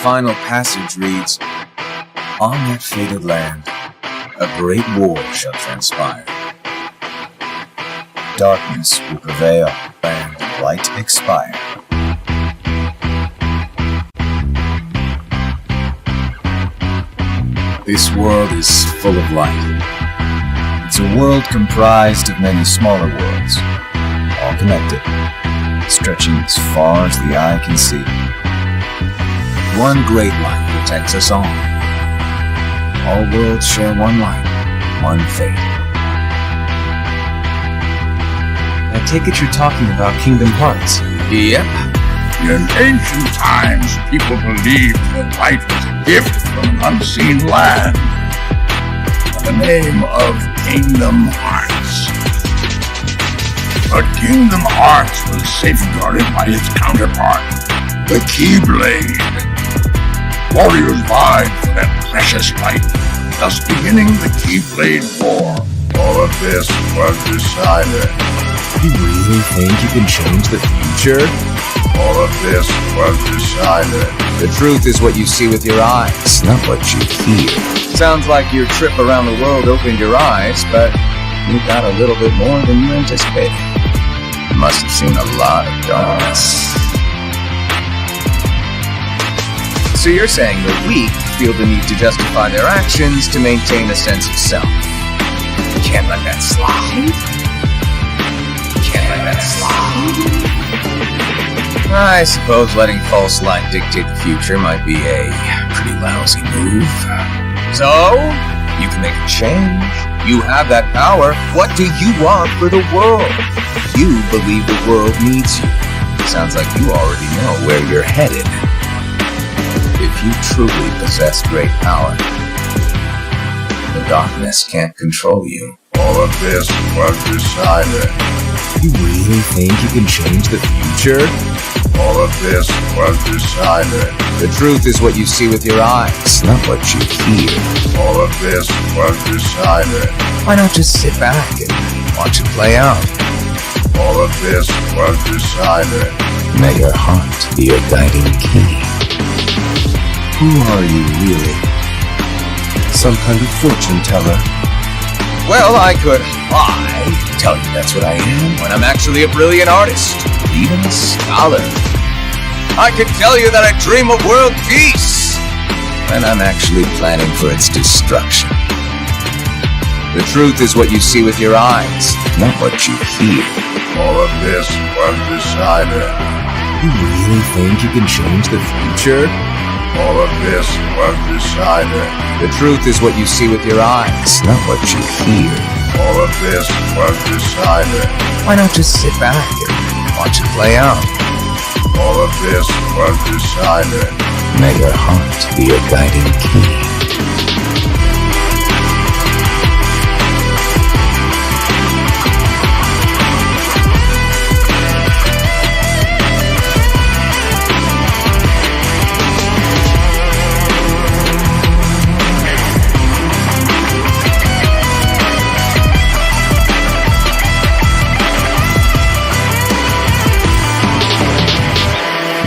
final passage reads, "On that fated land, a great war shall transpire. Darkness will prevail and light expire." This world is full of light. It's a world comprised of many smaller worlds, all connected, stretching as far as the eye can see. One great light protects us all. All worlds share one light, one fate. I take it you're talking about Kingdom Hearts. Yep. In ancient times, people believed that light was a gift from an unseen land. The name of Kingdom Hearts. But Kingdom Hearts was safeguarded by its counterpart, the Keyblade. Warriors vied for that precious light, thus beginning the Keyblade War. All of this was decided. You really think you can change the future? All of this was decided. The truth is what you see with your eyes, not what you hear. Sounds like your trip around the world opened your eyes, but you got a little bit more than you anticipated. You must have seen a lot of darkness. So you're saying the weak feel the need to justify their actions to maintain a sense of self. You can't let that slide. I suppose letting false light dictate the future might be a pretty lousy move. So, you can make a change. You have that power. What do you want for the world? You believe the world needs you. Sounds like you already know where you're headed. If you truly possess great power, the darkness can't control you. All of this was decided. You really think you can change the future? All of this was decided. The truth is what you see with your eyes, not what you hear. All of this was decided. Why not just sit back and watch it play out? All of this was decided. May your heart be your guiding key. Who are you really? Some kind of fortune teller? Well, I could lie, tell you that's what I am, when I'm actually a brilliant artist, even a scholar. I could tell you that I dream of world peace, when I'm actually planning for its destruction. The truth is what you see with your eyes, not what you hear. All of this was decided. You really think you can change the future? All of this was decided. The truth is what you see with your eyes, not what you hear. All of this was decided. Why not just sit back and watch it play out? All of this was decided. May your heart be your guiding key.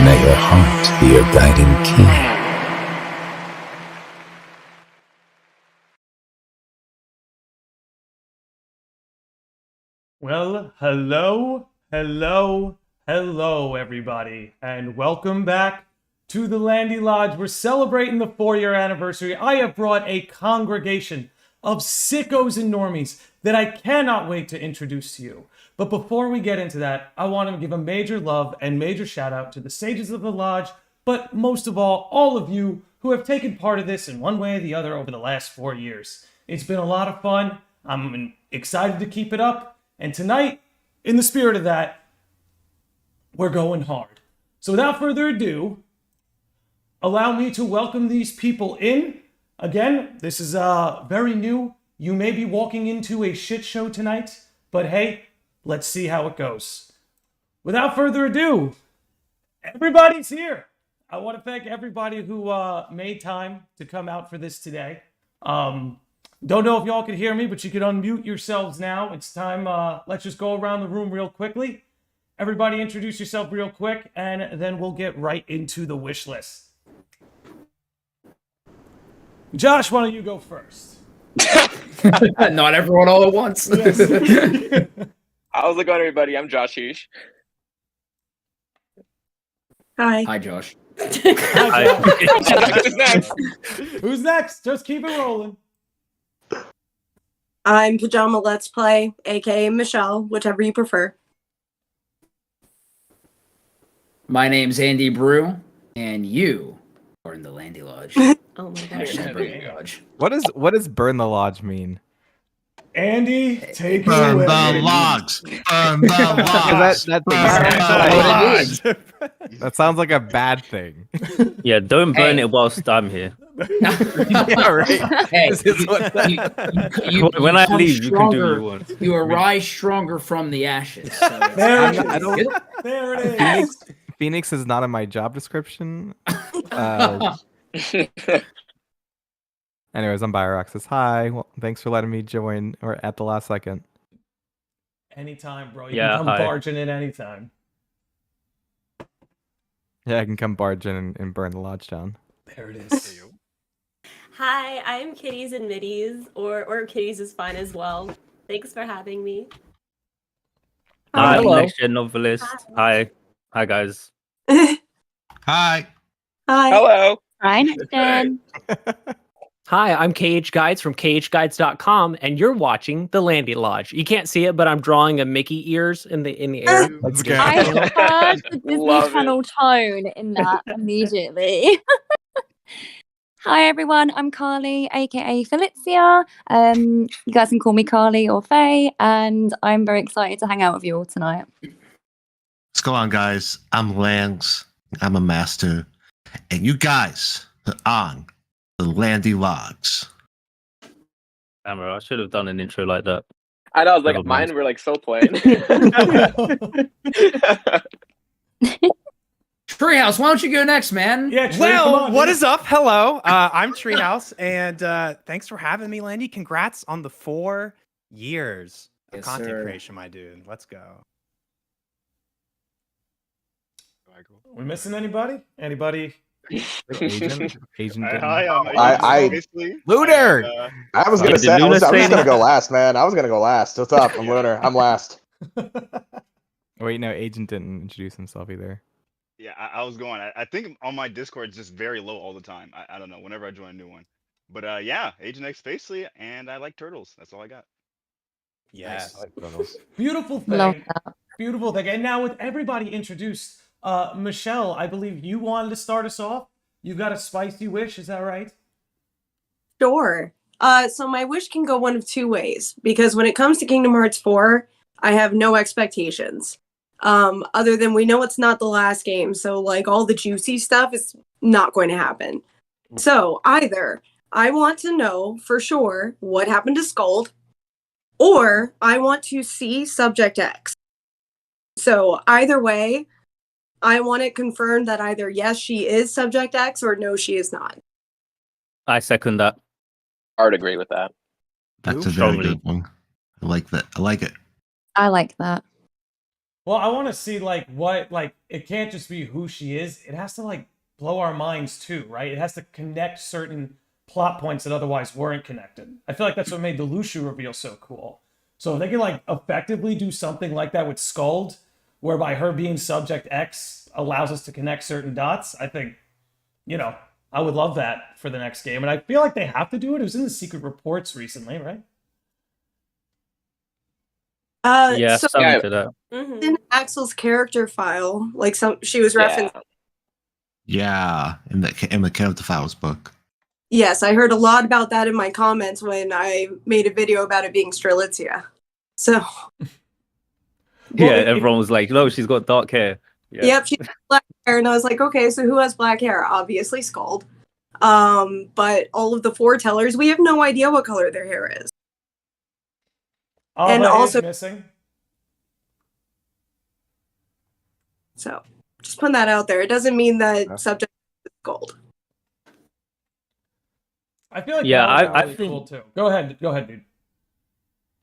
May your heart be your guiding key. Well, hello, everybody, and welcome back to the Landy Lodge. We're celebrating the 4-year anniversary. I have brought a congregation of sickos and normies that I cannot wait to introduce to you. But before we get into that, I want to give a major love and major shout out to the sages of the lodge, but most of all of you who have taken part of this in one way or the other over the last 4 years. It's been a lot of fun. I'm excited to keep it up. And tonight, in the spirit of that, we're going hard. So without further ado, allow me to welcome these people in. Again, this is very new. You may be walking into a shit show tonight, but hey, let's see how it goes. Without further ado, everybody's here. I want to thank everybody who made time to come out for this today. Don't know if y'all can hear me, but you can unmute yourselves now. It's time. Let's just go around the room real quickly. Everybody introduce yourself real quick, and then we'll get right into the wish list. Josh, why don't you go first? Not everyone all at once. How's it going, everybody? I'm Jasheeshh. Hi. Hi, Josh. Who's next? Who's next? Just keep it rolling. I'm Pajama Let's Play, aka Michelle, whichever you prefer. My name's AndyBru, and you are in the Landy Lodge. Oh my gosh. Hashtag Burn the Lodge. What does burn the lodge mean? Andy, take it Burn away. the logs. Burn the logs. That sounds like a bad thing. Yeah, don't burn Hey. it whilst I'm here. Yeah, right. Hey, This is what When I become leave, you can do what stronger. you want. You arise stronger from the ashes. So it's- There it I is. don't. There it is. Phoenix is not in my job description. Anyways, I'm BIO-ROXAS. Hi. Well, thanks for letting me join or at the last second. Anytime, bro. You Yeah, can come hi. barging in anytime. Yeah, I can come barge in and burn the lodge down. There it is. Hi, I'm KittiesinMitties, or Kitties is fine as well. Thanks for having me. I'm Hello. NEXTGENNOVELIST. Hi. Hi, guys. Hi. Hi. Hello. Hi, next gen. Hi, I'm KHGuides from KHGuides.com, and you're watching the Landy Lodge. You can't see it, but I'm drawing a Mickey ears in the air. Let's I go. heard the Disney Love it. Channel tone in that immediately. Hi everyone, I'm Carly, aka Felicia. You guys can call me Carly or Faye, and I'm very excited to hang out with you all tonight. What's going on, guys? I'm Lance. I'm a master. And you guys are on the Landy Lodge. Camera, I should have done an intro like that. I know, I was like, Never mind. mine were like so plain. Treehouse, why don't you go next, man? Yeah, Trey, come Well, on, what dude. is up? Hello, I'm Treehouse, and thanks for having me, Landy. Congrats on the 4 years of Yes, content sir. creation, my dude. Let's go. We missing anybody? Anybody? Agent. Lunar. I was gonna Did say, I Luna was say gonna go last, man. I was gonna go last. What's up? I'm Lunar. I'm last. Wait, no, Agent didn't introduce himself either. Yeah, I was going. I think on my Discord it's just very low all the time. I don't know. Whenever I join a new one, but yeah, AJENTxSPACELY, and I like turtles. That's all I got. Yes. Beautiful thing. Love that. Beautiful thing. And now with everybody introduced, Michelle, I believe you wanted to start us off. You got a spicy wish, is that right? Sure. So my wish can go one of two ways, because when it comes to Kingdom Hearts 4, I have no expectations. Other than we know it's not the last game, so like all the juicy stuff is not going to happen. So either I want to know for sure what happened to Scold, or I want to see Subject X. So either way, I want it confirmed that either yes, she is Subject X, or no, she is not. I second that. I would agree with that. That's a very Strongly. good one. I like that. I like it. I like that. Well, I want to see like what, like it can't just be who she is. It has to like blow our minds too, right? It has to connect certain plot points that otherwise weren't connected. I feel like that's what made the Lucio reveal so cool. So if they can like effectively do something like that with Skuld, whereby her being Subject X allows us to connect certain dots, I think, you know, I would love that for the next game. And I feel like they have to do it. It was in the secret reports recently, right? Yeah, So something to that. in Axel's character file, like she was referenced. Yeah, in the character files book. Yes, I heard a lot about that in my comments when I made a video about it being Strelitzia. So, Yeah, everyone was like, no, she's got dark hair. Yeah. yep, she has black hair, and I was like, okay, so who has black hair? Obviously, Skuld. But all of the Foretellers, we have no idea what color their hair is. And And also- missing. So, just putting that out there. It doesn't mean that Subject is Skuld. I feel like Yeah, that was I really think- cool too. Go ahead, dude.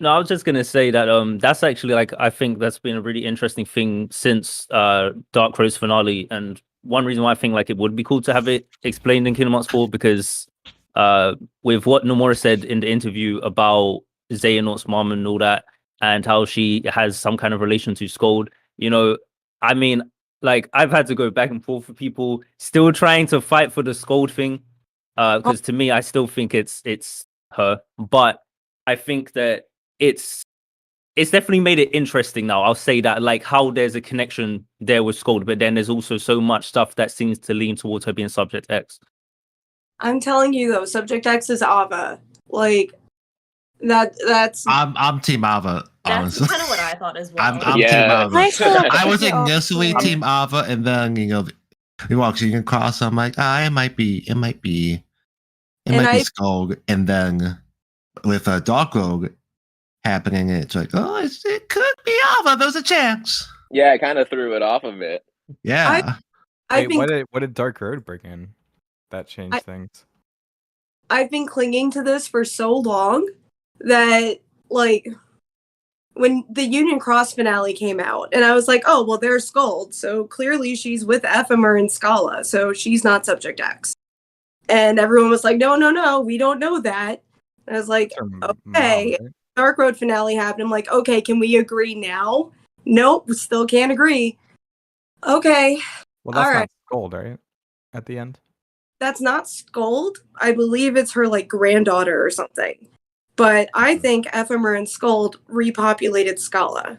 No, I was just gonna say that that's actually like I think that's been a really interesting thing since Dark Crow's finale, and one reason why I think like it would be cool to have it explained in Kingdom Hearts 4 because with what Nomura said in the interview about Xehanort's mom and all that, and how she has some kind of relation to Scold. You know, I mean, like I've had to go back and forth with people still trying to fight for the Scold thing, because to me, I still think it's her, but I think that it's definitely made it interesting now. I'll say that, like, how there's a connection there with Scold, but then there's also so much stuff that seems to lean towards her being Subject X. I'm telling you though, Subject X is Ava. Like that's I'm Team Ava, That's honestly. kind of what I thought as well. I'm Team Yeah. Ava. I was Yeah. initially Team Ava, and then we walked you can cross. I'm like, it might be Scold, and then with a Dark Road happening, it's like, it could be Ava. There's a chance. Yeah, I kind of threw it off of it. Yeah. I've been What did Dark Road bring in that changed things? I've been clinging to this for so long that, like, when the Union Cross finale came out, and I was like, oh, well, there's Scold, so clearly she's with Ephemer and Scala, so she's not Subject X. And everyone was like, no, we don't know that. And I was like, okay. Dark Road finale happened. I'm like, okay, can we agree now? Nope, we still can't agree. Okay. Well, that's all not right. Scold, right? At the end? That's not Scold. I believe it's her, like, granddaughter or something. But I think Ephemer and Scold repopulated Scala.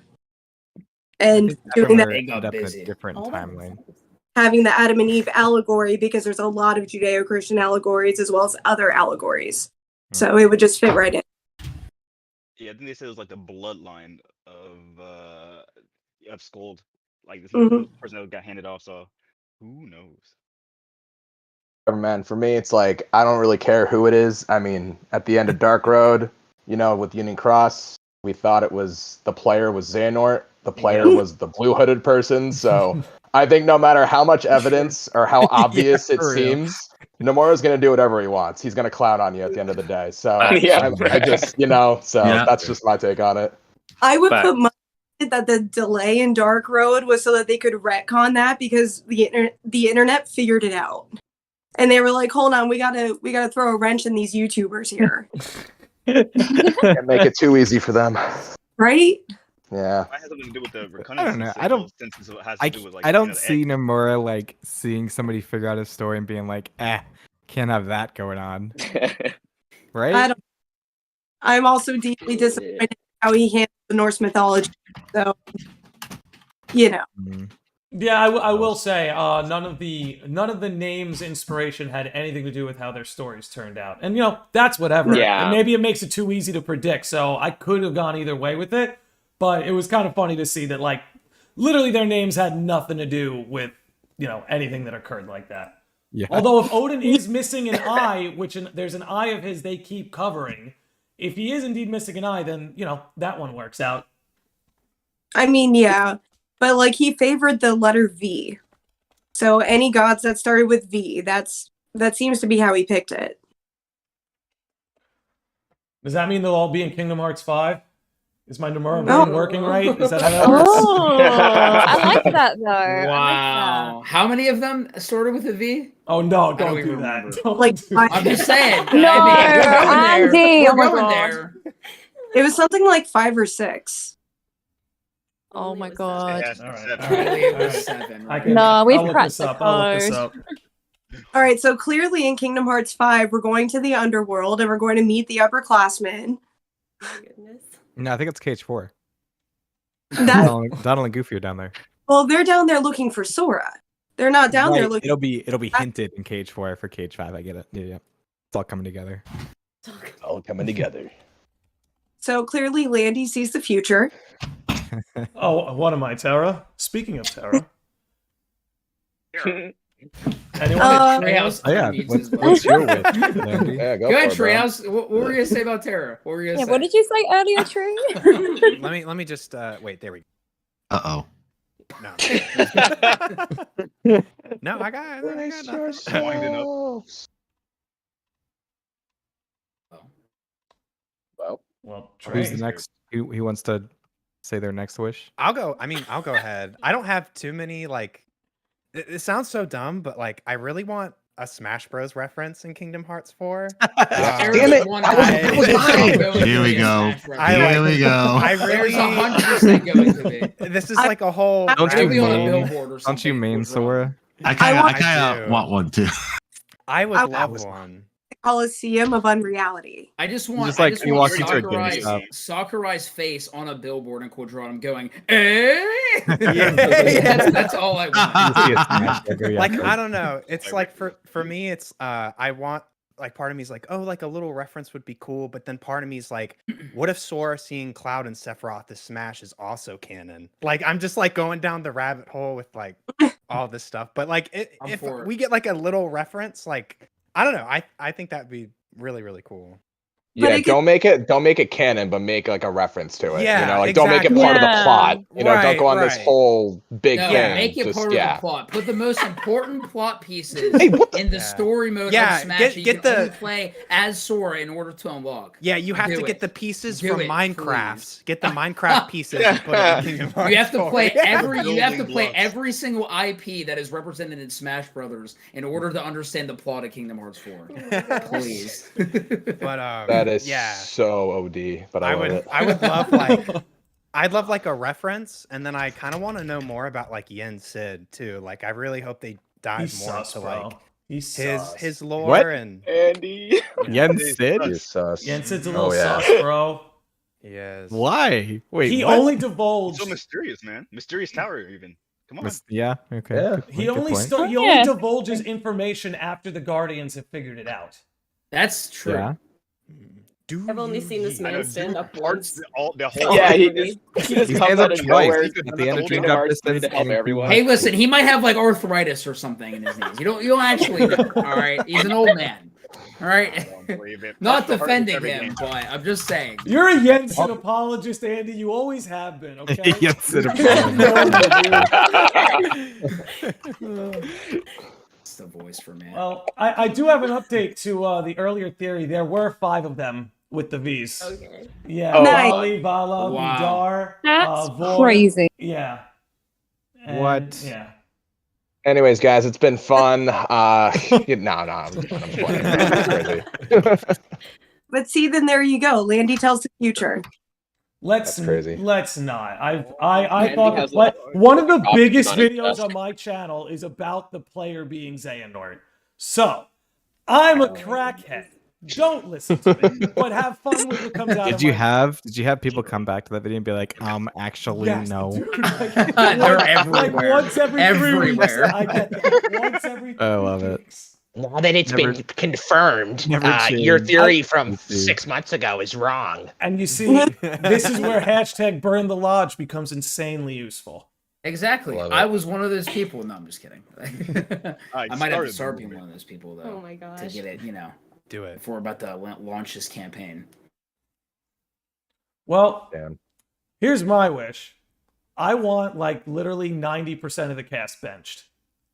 And doing that, ended up in a different timeline. having the Adam and Eve allegory, because there's a lot of Judeo-Christian allegories as well as other allegories. So it would just fit right in. Yeah, I think they said it was like the bloodline of Scold, like this person that got handed off. So who knows? Man, for me, it's like I don't really care who it is. I mean, at the end of Dark Road, with Union Cross, we thought the player was Xehanort. The player was the blue hooded person. So I think no matter how much evidence or how obvious it seems, Nomura's going to do whatever he wants. He's going to clown on you at the end of the day. So I just, that's just my take on it. I would put money that the delay in Dark Road was so that they could retcon that, because the internet figured it out. And they were like, hold on, we gotta throw a wrench in these YouTubers here. Can't make it too easy for them. Right? Yeah. It has something to do with the I don't know. I don't see Nomura like seeing somebody figure out a story and being like, can't have that going on. Right? I'm also deeply disappointed how he handled the Norse mythology. So, Yeah, I will say none of the names' inspiration had anything to do with how their stories turned out, and that's whatever. Yeah. And maybe it makes it too easy to predict. So I could have gone either way with it, but it was kind of funny to see that, like, literally their names had nothing to do with anything that occurred like that. Yeah. Although if Odin is missing an eye, which there's an eye of his they keep covering, if he is indeed missing an eye, then that one works out. I mean, yeah. But, like, he favored the letter V. So any gods that started with V, that seems to be how he picked it. Does that mean they'll all be in Kingdom Hearts 5? Is my Nomura brain working right? Is that how that works? Oh, I like that though. Wow. How many of them started with a V? Oh no, I don't don't do even that. remember. Don't Like, do that. I'm just saying. No, Andy, oh my going God. there. It was something like 5 or 6. Oh my God. All right. Apparently it was 7. I Right? can- No, we've I'll look cracked this the up. I'll look this code. up. All right, so clearly in Kingdom Hearts 5, we're going to the underworld and we're going to meet the upperclassmen. Oh my goodness. No, I think it's KH4. That, Donald and Goofy are down there. well, they're down there looking for Sora. They're not down there Right, looking. It'll be hinted in KH4 for KH5. I get it. Yeah. It's all coming together. All coming together. So clearly Landy sees the future. Oh, what am I, Terra? Speaking of Terra. Anyone? Treehouse Oh, yeah. needs as well. What's your wish, Landy? Yeah, Go ahead, Treehouse. What were you gonna say about Terra? What were you gonna say? What did you say earlier, Tree? Let me just wait. There we go. Uh-oh. No, no, I got nothing. Winding up. Well, Who's Trey. the next? Who wants to say their next wish? I'll go ahead. I don't have too many, like, it sounds so dumb, but, like, I really want a Smash Bros reference in Kingdom Hearts 4. Damn it! That was mine. Here we go. Here we go. I really 100% going to be. This is like a whole. Don't you Maybe on a main? billboard or something. Don't you main Sora? I kind do. of want one too. I would love one. Coliseum of Unreality. I just want, Just like you walk into a Sakurai's, GameStop. Sakurai's face on a billboard in Quadranum going, eh? That's all I want. Like, I don't know. It's like for me, it's I want, like, part of me is like, oh, like a little reference would be cool, but then part of me is like, what if Sora seeing Cloud and Sephiroth as Smash is also canon? Like, I'm just like going down the rabbit hole with like all this stuff. But like, if we get like a little reference, like, I don't know, I think that'd be really, really cool. Yeah, don't make it canon, but make like a reference to it. Yeah, you know, like don't make it part of the plot. You know, don't go on this whole big No, thing. make it Just, part of the plot. Put the most important plot pieces in the story mode Yeah, of Smash. get You can the- only play as Sora in order to unlock. Yeah, you have Do to it. get the pieces Do from it, Minecraft. please. Get the Minecraft pieces and put it in Kingdom Hearts You have to 4. play Building blocks. every single IP that is represented in Smash Brothers in order to understand the plot of Kingdom Hearts 4. Please. But that is yeah. so OD, but I love it. I would love like I'd love like a reference, and then I kind of want to know more about like Yen Sid too. Like I really hope they dive He's more sus, into bro. like He's his sus. lore What? and Andy. Yen Sid? You're sus. Yen Sid's a little yeah. sus, bro. yes. Why? Wait, He what? only divulged. So mysterious, man. Mysterious Tower, even. Come on. Yeah. Okay. Yeah. Good He point, only good point. he only divulges information after the Guardians have figured it out. That's true. Yeah. I've only seen this I know, man stand dude, up parts once. the whole. Yeah, he just He comes stands out up of twice. nowhere. At the end of Kingdom Dream Hearts Drop 3 to help everyone. Hey, listen, he might have like arthritis or something in his knees. You don't actually know. All right, he's an old man. All right, not defending him, but I'm just saying. You're a Yen Sid apologist, Andy. You always have been. Okay. Yen Sid It's the voice for man. Well, I do have an update to the earlier theory. There were 5 of them with the V's. Okay. Yeah, Oh, nice. Wally, Vala, Wow. Vidar, That's Void. crazy. Yeah. And, What? Yeah. Anyways, guys, it's been fun. No, I'm playing. It's crazy. But see, then there you go. Landy tells the future. Let's That's crazy. Let's not. I Andy thought has one of the options biggest on his videos desk. on my channel is about the player being Xehanort. So I'm a crackhead. Don't listen to me, but have fun with what comes out. Did of you my have people come back to that video and be like, actually, Yes, no. dude, like, They're like everywhere. once every 3 weeks. Everywhere. I get that. Once every 3 I love it. weeks. Now that it's Never- been confirmed, never your changed. theory from Me too. 6 months ago is wrong. And you see, this is where hashtag burn the lodge becomes insanely useful. Exactly. Love it. I was one of those people. No, I'm just kidding. I might have to started start the being movement. one of those people though. Oh my To gosh. get it, Do it. if we're about to launch this campaign. Well, Damn. here's my wish. I want like literally 90% of the cast benched.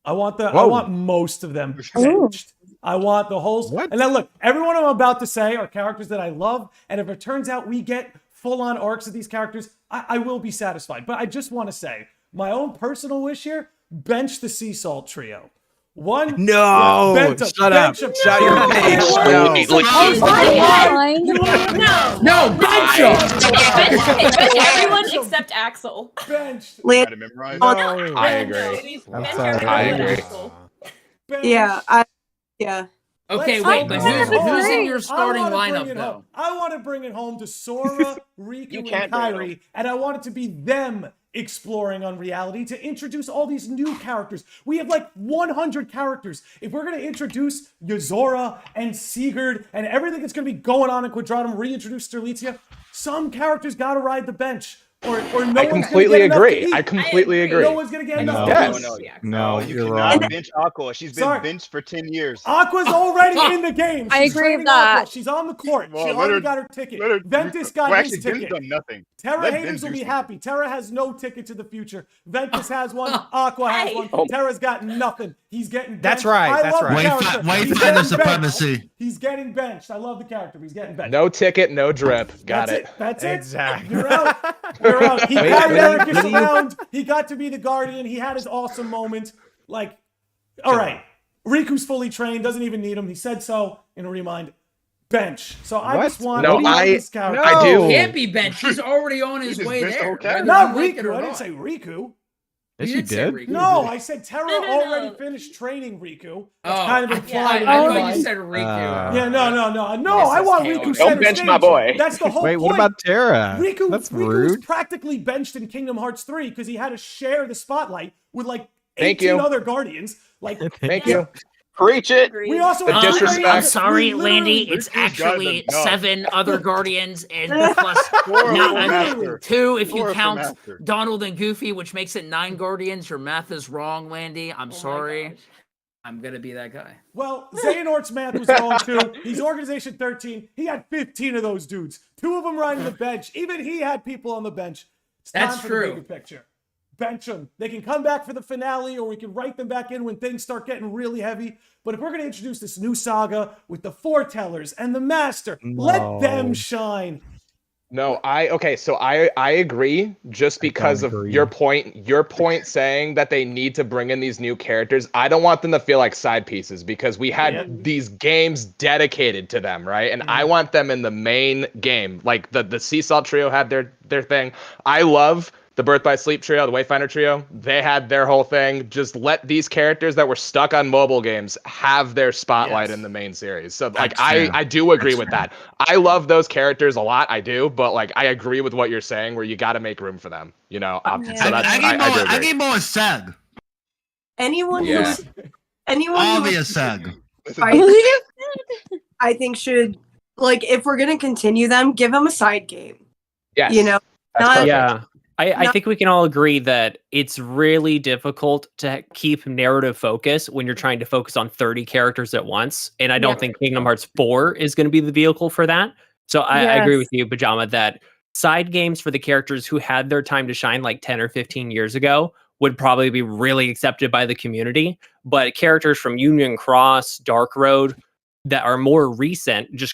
I Whoa. want most of them benched. I want the whole. What? And then look, everyone I'm about to say are characters that I love, and if it turns out we get full-on arcs of these characters, I will be satisfied. But I just want to say, my own personal wish here: bench the Sea Salt trio. One. No! bench 'em, Shut up! bench 'em. Shut your No, face! they No. weren't supposed to Fine. No. No, bench Bench everyone except Axel. Benched. Try to memorize. No. I Bench. agree. I'm Bench sorry. everyone I but agree. Axel. Bench. Yeah. Okay, Let's wait, go but bring it who's in home. your starting I wanna bring lineup it though? home. I want to bring it home to Sora, Riku, You and can't bring it Kairi, and I want it to be them exploring on reality to introduce all these new characters. We have like 100 characters. If we're going to introduce Yozora and Sigurd and everything that's going to be going on in Quadratum, reintroduce Sterlitzia, some characters got to ride the bench. Or no I one's completely gonna get agree. enough to I eat. completely agree. No one's going to get enough Yes. to eat. No, you you're cannot wrong. bench Aqua. She's been Sorry. benched for 10 years. Aqua's already in the game. I She's agree training with that. Aqua. She's on the court. Well, she let already her- got her ticket. let her- Ventus got well, his actually, Ben's ticket. done nothing. Terra Let Ben haters will do be something. happy. Terra has no ticket to the future. Ventus has one. Aqua has one. Oh. Terra's got nothing. He's getting benched. That's right, I that's love the right. character. Wayfinder He's getting supremacy. benched. He's getting benched. I love the character, but he's getting benched. No ticket, no drip. Got That's it. That's it. Exactly. You're out. You're out. He Wait, carried what Ericus do you- around. He got to be the guardian. He had his awesome moment. Like, all right. Riku's fully trained, doesn't even need him. He said so in a remind. Bench. So I just want this character. I do. Can't be bench. He's already on his way there. Not Riku. I didn't say Riku. Yes, you did. No, I said Terra already finished training Riku. That's kind of implied. I thought you said Riku. Yeah, no. I want Riku. Don't bench my boy. That's the whole Wait, point. what about Terra? Riku, That's Riku rude. was practically benched in Kingdom Hearts 3 because he had to share the spotlight with like Thank 18 you. other guardians. Like, Thank you. Preach it. We also The disrespect. I'm sorry, we Landy. literally- It's actually 7 other guardians and plus Four for Master. 2 if you Four for count Master. Donald and Goofy, which makes it 9 guardians. Your math is wrong, Landy. I'm sorry. I'm gonna be that guy. Well, Xehanort's math was wrong too. He's Organization 13. He had 15 of those dudes. 2 of them riding the bench. Even he had people on the bench. It's time That's for true. the bigger picture. Bench them. They can come back for the finale, or we can write them back in when things start getting really heavy. But if we're going to introduce this new saga with the Foretellers and the Master, let them shine. No, I agree just because of your point saying that they need to bring in these new characters. I don't want them to feel like side pieces because we had these games dedicated to them, right? And I want them in the main game. Like the Sea Salt trio had their thing. I love the Birth by Sleep trio, the Wayfinder trio, they had their whole thing. Just let these characters that were stuck on mobile games have their spotlight in the main series. So like I do agree with that. I love those characters a lot, I do, but like I agree with what you're saying where you got to make room for them, you know. So that's I need more Seg. Anyone Yeah. who's anyone All who the Seg. I think should, like, if we're gonna continue them, give them a side game. Yes. You know, Yeah. I think we can all agree that it's really difficult to keep narrative focus when you're trying to focus on 30 characters at once. And I don't think Kingdom Hearts 4 is going to be the vehicle for that. So I agree with you, Pajama, that side games for the characters who had their time to shine like 10 or 15 years ago would probably be really accepted by the community. But characters from Union Cross, Dark Road, that are more recent, just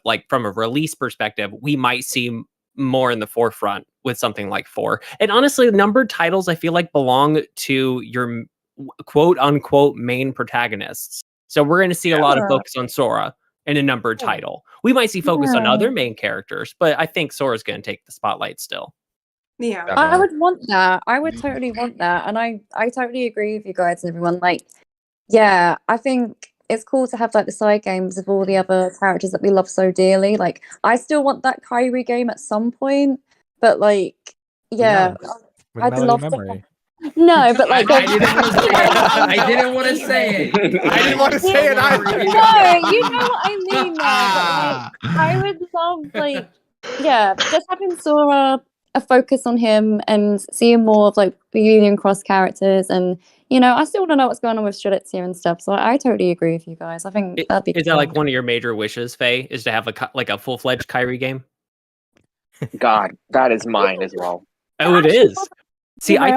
like from a release perspective, we might see more in the forefront with something like 4. And honestly, numbered titles I feel like belong to your quote unquote main protagonists. So we're going to see a lot of focus on Sora in a numbered title. We might see focus on other main characters, but I think Sora's going to take the spotlight still. Yeah, I would want that. I would totally want that. And I totally agree with you guys and everyone. Like, yeah, I think it's cool to have like the side games of all the other characters that we love so dearly. Like, I still want that Kyrie game at some point, but like, yeah, I'd love to. No, but like, I didn't want to say it. I didn't want to say it either. No, you know what I mean, though. But, like, I would love, like, yeah, just having Sora, a focus on him and seeing more of like the Union Cross characters, and you know, I still don't know what's going on with Strelitzia and stuff. So I totally agree with you guys. I think that'd be. Is that like one of your major wishes, Faye? Is to have a full-fledged Kyrie game? God, that is mine as well. Oh, it is. See, I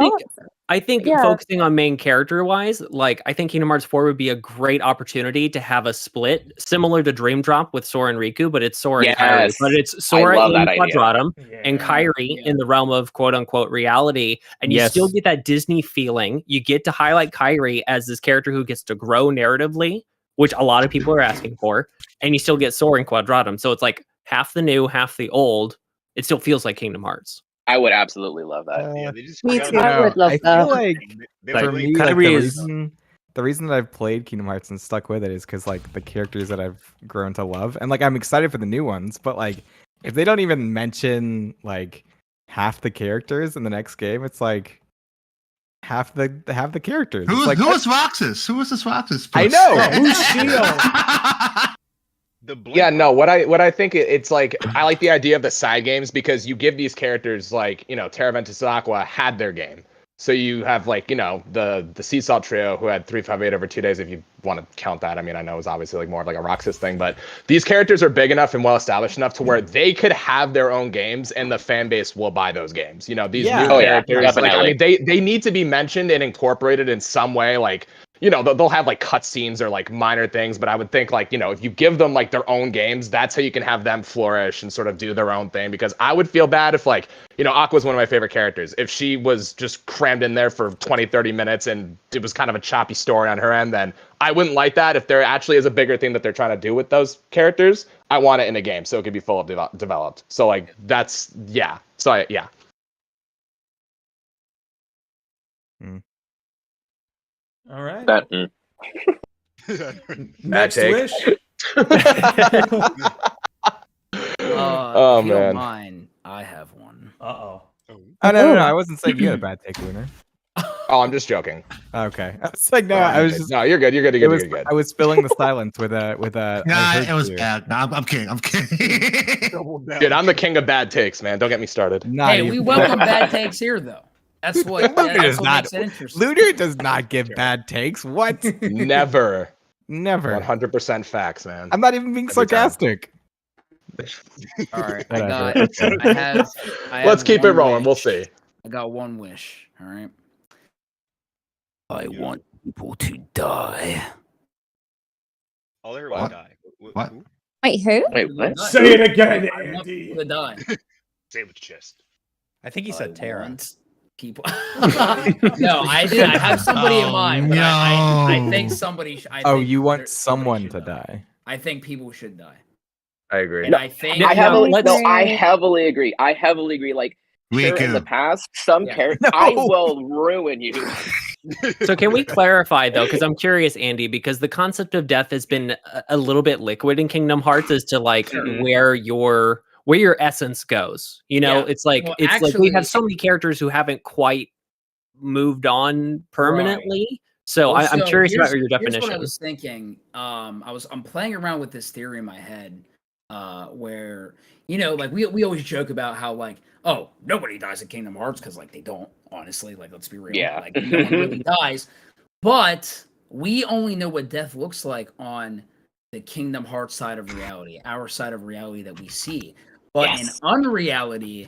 think Yeah. focusing on main character wise, like I think Kingdom Hearts 4 would be a great opportunity to have a split similar to Dream Drop with Sora and Riku, but it's Sora and Kyrie. Yes. But it's Sora love in that idea. Quadratum and Kyrie in the realm of quote unquote reality. And you still get that Disney feeling. You get to highlight Kyrie as this character who gets to grow narratively, which a lot of people are asking for, and you still get Sora in Quadratum. So it's like half the new, half the old. It still feels like Kingdom Hearts. I would absolutely love that. Me too. I would love I that. feel like for me, like, Kyrie the reason that I've played Kingdom Hearts and stuck with it is because like the characters that I've grown to love, and like I'm excited for the new ones. But like if they don't even mention like half the characters in the next game, it's like half the characters. Who It's like, was Roxas? Who was this Roxas? I know. Who's Shio? Yeah, no, what I think it's like, I like the idea of the side games because you give these characters like, you know, Terra Ventus Aqua had their game. So you have like, you know, the Sea Salt trio who had 358 over 2 days, if you want to count that. I mean, I know it's obviously like more of like a Roxas thing, but these characters are big enough and well established enough to where they could have their own games and the fan base will buy those games. You know, these new characters, like, I mean, they need to be mentioned and incorporated in some way. Like, you know, they'll have like cutscenes or like minor things, but I would think like, you know, if you give them like their own games, that's how you can have them flourish and sort of do their own thing. Because I would feel bad if like, you know, Aqua's one of my favorite characters. If she was just crammed in there for 20, 30 minutes and it was kind of a choppy story on her end, then I wouldn't like that. If there actually is a bigger thing that they're trying to do with those characters, I want it in a game so it could be full of developed. So like that's, yeah. So yeah. All right. Next take. wish. Oh man. Don't mind, I have one. Uh-oh. Oh no, I wasn't saying you had a bad take, Lunar. Oh, I'm just joking. Okay, I was like, no, I was just. No, you're good. You're good. You're good. I was filling the silence with a. Nah, it was bad. Nah, I'm kidding. I'm kidding. Dude, I'm the king of bad takes, man. Don't get me started. Hey, we welcome bad takes here, though. That's what. Lunar That's does what not. makes it interesting. Lunar does not give bad takes. What? Never. Never. 100% facts, man. I'm not even being sarcastic. All right, Whatever. I have. Let's keep it one rolling. wish. We'll see. I got one wish. All right. I want people to die. All I heard was die. What? Wait, who? Wait, what? Say it again, I want Andy. people to die. Say it with your chest. I think he said Tara. Want people. No, I did. I have somebody in mind. But I think somebody. You want someone to die? I think people should die. I agree. And I think I heavily, let's- no, I heavily agree. I heavily agree. Like, sure, in the past, some characters, I will ruin you. So can we clarify though? Because I'm curious, Andy, because the concept of death has been a little bit liquid in Kingdom Hearts as to like where your essence goes. You know, it's like Well, like we actually- have so many characters who haven't quite moved on permanently. So Well, I'm curious about your Here's what definition. I was thinking. I'm playing around with this theory in my head, where like we always joke about how like, oh, nobody dies in Kingdom Hearts because like they don't. Honestly, like let's be real. Yeah. Like no one really dies, but we only know what death looks like on the Kingdom Hearts side of reality, our side of reality that we see. But in unreality,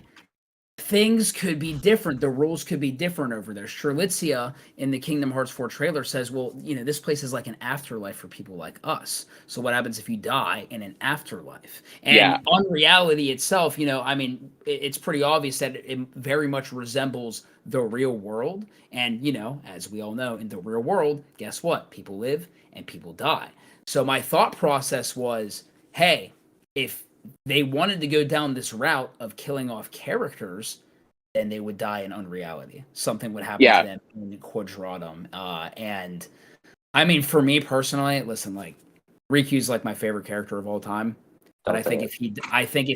things could be different. The rules could be different over there. Strelitzia in the Kingdom Hearts 4 trailer says, well, this place is like an afterlife for people like us. So what happens if you die in an afterlife? And on reality itself, I mean, it's pretty obvious that it very much resembles the real world. And, as we all know, in the real world, guess what? People live and people die. So my thought process was, hey, if they wanted to go down this route of killing off characters, then they would die in unreality. Something would happen to them in Quadratum. And I mean, for me personally, listen, like Riku's like my favorite character of all time. But I think if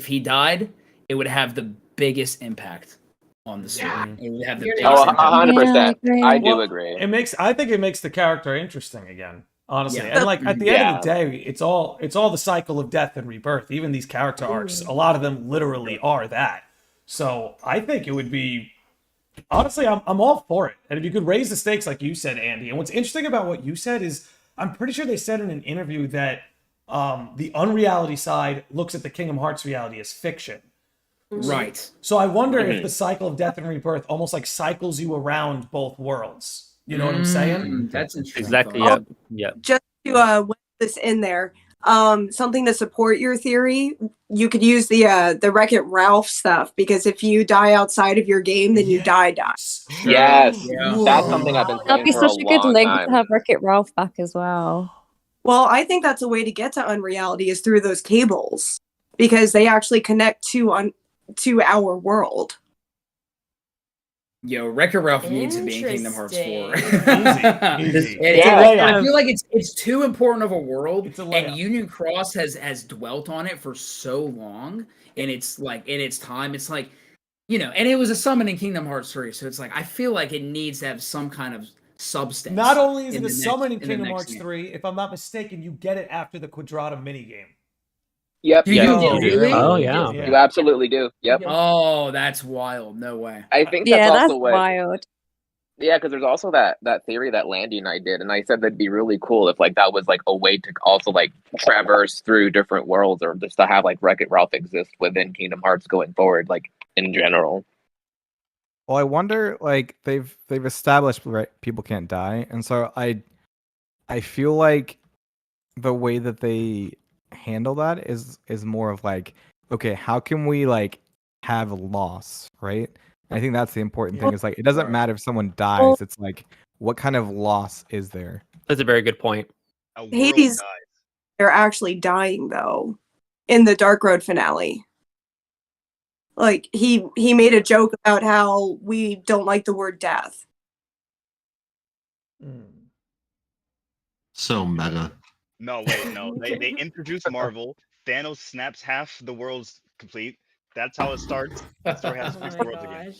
he died, it would have the biggest impact on the story. It would have the biggest impact. 100%. I do agree. I think it makes the character interesting again. Honestly, and like at the end of the day, it's all the cycle of death and rebirth. Even these character arcs, a lot of them literally are that. So I think it would be, honestly, I'm all for it. And if you could raise the stakes, like you said, Andy. And what's interesting about what you said is, I'm pretty sure they said in an interview that the unreality side looks at the Kingdom Hearts reality as fiction. Right. So I wonder if the cycle of death and rebirth almost like cycles you around both worlds. You know what I'm saying? That's interesting. Exactly. Yeah. Just to whip this in there, something to support your theory, you could use the Wreck-It Ralph stuff, because if you die outside of your game, then you die. Yes, that's something I've been saying That'd be for such a good long link time. to have Wreck-It Ralph back as well. Well, I think that's a way to get to unreality is through those cables, because they actually connect to our world. Yo, Wreck-It Ralph needs to be in Kingdom Hearts 4. Easy. I feel like it's too important of a world, and Union Cross has dwelt on it for so long, and it's like in its time, it's like, and it was a summon in Kingdom Hearts 3, so it's like I feel like it needs to have some kind of substance. Not only is it a summon in Kingdom Hearts 3, if I'm not mistaken, you get it after the Quadratum minigame. Yep. You really? Oh yeah. You absolutely do. Yep. Oh, that's wild. No way. I think that's also wild. Yeah, because there's also that theory that Landy and I did, and I said that'd be really cool if like that was like a way to also like traverse through different worlds, or just to have like Wreck-It Ralph exist within Kingdom Hearts going forward, like in general. Well, I wonder, like they've established, right, people can't die, and so I I feel like the way that they handle that is more of like, okay, how can we like have loss, right? I think that's the important thing. Is like it doesn't matter if someone dies. It's like what kind of loss is there? That's a very good point. Hades, they're actually dying though, in the Dark Road finale. Like he made a joke about how we don't like the word death. So meta. No, wait, no. They introduced Marvel. Thanos snaps half the world's complete. That's how it starts. That story has to fix the world again.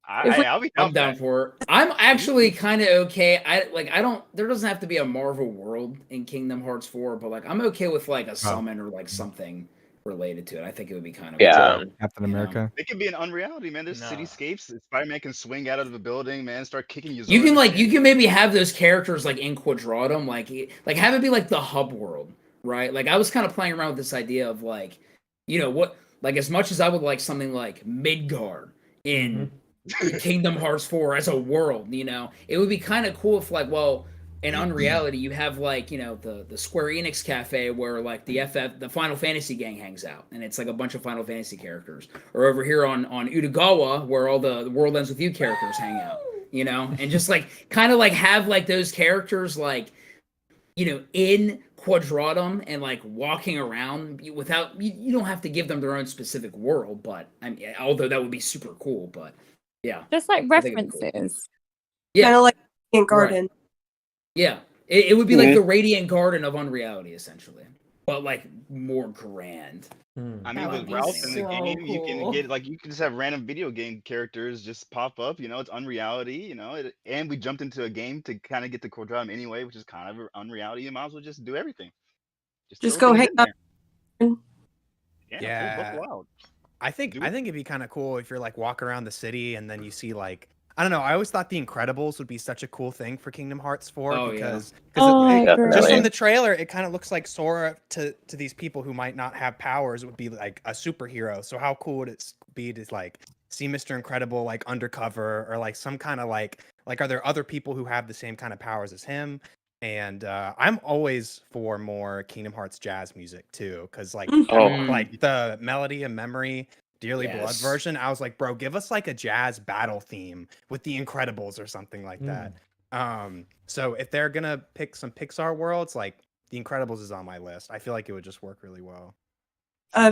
I'll be down I'm down for it. I'm actually kind of okay. I don't. There doesn't have to be a Marvel world in Kingdom Hearts 4, but like I'm okay with like a summon or like something related to it. I think it would be kind of cool. Captain America. It can be an unreality, man. There's cityscapes. Spider-Man can swing out of the building, man. Start kicking Yozora. You can maybe have those characters like in Quadratum, like have it be like the hub world, right? Like I was kind of playing around with this idea of like, you know what? Like as much as I would like something like Midgard in Kingdom Hearts 4 as a world, you know, it would be kind of cool if like, well, in Unreality you have like, you know, the Square Enix cafe where like the Final Fantasy gang hangs out, and it's like a bunch of Final Fantasy characters, or over here on Utagawa where all the World Ends With You characters hang out, you know, and just like kind of like have like those characters like, you know, in Quadratum and like walking around without you don't have to give them their own specific world, but I mean, although that would be super cool, but yeah, Just like references. Kind of like Radiant Garden. Right. Yeah, it would be like the Radiant Garden of Unreality, essentially, but like more grand. I mean, with Ralph in the game, you can get like you can just have random video game characters just pop up. You know, it's Unreality. You know, and we jumped into a game to kind of get the Quadratum anyway, which is kind of Unreality. You might as well just do everything. Just go hang out. Yeah. I think it'd be kind of cool if you're like walking around the city and then you see like, I don't know. I always thought the Incredibles would be such a cool thing for Kingdom Hearts 4 because just from the trailer, it kind of looks like Sora to these people who might not have powers would be like a superhero. So how cool would it be to like see Mr. Incredible like undercover or like some kind of like are there other people who have the same kind of powers as him? And I'm always for more Kingdom Hearts jazz music too, because like like the Melody and Memory Dearly Blood version, I was like, bro, give us like a jazz battle theme with the Incredibles or something like that. So if they're gonna pick some Pixar worlds, like the Incredibles is on my list. I feel like it would just work really well.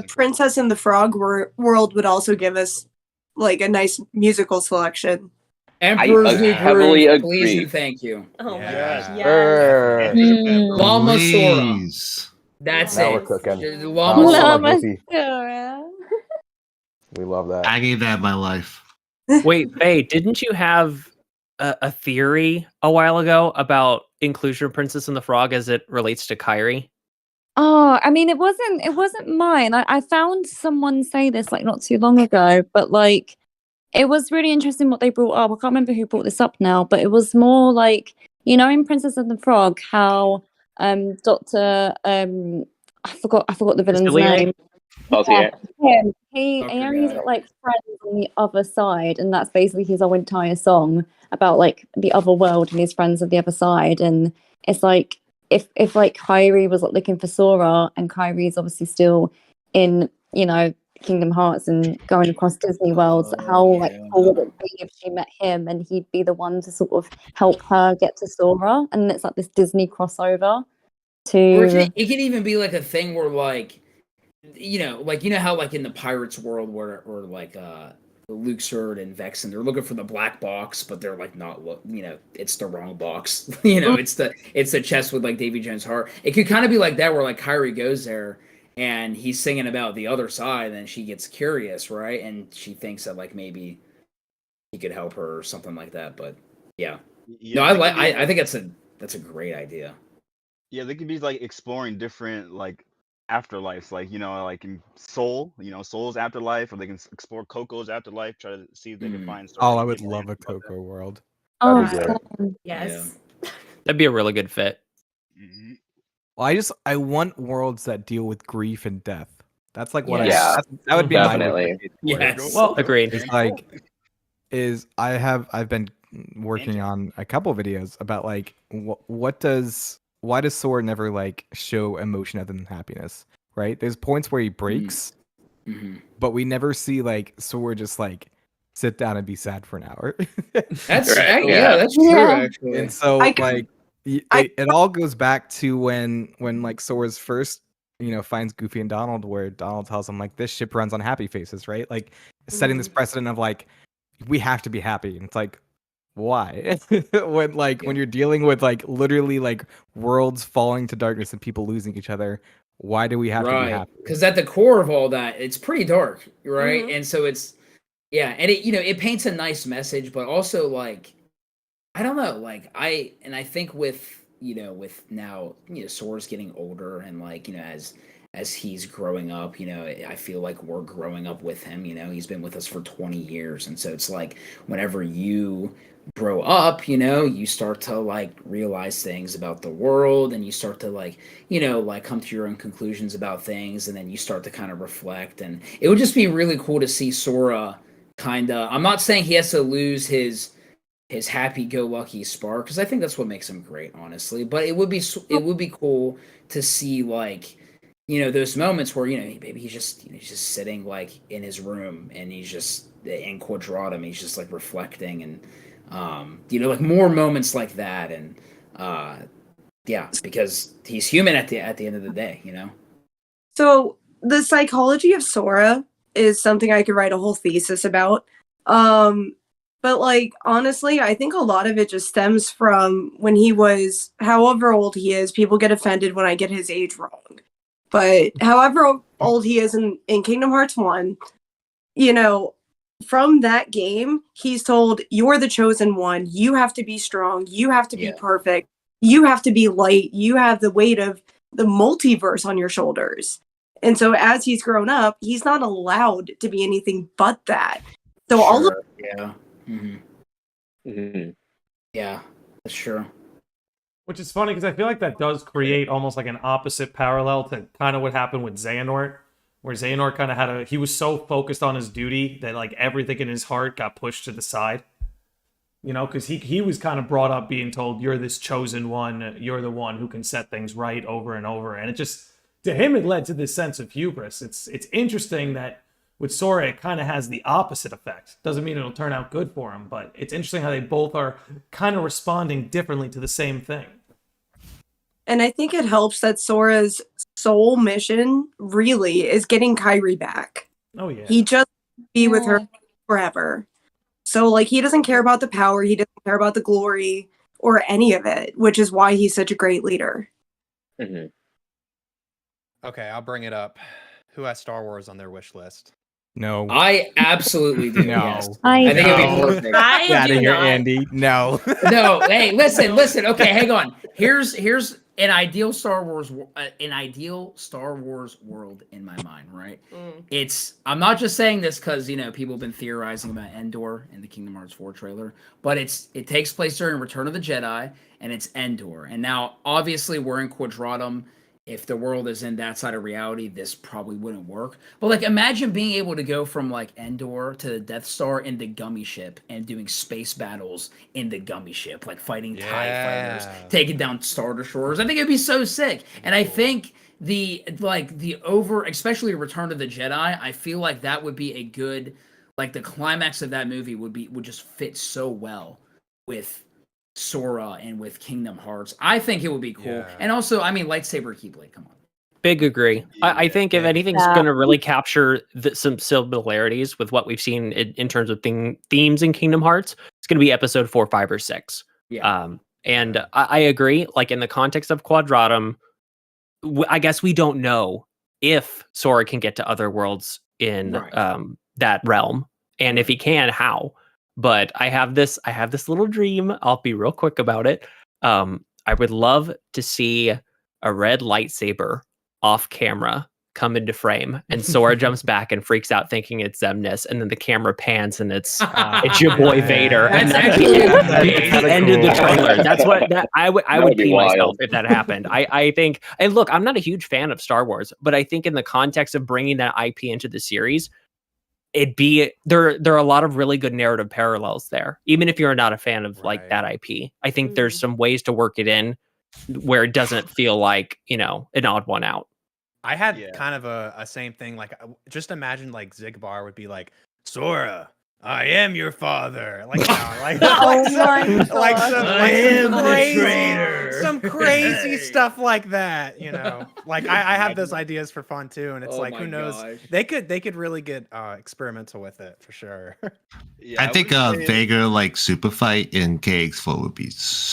Princess and the Frog world would also give us like a nice musical selection. Emperor's New heavily Groove, agree. please and thank you. Oh my Yes. gosh, yes. Llama Sora. Please. That's Now it. we're cooking. Llama Llama Sora. Llama Goofy. Sora. We love that. I gave that my life. Wait, Faye, didn't you have a theory a while ago about inclusion of Princess and the Frog as it relates to Kairi? Oh, I mean, it wasn't mine. I found someone say this like not too long ago, but like it was really interesting what they brought up. I can't remember who brought this up now, but it was more like, you know, in Princess and the Frog, how Dr. I forgot the villain's name. Him. He only got like friends on the other side, and that's basically his whole entire song about like the other world and his friends on the other side. And it's like if like Kairi was like looking for Sora, and Kairi is obviously still in, you know, Kingdom Hearts and going across Disney worlds, how like cool would it be if she met him and he'd be the one to sort of help her get to Sora, and it's like this Disney crossover to Or it can even be like a thing where like, you know how like in the Pirates world where like Luke Serd and Vexen, they're looking for the black box, but they're like not, you know, it's the wrong box. You know, it's the chest with like Davy Jones' heart. It could kind of be like that where like Kairi goes there and he's singing about the other side, and she gets curious, right? And she thinks that like maybe he could help her or something like that. But yeah, no, I think that's a great idea. Yeah, they could be like exploring different like afterlives, like, you know, like in Soul, you know, Soul's afterlife, or they can explore Coco's afterlife, try to see if they can find. Oh, I would love a Coco world. Oh, yes. That'd be a really good fit. Well, I want worlds that deal with grief and death. That's like what Yeah, that would be definitely. my Yes. well, Agreed. it's like I've been working on a couple videos about like why does Sora never like show emotion other than happiness, right? There's points where he breaks, but we never see like Sora just like sit down and be sad for an hour. That's that's true actually. And so it all goes back to when like Sora's first finds Goofy and Donald, where Donald tells him like this ship runs on happy faces, right? Like setting this precedent of like we have to be happy. And it's like, why? when you're dealing with like literally like worlds falling to darkness and people losing each other, why do we have to be happy? Because at the core of all that, it's pretty dark, right? And so it's and it it paints a nice message, but also like I don't know, like I think with with now Sora's getting older and like as he's growing up, I feel like we're growing up with him. He's been with us for 20 years, and so it's like whenever you grow up, you start to like realize things about the world, and you start to like like come to your own conclusions about things, and then you start to kind of reflect. And it would just be really cool to see Sora kind of, I'm not saying he has to lose his happy-go-lucky spark, because I think that's what makes him great, honestly. But it would be cool to see like those moments where maybe he's just sitting like in his room, and he's just in Quadratum, he's just like reflecting, and like more moments like that. And because he's human at the end of the day. So the psychology of Sora is something I could write a whole thesis about. But like honestly, I think a lot of it just stems from when he was however old he is. People get offended when I get his age wrong. But however old he is in Kingdom Hearts 1, from that game, he's told, you're the chosen one. You have to be strong. You have to be perfect. You have to be light. You have the weight of the multiverse on your shoulders. And so as he's grown up, he's not allowed to be anything but that. So all of yeah, that's true. Which is funny because I feel like that does create almost like an opposite parallel to kind of what happened with Xehanort, where Xehanort kind of he was so focused on his duty that like everything in his heart got pushed to the side. Because he was kind of brought up being told, you're this chosen one, you're the one who can set things right over and over. And it just, to him, it led to this sense of hubris. It's interesting that with Sora, it kind of has the opposite effect. Doesn't mean it'll turn out good for him, but it's interesting how they both are kind of responding differently to the same thing. And I think it helps that Sora's sole mission really is getting Kairi back. Oh yeah. He just be with her forever. So like he doesn't care about the power, he doesn't care about the glory or any of it, which is why he's such a great leader. Okay, I'll bring it up. Who has Star Wars on their wish list? No. I absolutely do. No. Yes. I think it'd be perfect. Get out of here, Andy. No. No. Hey, listen. Okay, hang on. Here's an ideal Star Wars world in my mind, right? I'm not just saying this because people have been theorizing about Endor in the Kingdom Hearts 4 trailer, but it takes place during Return of the Jedi, and it's Endor. And now obviously we're in Quadratum. If the world is in that side of reality, this probably wouldn't work. But like, imagine being able to go from like Endor to the Death Star in the Gummy Ship and doing space battles in the Gummy Ship, like fighting TIE fighters, taking down Star Destroyers. I think it'd be so sick. And I think especially Return of the Jedi, I feel like that would be a good, like the climax of that movie would just fit so well with Sora and with Kingdom Hearts. I think it would be cool. And also, I mean, lightsaber Keyblade, come on. Big agree. I think if anything's going to really capture some similarities with what we've seen in terms of themes in Kingdom Hearts, it's going to be episode 4, 5, or 6. And I agree. Like in the context of Quadratum, I guess we don't know if Sora can get to other worlds in that realm, and if he can, how. But I have this little dream. I'll be real quick about it. I would love to see a red lightsaber off camera come into frame, and Sora jumps back and freaks out thinking it's Xemnas, and then the camera pans and it's your boy Vader. And that's the end of the trailer. That's what I would pee myself if that happened. I think, and look, I'm not a huge fan of Star Wars, but I think in the context of bringing that IP into the series, there are a lot of really good narrative parallels there, even if you're not a fan of like that IP. I think there's some ways to work it in where it doesn't feel like, you know, an odd one out. I had kind of a same thing. Like, just imagine like Zigbar would be like, Sora, I am your father. Like, some crazy stuff like that. You know, like I have those ideas for fun too, and it's like, who knows? They could really get experimental with it for sure. I think Vega like super fight in KX4 would be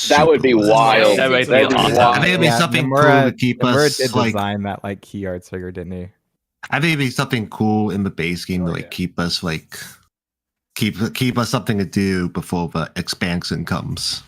that would be wild. That would be I think it'd be something cool to keep us did like. design that like key arts figure, didn't he? I think it'd be something cool in the base game to like keep us like keep us something to do before the expansion comes.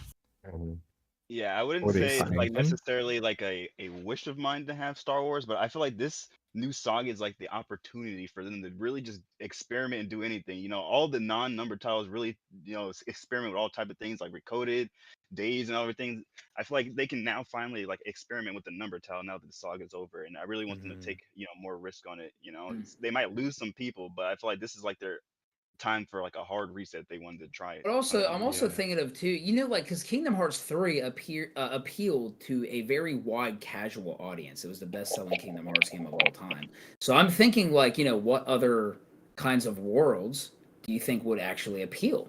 Yeah, I wouldn't say like necessarily like a wish of mine to have Star Wars, but I feel like this new saga is like the opportunity for them to really just experiment and do anything. You know, all the non-number titles really, you know, experiment with all type of things like Recoded, Days, and everything. I feel like they can now finally like experiment with the number title now that the saga's over, and I really want them to take, you know, more risk on it. You know, they might lose some people, but I feel like this is like their time for like a hard reset. They wanted to try it. But also, I'm also thinking of too, you know, like because Kingdom Hearts 3 appealed to a very wide casual audience. It was the best-selling Kingdom Hearts game of all time. So I'm thinking, like, you know, what other kinds of worlds do you think would actually appeal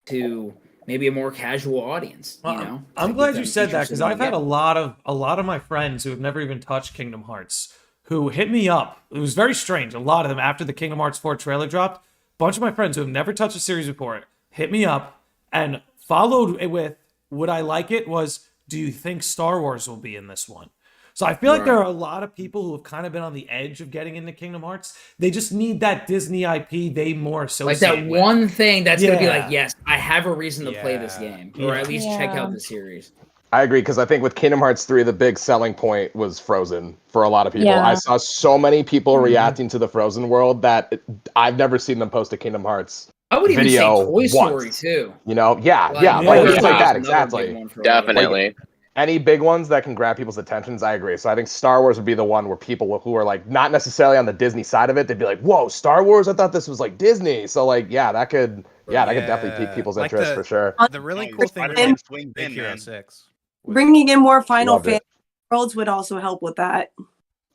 to maybe a more casual audience? You know, I'm glad you said that because I've had a lot of my friends who have never even touched Kingdom Hearts who hit me up. It was very strange. A lot of them after the Kingdom Hearts 4 trailer dropped. Bunch of my friends who have never touched a series before hit me up and followed it with, would I like it? Was, do you think Star Wars will be in this one? So I feel like there are a lot of people who have kind of been on the edge of getting into Kingdom Hearts. They just need that Disney IP they more associate like that with. one thing that's going to be like, yes, I have a reason to play this game, or at least check out the series. I agree, because I think with Kingdom Hearts 3, the big selling point was Frozen for a lot of people. Yeah. I saw so many people reacting to the Frozen world that I've never seen them post a Kingdom Hearts I would even say video Toy Story once. too. You know, like things like that, exactly. Definitely. Like, any big ones that can grab people's attentions, I agree. So I think Star Wars would be the one where people who are like not necessarily on the Disney side of it, they'd be like, "Whoa, Star Wars! I thought this was like Disney." So like, that could definitely pique people's interest for sure. The really cool thing with Big Hero 6. Bringing in more Final Fantasy worlds would also help with that.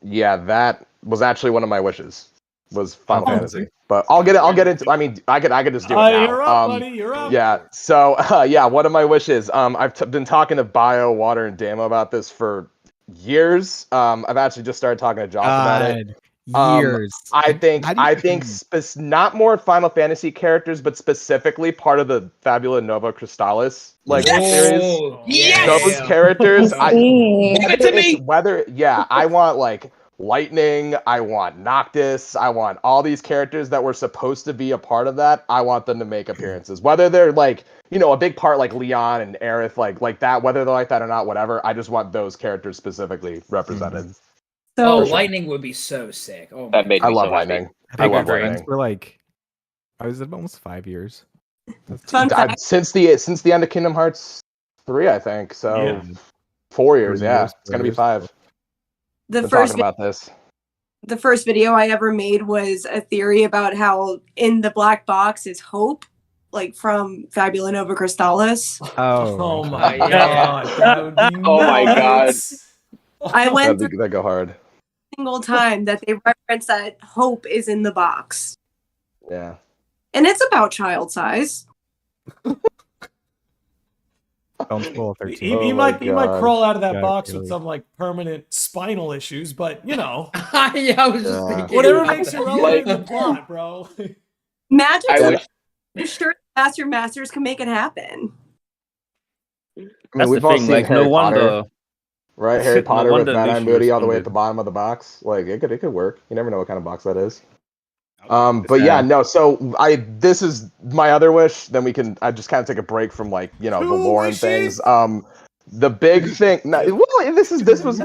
Yeah, that was actually one of my wishes. Was Final Fantasy, but I'll get into. I mean, I could just do it now. You're up, buddy. You're up. Yeah. So one of my wishes. I've been talking to Bio, Water, and Damo about this for years. I've actually just started talking to Josh about it. Years. I think not more Final Fantasy characters, but specifically part of the Fabula Nova Crystallis series. Those characters. Give it to me. I want like Lightning, I want Noctis, I want all these characters that were supposed to be a part of that. I want them to make appearances, whether they're like, you know, a big part like Leon and Aerith, like that, whether they're like that or not, whatever. I just want those characters specifically represented. So Lightning would be so sick. Oh, that made me I love so Lightning. I love Lightning. For like, I was almost 5 years. Since the end of Kingdom Hearts 3, I think. So 4 years. It's gonna be 5. The Been first talking about this. The first video I ever made was a theory about how in the black box is Hope, like from Fabula Nova Crystallis. Oh my god. Oh my god. I went That'd go hard. single time that they reference that Hope is in the box. Yeah. And it's about child size. Don't spoil 13. He might crawl out of that box with some like permanent spinal issues, but you know. I was just thinking. Whatever makes you relevant in the plot, bro. Magic. I'm sure Masters can make it happen. That's we've the all thing, seen like, Harry no Potter, wonder. right? Harry Potter with wonder Mad-Eye Lucius Moody all the way at responded. the bottom of the box. Like it could work. You never know what kind of box that is. But yeah, no. So this is my other wish. Then I just kind of take a break from like the lore and things. The big thing. This was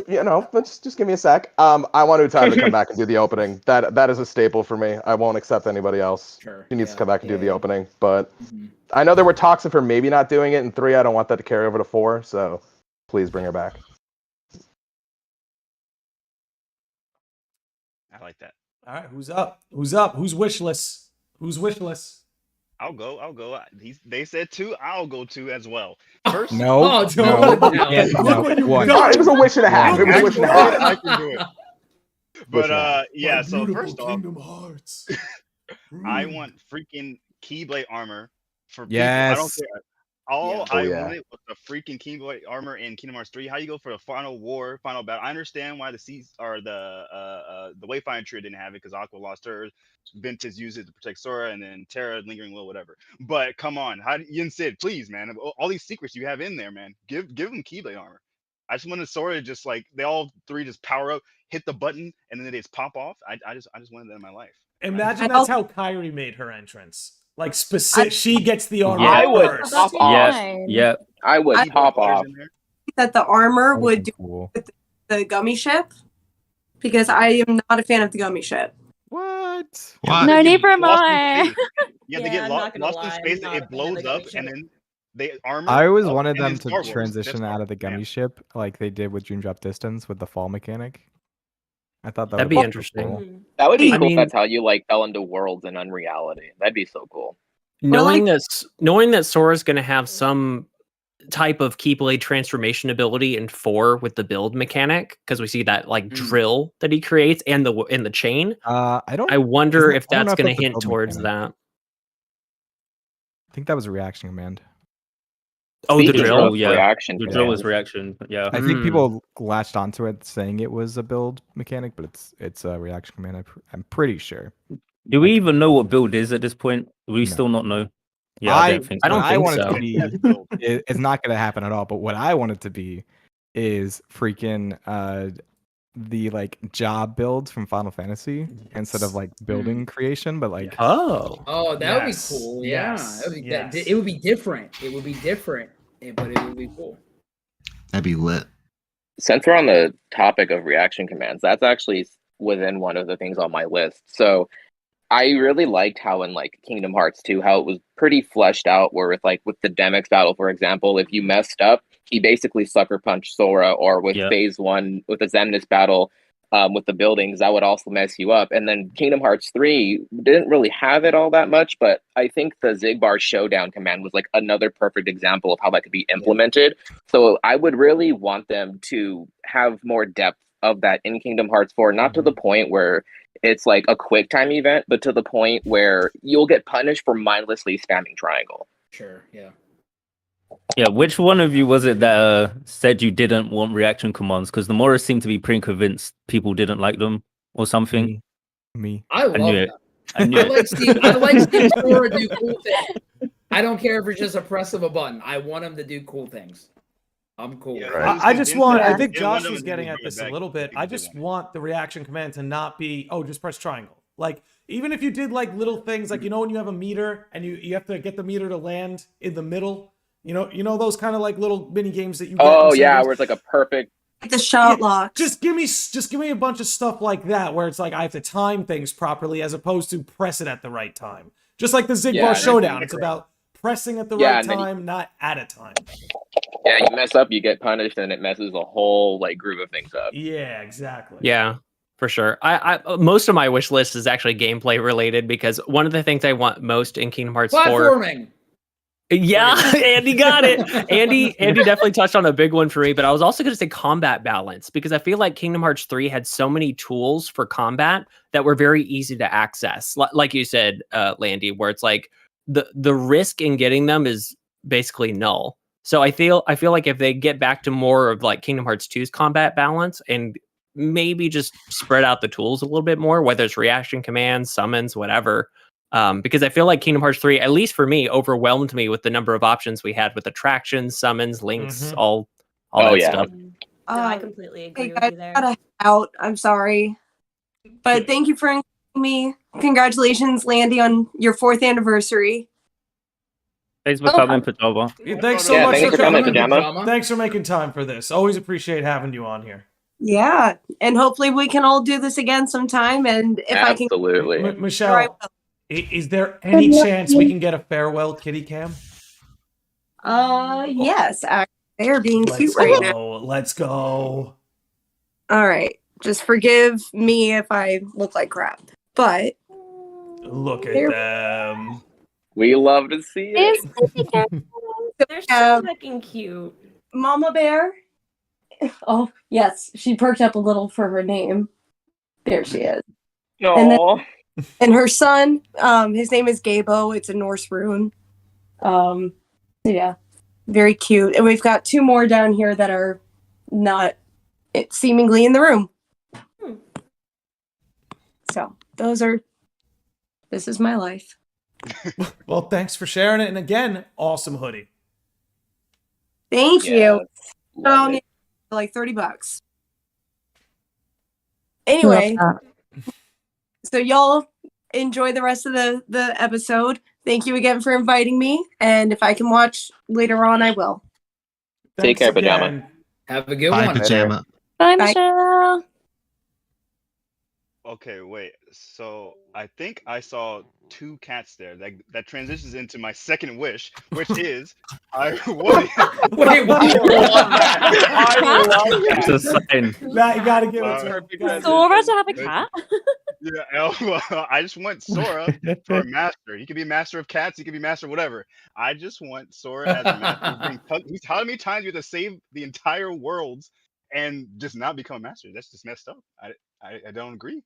just give me a sec. I want Utada to come back and do the opening. That is a staple for me. I won't accept anybody else. Sure. He needs to come back and do the opening. But I know there were talks of her maybe not doing it in 3. I don't want that to carry over to 4. So please bring her back. I like that. All right, who's up? Who's WishList? Who's wishless? I'll go. They said 2. I'll go 2 as well. First, No, Oh, no, no. yeah, Look no, what you've one. done. It was a wish and a half. It was a wish and a half. I can do it. Wish But and a half. yeah. My So beautiful first off, Kingdom Hearts. I want freaking Keyblade armor for people. I Yes. don't care. All Yeah. Oh, I yeah. wanted was the freaking Keyblade armor in Kingdom Hearts 3. How you go for the final war, final battle? I understand why the seas or the Wayfinder trio didn't have it because Aqua lost hers. Ventus used it to protect Sora, and then Terra, Lingering Will, whatever. But come on, Yen Sid, please, man, all these secrets you have in there, man, give them Keyblade armor. I just wanted Sora to just like they all 3 just power up, hit the button, and then they just pop off. I just wanted that in my life. Imagine that's how Kyrie made her entrance. Like she gets the armor I would first. pop off. Yeah. I would pop off. That the armor That'd would be do cool. with the gummy ship, because I am not a fan of the gummy ship. What? What? No, They neither am lost in I. space. Yeah, they Yeah, get I'm not gonna lost in lie, space. I'm not a It fan of blows the up, gummy and ship. then they armor. I always up, wanted and then them to Star Wars. transition They're out of the Star- gummy ship like they did with Dream Drop Distance with the fall mechanic. I thought that That'd would be so interesting. cool. Mhm. That would be I cool. mean- If that's how you like fell into worlds and unreality. That'd be so cool. Knowing that Sora's going to have some type of Keyblade transformation ability in 4 with the build mechanic, because we see that like drill that he creates and the chain. I wonder isn't- if I don't know that's if going that's to the hint build towards mechanic. that. I think that was a reaction command. Oh, the Speaking drill, of yeah. reaction The drill commands, is reaction. Yeah. I think people latched onto it saying it was a build mechanic, but it's a reaction command. I'm pretty sure. Do we even know what build is at this point? We No. still not know. Yeah, I don't think so. I don't think want so. it to be. It's not going to happen at all. But what I want it to be is freaking the like job builds from Final Fantasy instead of like building creation, but like Oh, that would be Yes. cool. Yes. Yeah, that would be, Yes. it would be different. It would be different, but it would be cool. That'd be lit. since we're on the topic of reaction commands, that's actually within one of the things on my list. So I really liked how in like Kingdom Hearts 2, how it was pretty fleshed out, where with the Demyx battle, for example, if you messed up, he basically sucker punched Sora, or with phase 1 with the Xemnas battle, with the buildings, that would also mess you up. And then Kingdom Hearts 3 didn't really have it all that much, but I think the Zigbar Showdown command was like another perfect example of how that could be implemented. So I would really want them to have more depth of that in Kingdom Hearts 4, not to the point where it's like a quick time event, but to the point where you'll get punished for mindlessly spamming triangle. Sure, yeah. Yeah, which one of you was it that said you didn't want reaction commands? Because the Morris seemed to be pretty convinced people didn't like them or something. Me. I love knew it. that. I knew I it. like Steve Sora do cool things. I don't care if it's just a press of a button. I want him to do cool things. I'm cool. with it. I just want, I think Yeah, one Josh of was them getting would at bring it this a back little bit. I just want the reaction command to not be, oh, just press triangle. Like, even if you did like little things, like, you know, when you have a meter and you have to get the meter to land in the middle, you know those kind of like little mini games that you get. Oh in yeah, servers? where it's like a perfect. The shot lock. Just give me a bunch of stuff like that where it's like I have to time things properly as opposed to press it at the right time. Just like the Zigbar Yeah, Showdown, it's about pressing at the Yeah, right and then time, not at a time. Yeah, you mess up, you get punished, and it messes the whole like groove of things up. Yeah, exactly. Yeah, for sure. I most of my wish list is actually gameplay related, because one of the things I want most in Kingdom Hearts 4. Platforming. Yeah, Andy got it. Andy definitely touched on a big one for me, but I was also going to say combat balance, because I feel like Kingdom Hearts 3 had so many tools for combat that were very easy to access. Like you said, Landy, where it's like the risk in getting them is basically null. So I feel like if they get back to more of like Kingdom Hearts 2's combat balance and maybe just spread out the tools a little bit more, whether it's reaction commands, summons, whatever. Because I feel like Kingdom Hearts 3, at least for me, overwhelmed me with the number of options we had with attractions, summons, links, all that stuff. No, I completely agree Hey with guys, you there. gotta head out. I'm sorry, but thank you for including me. Congratulations, Landy, on your 4th anniversary. Thanks for coming, Pajama. Thanks so Yeah, much thanks for for coming, coming. Pajama. Thanks for making time for this. Always appreciate having you on here. Yeah, and hopefully we can all do this again sometime. And if Absolutely. I can, Michelle, is there any chance we can get a farewell kitty cam? yes, actually, they are being cute Let's right go. now. Let's go. All right, just forgive me if I look like crap, but Look at They're- them. We love to see it. They're so fucking cute. Mama Bear. Oh, yes. She perked up a little for her name. There she is. Aww. And her son, his name is Gabo. It's a Norse rune. Yeah, very cute. And we've got 2 more down here that are not seemingly in the room. So this is my life. Well, thanks for sharing it. And again, awesome hoodie. Thank you. Love it. Like $30. Anyway, so y'all enjoy the rest of the episode. Thank you again for inviting me. And if I can watch later on, I will. Take care, Pajama. Have a good Bye, one. Pajama. Bye, Bye. Michelle. Okay, wait. So I think I saw 2 cats there. That transitions into my second wish, which is I want. Wait, what? I love It's a sign. Matt, you gotta give it to her. Sora to have a cat? Yeah, I just want Sora for a master. He could be master of cats. He could be master of whatever. I just want Sora as a master. How many times you have to save the entire world and just not become a master? That's just messed up. I don't agree.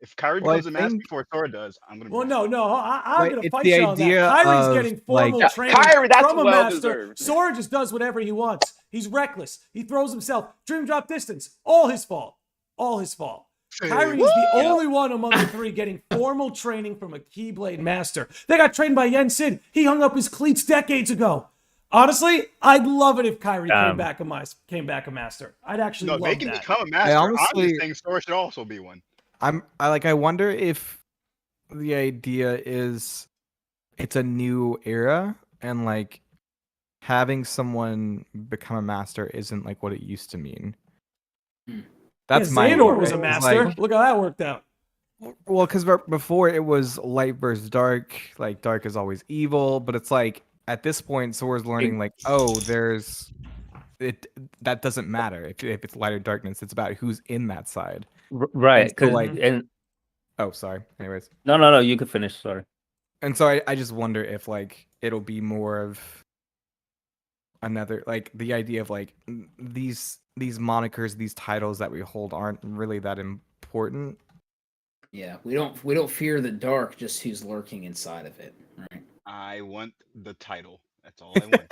If Kyrie becomes a master before Sora does, I'm gonna. Well, no, I'm Right, gonna it's fight the you on that. idea Kyrie's of, getting formal like- training Kyrie, that's from a well master. deserved. Sora just does whatever he wants. He's reckless. He throws himself. Dream drop distance. All his fault. All his fault. Kyrie is the only one among the 3 getting formal training from a Keyblade master. They got trained by Yen Sid. He hung up his cleats decades ago. Honestly, I'd love it if Kyrie came back a master. I'd actually No, love they can that. become a master. I'm honestly- just saying Sora should also be one. I wonder if the idea is it's a new era and like having someone become a master isn't like what it used to mean. That's my Xehanort idea, was a right? It's master. like- Look how that worked out. well, because before it was light versus dark. Like dark is always evil, but it's like at this point, Sora's learning like, oh, there's it. That doesn't matter if it's light or darkness. It's about who's in that side. Right. And so, Because like, and oh, sorry. Anyways, no, you could finish. Sorry. and so I just wonder if like it'll be more of another like the idea of like these monikers, these titles that we hold aren't really that important. Yeah, we don't fear the dark, just who's lurking inside of it. Right. I want the title. That's all I want.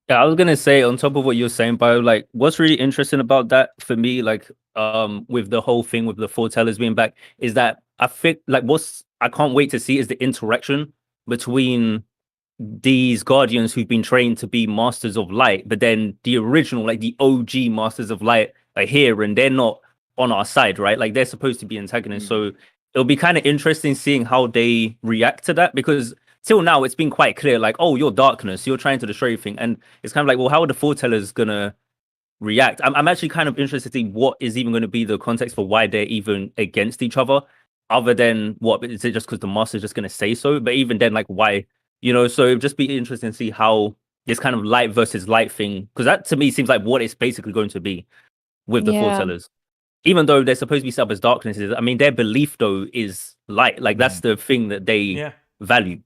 Yeah, I was gonna say on top of what you're saying, Bio, like what's really interesting about that for me, like with the whole thing with the Foretellers being back, is that I think like I can't wait to see is the interaction between these guardians who've been trained to be masters of light, but then the original, like the OG masters of light are here and they're not on our side, right? Like they're supposed to be antagonists. So it'll be kind of interesting seeing how they react to that, because till now it's been quite clear, like, oh, you're darkness, you're trying to destroy everything. And it's kind of like, well, how are the Foretellers gonna react? I'm actually kind of interested to see what is even going to be the context for why they're even against each other, other than what is it just because the master's just going to say so? But even then, like, why? You know, so it'd just be interesting to see how this kind of light versus light thing, because that to me seems like what it's basically going to be with the Foretellers. Even though they're supposed to be set up as darknesses, I mean, their belief though is light. Like that's the thing that they value.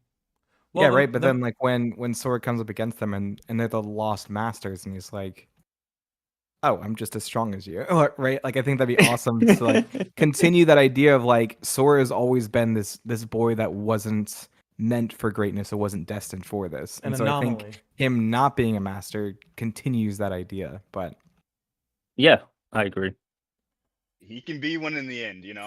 Well, yeah, right. But then, like when Sora comes up against them and they're the lost masters, and he's like, "Oh, I'm just as strong as you," right? Like I think that'd be awesome to like continue that idea of like Sora has always been this boy that wasn't meant for greatness, it wasn't destined for this, and so anomaly. I think him not being a master continues that idea. But yeah, I agree. He can be one in the end, you know.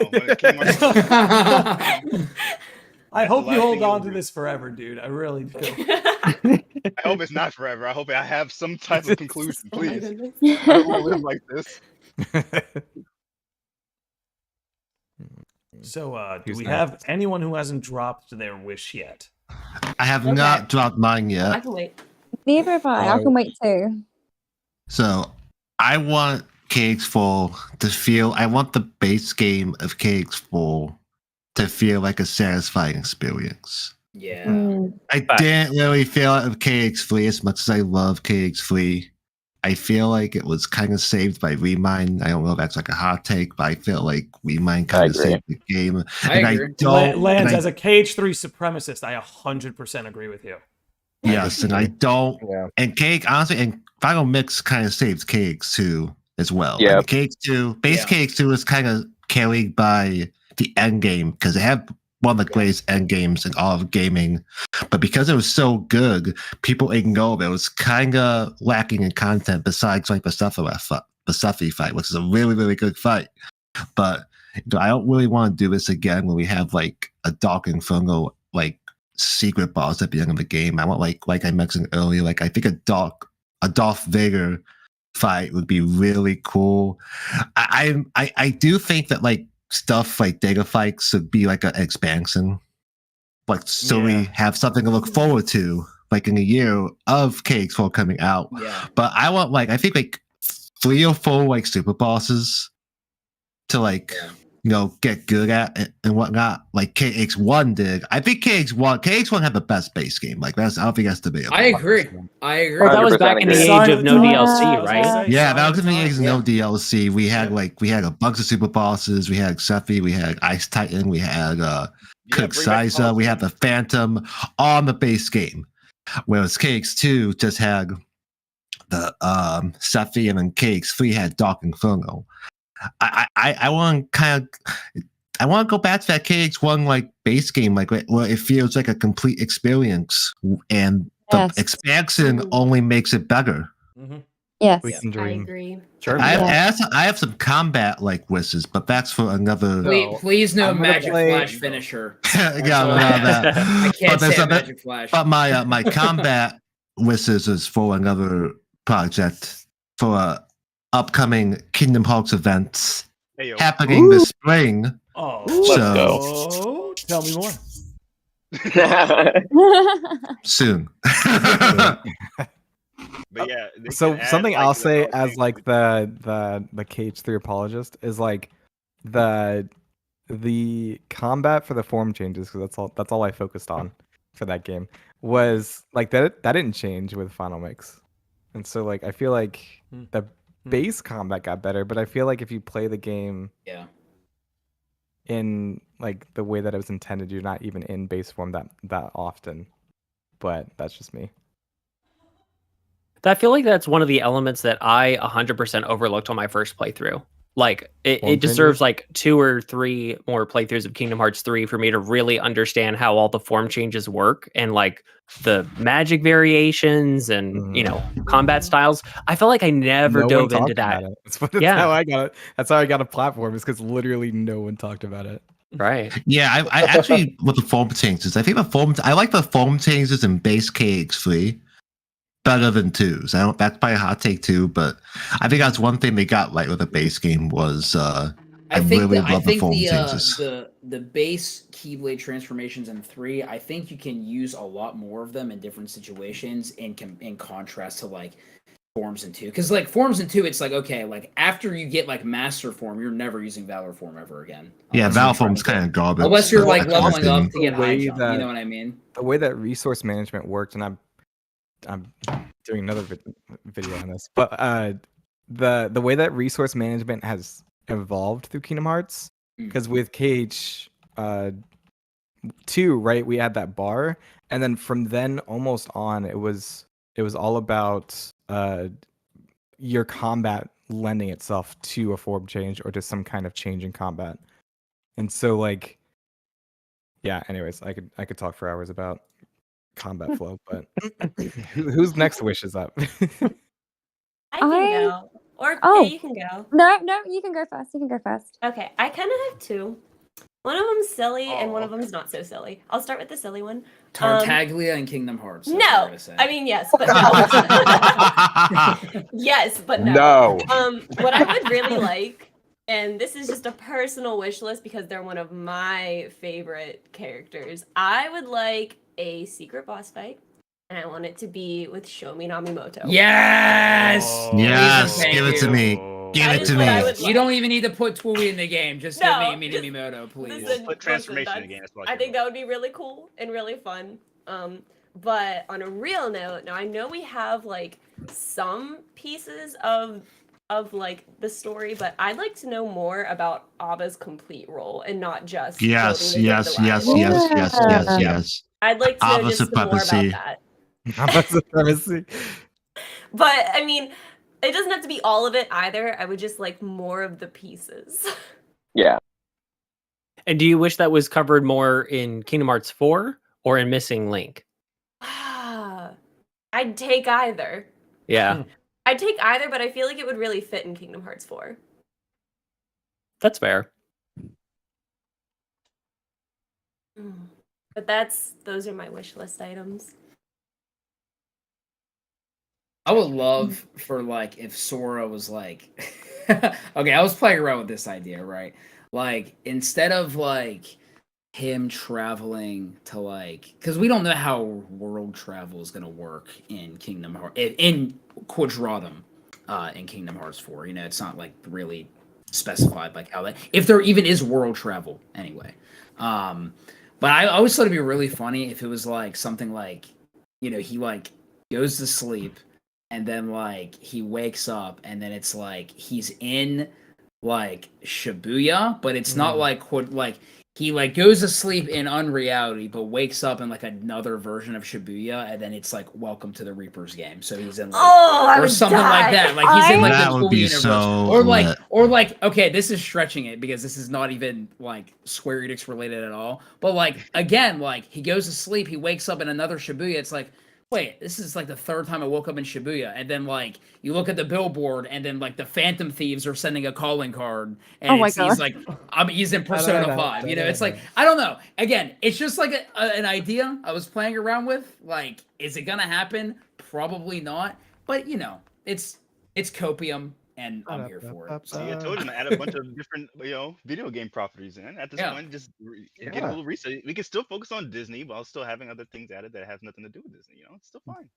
I hope you hold on to this forever, dude. I really do. I hope it's not forever. I hope I have some type of conclusion, please. I don't want to live like this. So, do we have anyone who hasn't dropped their wish yet? I have not dropped mine yet. I can wait. Neither have I. I can wait too. So I want KX4 to feel. I want the base game of KX4 to feel like a satisfying experience. Yeah. I didn't really feel it with KX3 as much as I love KX3. I feel like it was kind of saved by Remind. I don't know if that's like a hot take, but I feel like Remind kind of saved the game. Lanz, as a KH3 supremacist, I 100% agree with you. Yes, and I don't. And Cake, honestly, and Final Mix kind of saves KX2 as well. Yeah. Like KX2, base KX2 is kind of carried by the end game because it had one of the greatest end games in all of gaming. But because it was so good, people ignored it. It was kind of lacking in content besides like the Stuffy fight, which is a really, really good fight. But I don't really want to do this again when we have like a Dark Inferno like secret boss at the end of the game. I want like I mentioned earlier, like I think a Darth Vader fight would be really cool. I do think that like stuff like Data fights would be like an expansion, like so we have something to look forward to like in a year of KX4 coming out. But I want like I think like 3 or 4 like super bosses to like get good at it and whatnot, like KX1 did. I think KX1 had the best base game. Like I don't think that's debatable. I agree. Well, that was back in the age of no DLC, right? Yeah, that was in the age of no DLC. We had a bunch of super bosses. We had Sephi, we had Ice Titan, we had Kuxiza, we had the Phantom on the base game. Whereas KX2 just had the Sephi, and then KX3 had Dark Inferno. I want to go back to that KX1 like base game, like where it feels like a complete experience, and the expansion only makes it better. Yes, we can dream. I agree. Sure. I have some combat like wishes, but that's for another. Please no Magic Flash finisher. I can't say Magic Flash. But my combat wishes is for another project for a upcoming Kingdom Hearts events happening this spring. Oh, so tell me more. Soon. But yeah, so something I'll say as like the KH3 apologist is like the combat for the form changes, because that's all I focused on for that game, was like that didn't change with Final Mix. And so like I feel like the base combat got better, but I feel like if you play the game in like the way that it was intended, you're not even in base form that often. But that's just me. I feel like that's one of the elements that I 100% overlooked on my first playthrough. Like it deserves like 2 or 3 more playthroughs of Kingdom Hearts 3 for me to really understand how all the form changes work and like the magic variations and combat styles. I feel like I never dove into that. That's how I got it. That's how I got a platform, is because literally no one talked about it. Right. Yeah, I actually with the form changes, I think I like the form changes in base KX3 better than 2s. That's probably a hot take too, but I think that's one thing they got right with the base game was I think the base Keyblade transformations in 3, I think you can use a lot more of them in different situations in contrast to like forms in 2. Because like forms in 2, it's like okay, like after you get like master form, you're never using Valor form ever again. Yeah, Valor form's kind of garbage. Unless you're like leveling up to get high jump, you know what I mean? The way that resource management worked, and I'm doing another video on this, but the way that resource management has evolved through Kingdom Hearts, because with KH 2, right, we had that bar, and then from then almost on, it was all about your combat lending itself to a form change or to some kind of change in combat. And so like anyways, I could talk for hours about combat flow, but whose next wish is up? I can go. Or you can go. No, you can go first. Okay, I kind of have 2. One of them's silly and one of them's not so silly. I'll start with the silly one. Tartaglia and Kingdom Hearts. No, I mean yes, but no. Yes, but no. What I would really like, and this is just a personal wish list because they're one of my favorite characters. I would like a secret boss fight, and I want it to be with Shomi Namimoto. Yes! Yes! Give it to me. Give it to me. You don't even need to put Twooey in the game. Just give me Namimoto, please. Put transformation in the game. I think that would be really cool and really fun. But on a real note, now I know we have like some pieces of like the story, but I'd like to know more about Ava's complete role and not just Yes, building the yes, yes, level. yes, yes, yes, yes. I'd like to know Ava just some more about supremacy. that. Ava supremacy. But I mean, it doesn't have to be all of it either. I would just like more of the pieces. Yeah. And do you wish that was covered more in Kingdom Hearts 4 or in Missing Link? I'd take either. Yeah, I'd take either, but I feel like it would really fit in Kingdom Hearts 4. that's fair. But those are my wish list items. I would love for like if Sora was like okay, I was playing around with this idea, right? Like instead of like him traveling to like because we don't know how world travel is gonna work in Kingdom Hearts in Quadratum in Kingdom Hearts 4. You know, it's not like really specified like how that if there even is world travel anyway. But I always thought it'd be really funny if it was like something like, you know, he like goes to sleep and then like he wakes up and then it's like he's in like Shibuya, but it's not like he like goes to sleep in unreality but wakes up in like another version of Shibuya and then it's like Welcome to the Reaper's game. So he's in like or something like that. Like he's in like that the would school be universe. so Or like okay, this is stretching it because this is not even like Square Enix related at all. But like again, like he goes to sleep, he wakes up in another Shibuya. It's like wait, this is like the third time I woke up in Shibuya. And then like you look at the billboard and then like the Phantom Thieves are sending a calling card and he's like he's in Persona 5. You know, it's like I don't know. Again, it's just like an idea I was playing around with. Like, is it gonna happen? Probably not. But you know, it's copium and I'm here for it. See, I told you to add a bunch of different, video game properties in. At this point, just get a little research. We can still focus on Disney while still having other things added that has nothing to do with Disney. You know, it's still fine.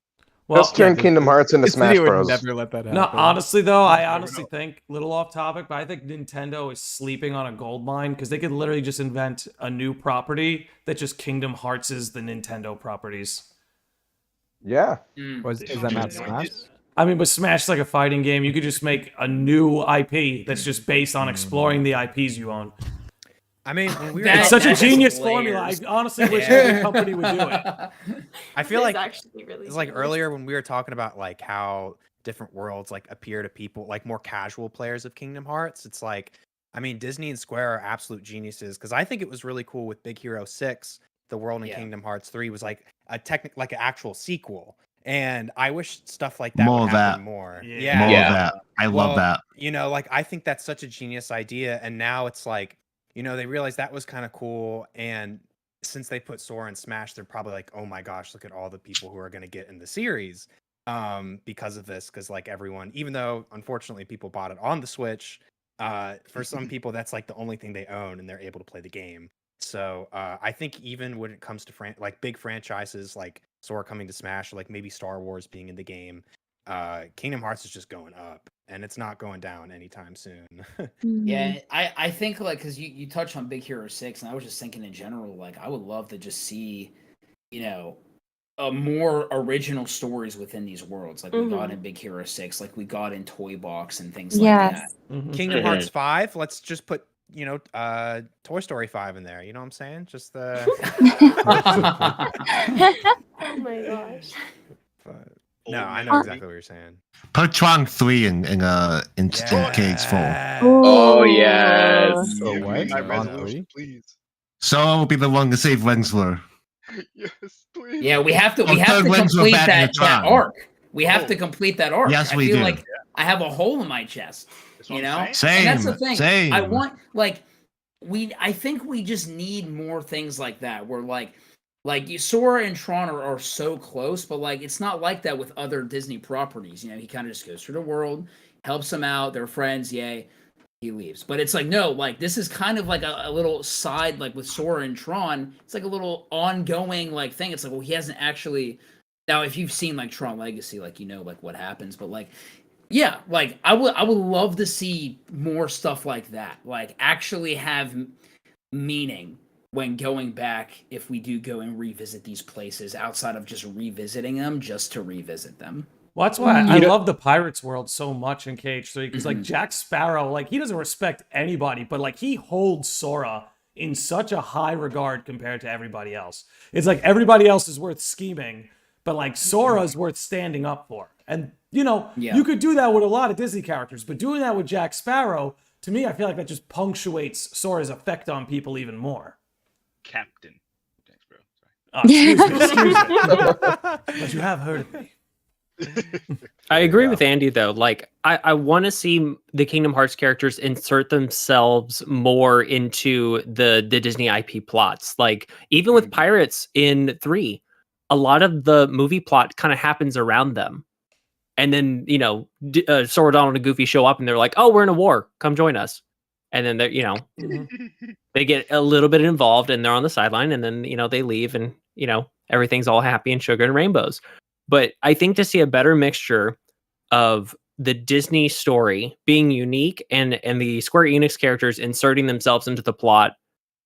Well, just turn Kingdom Hearts into Smash Bros. Never let that happen. No, honestly though, I honestly think little off topic, but I think Nintendo is sleeping on a gold mine because they could literally just invent a new property that just Kingdom Hearts is the Nintendo properties. Yeah. Is that not Smash? I mean, but Smash is like a fighting game. You could just make a new IP that's just based on exploring the IPs you own. I mean, it's such a genius formula. I honestly wish every company would do it. I feel like actually really it's like earlier when we were talking about like how different worlds like appear to people like more casual players of Kingdom Hearts. It's like, I mean, Disney and Square are absolute geniuses because I think it was really cool with Big Hero 6. The world in Kingdom Hearts 3 was like a like an actual sequel. And I wish stuff like that More would of happen that. more. More of that. I love that. You know, like I think that's such a genius idea. And now it's like, you know, they realize that was kind of cool. And since they put Sora in Smash, they're probably like, oh my gosh, look at all the people who are going to get in the series because of this. Because like everyone, even though unfortunately people bought it on the Switch, for some people that's like the only thing they own and they're able to play the game. So I think even when it comes to like big franchises like Sora coming to Smash, or like maybe Star Wars being in the game, Kingdom Hearts is just going up and it's not going down anytime soon. Yeah, I think like because you touched on Big Hero 6 and I was just thinking in general, like I would love to just see, you know, more original stories within these worlds like we got in Big Hero 6, like we got in Toy Box and things like that. Kingdom Hearts 5, let's just put Toy Story 5 in there. You know what I'm saying? Just the. Oh my gosh. No, I know exactly what you're saying. Put Trunk 3 in KH4. Oh yes. So what? My resolution, please. So I will be the one to save Wensler. Yes, please. Yeah, we have to complete that arc. We have to complete that arc. Yes, we feel do. Like I have a hole in my chest. You know? Same. And that's the thing. Same. I want I think we just need more things like that where like Sora and Tron are so close, but like it's not like that with other Disney properties. You know, he kind of just goes through the world, helps them out, they're friends, yay, he leaves. But it's like no, like this is kind of like a little side, like with Sora and Tron, it's like a little ongoing like thing. It's like, well, he hasn't actually. Now, if you've seen like Tron Legacy, like you know like what happens, but like. Yeah, like I would love to see more stuff like that. Like actually have meaning when going back if we do go and revisit these places outside of just revisiting them just to revisit them. Well, that's why I You know- love the Pirates world so much in KH3 because like Jack Sparrow, like he doesn't respect anybody, but like he holds Sora in such a high regard compared to everybody else. It's like everybody else is worth scheming, but like Sora's worth standing up for. And you know, you could do that with a lot of Disney characters, but doing that with Jack Sparrow, to me, I feel like that just punctuates Sora's effect on people even more. Captain. Thanks, bro. Excuse me. But you have heard of me. I agree with Andy though. Like I want to see the Kingdom Hearts characters insert themselves more into the Disney IP plots. Like even with Pirates in 3, a lot of the movie plot kind of happens around them. And then, you know, Sora, Donald, and Goofy show up and they're like, "Oh, we're in a war. Come join us." And then they're, you know, they get a little bit involved and they're on the sideline and then, you know, they leave and, you know, everything's all happy and sugar and rainbows. But I think to see a better mixture of the Disney story being unique and the Square Enix characters inserting themselves into the plot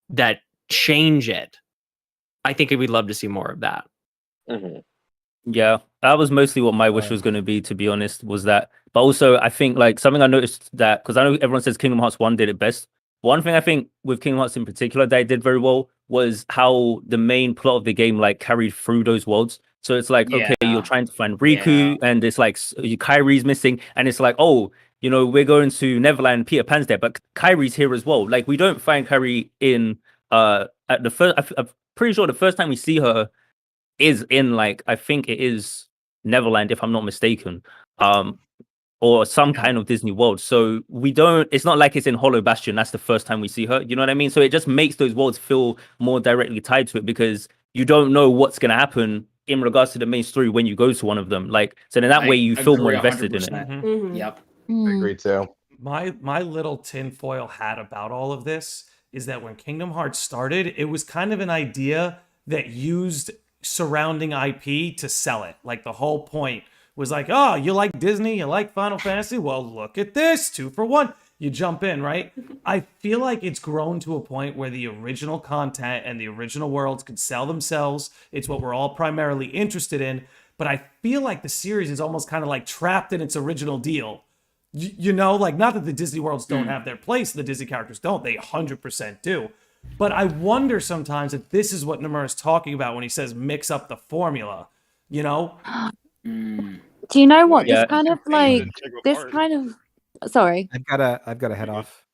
that change it, I think we'd love to see more of that. Yeah, that was mostly what my wish was going to be, to be honest, was that. But also, I think like something I noticed that, because I know everyone says Kingdom Hearts 1 did it best. One thing I think with Kingdom Hearts in particular that it did very well was how the main plot of the game like carried through those worlds. So it's like, okay, you're trying to find Riku, and it's like Kyrie's missing, and it's like, oh, you know, we're going to Neverland, Peter Pan's there, but Kyrie's here as well. Like we don't find Kyrie in at the first. I'm pretty sure the first time we see her is in like, I think it is Neverland, if I'm not mistaken, or some kind of Disney world. So we don't, it's not like it's in Hollow Bastion. That's the first time we see her. You know what I mean? So it just makes those worlds feel more directly tied to it because you don't know what's going to happen in regards to the main story when you go to one of them. Like, so in that way you feel more invested in it. Yep. I agree too. My little tinfoil hat about all of this is that when Kingdom Hearts started, it was kind of an idea that used surrounding IP to sell it. Like the whole point was like, oh, you like Disney, you like Final Fantasy? Well, look at this, 2 for 1. You jump in, right? I feel like it's grown to a point where the original content and the original worlds could sell themselves. It's what we're all primarily interested in. But I feel like the series is almost kind of like trapped in its original deal. You know, like not that the Disney worlds don't have their place, the Disney characters don't, they 100% do. But I wonder sometimes if this is what Nomura is talking about when he says mix up the formula, you know? Do you know what? This kind of like sorry. I've gotta head off.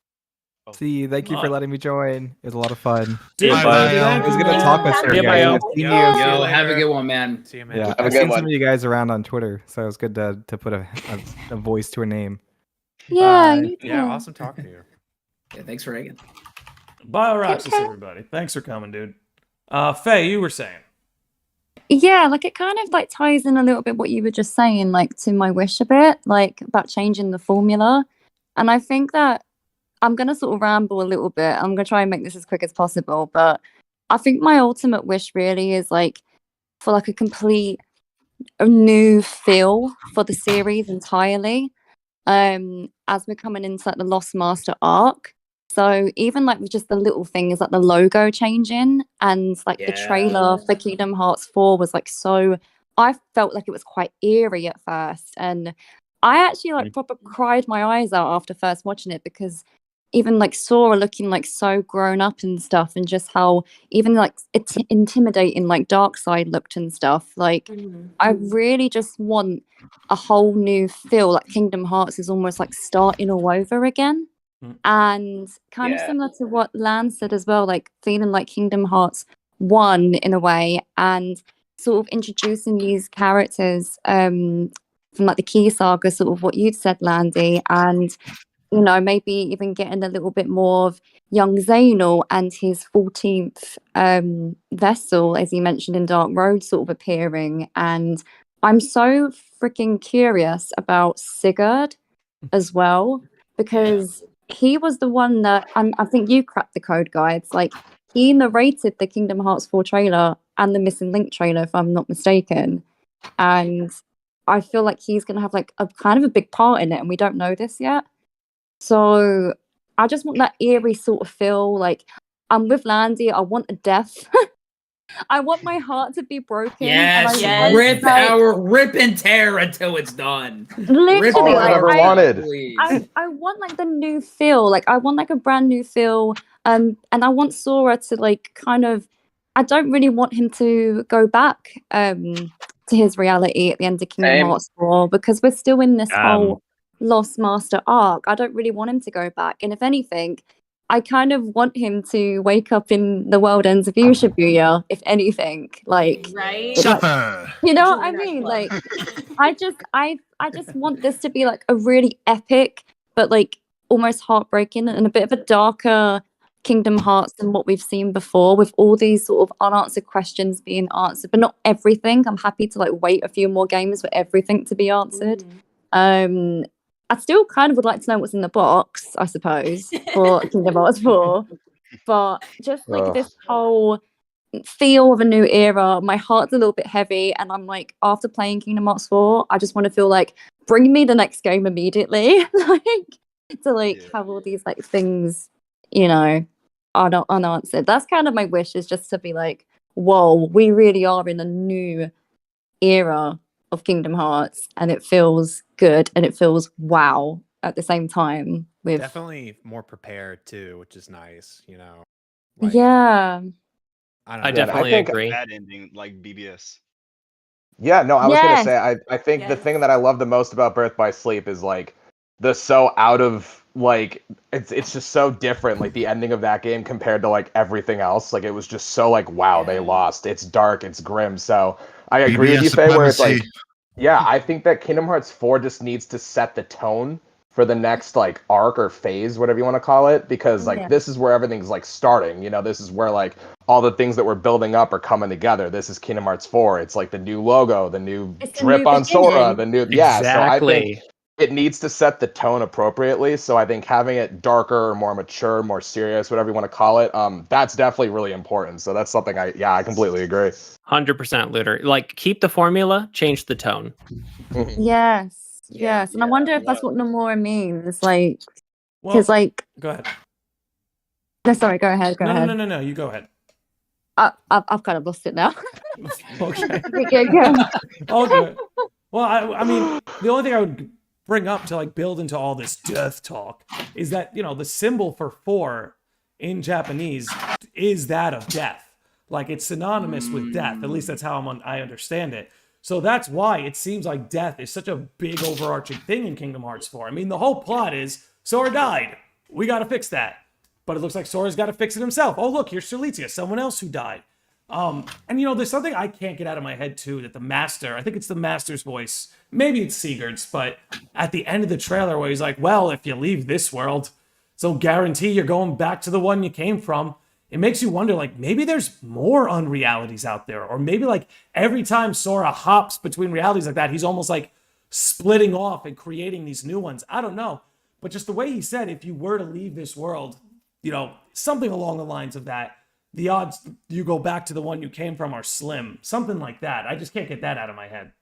See, thank you for letting me join. It was a lot of fun. Dude, I was gonna talk with her. Yo, Guys. have a good one, man. See you, man. Yeah, I've seen some of you guys around on Twitter, so it was good to put a voice to a name. Yeah, Yeah, awesome talking to you. Yeah, thanks for hanging. BIO-ROXAS, everybody. Thanks for coming, dude. Faye, you were saying. Yeah, like it kind of like ties in a little bit what you were just saying, like to my wish a bit, like about changing the formula. And I think that I'm gonna sort of ramble a little bit. I'm gonna try and make this as quick as possible, but I think my ultimate wish really is like for like a complete new feel for the series entirely. As we're coming into like the Lost Master arc. So even like with just the little things like the logo changing and like the trailer for Kingdom Hearts 4 was like so, I felt like it was quite eerie at first, and I actually like proper cried my eyes out after first watching it because even like Sora looking like so grown up and stuff, and just how even like intimidating like Darkseid looked and stuff. Like I really just want a whole new feel. Like Kingdom Hearts is almost like starting all over again. And kind of similar to what Lan said as well, like feeling like Kingdom Hearts 1 in a way, and sort of introducing these characters from like the Key Saga, sort of what you'd said, Landy, and you know, maybe even getting a little bit more of young Zainal and his 14th vessel, as you mentioned in Dark Road, sort of appearing. And I'm so freaking curious about Sigurd as well, because he was the one that I think you cracked the code, guides. Like he narrated the Kingdom Hearts 4 trailer and the Missing Link trailer, if I'm not mistaken. And I feel like he's going to have like a kind of a big part in it, and we don't know this yet. So I just want that eerie sort of feel. Like I'm with Landy. I want a death. I want my heart to be broken. Yes, and I rip like, rip and tear until it's done. literally, all I ever wanted. I want like the new feel. Like I want like a brand new feel. And I want Sora to like kind of. I don't really want him to go back to his reality at the end of Kingdom Hearts 4 because we're still in this whole Lost Master arc. I don't really want him to go back. And if anything, I kind of want him to wake up in the world ends of you, Shibuya, if anything. Like, right? Suffer. You know what I mean? Like, I just want this to be like a really epic, but like almost heartbreaking and a bit of a darker Kingdom Hearts than what we've seen before, with all these sort of unanswered questions being answered, but not everything. I'm happy to like wait a few more games for everything to be answered. I still kind of would like to know what's in the box, I suppose, for Kingdom Hearts 4. But just like this whole feel of a new era, my heart's a little bit heavy, and I'm like, after playing Kingdom Hearts 4, I just want to feel like, bring me the next game immediately. Have all these like things, you know, are not unanswered. That's kind of my wish, is just to be like, whoa, we really are in a new era of Kingdom Hearts, and it feels good and it feels wow at the same time. With definitely more prepared too, which is nice, you know. Yeah, I definitely agree. Bad ending like BBS. Yeah, no, I was gonna Yes. say I think the thing that I love the most about Birth by Sleep is like the so out of like it's just so different, like the ending of that game compared to like everything else. Like it was just so like wow, they lost. It's dark, it's grim. So I agree with you, Faye, where it's like, yeah, I think that Kingdom Hearts 4 just needs to set the tone for the next like arc or phase, whatever you want to call it, because like this is where everything's like starting, you know, this is where like all the things that we're building up are coming together. This is Kingdom Hearts 4. It's like the new logo, the new drip on Sora, the new so I think it needs to set the tone appropriately. So I think having it darker, more mature, more serious, whatever you want to call it, that's definitely really important. So that's something I completely agree. 100% Lunar. Like, keep the formula, change the tone. Yes, and I wonder if that's what Nomura means, like, because like. Go ahead. No, sorry. Go ahead. No. You go ahead. I've kind of lost it now. Okay. Go. All good. Well, I mean, the only thing I would bring up to like build into all this death talk is that, you know, the symbol for 4 in Japanese is that of death. Like, it's synonymous with death. At least that's how I understand it. So that's why it seems like death is such a big overarching thing in Kingdom Hearts 4. I mean, the whole plot is Sora died. We got to fix that. But it looks like Sora's got to fix it himself. Oh, look, here's Sirlitzia, someone else who died. And, you know, there's something I can't get out of my head, too, that the Master, I think it's the Master's voice, maybe it's Sigurd's, but at the end of the trailer where he's like, well, if you leave this world, so guarantee you're going back to the one you came from. It makes you wonder, like, maybe there's more unrealities out there, or maybe, like, every time Sora hops between realities like that, he's almost, like, splitting off and creating these new ones. I don't know. But just the way he said, if you were to leave this world, you know, something along the lines of that, the odds you go back to the one you came from are slim. Something like that. I just can't get that out of my head.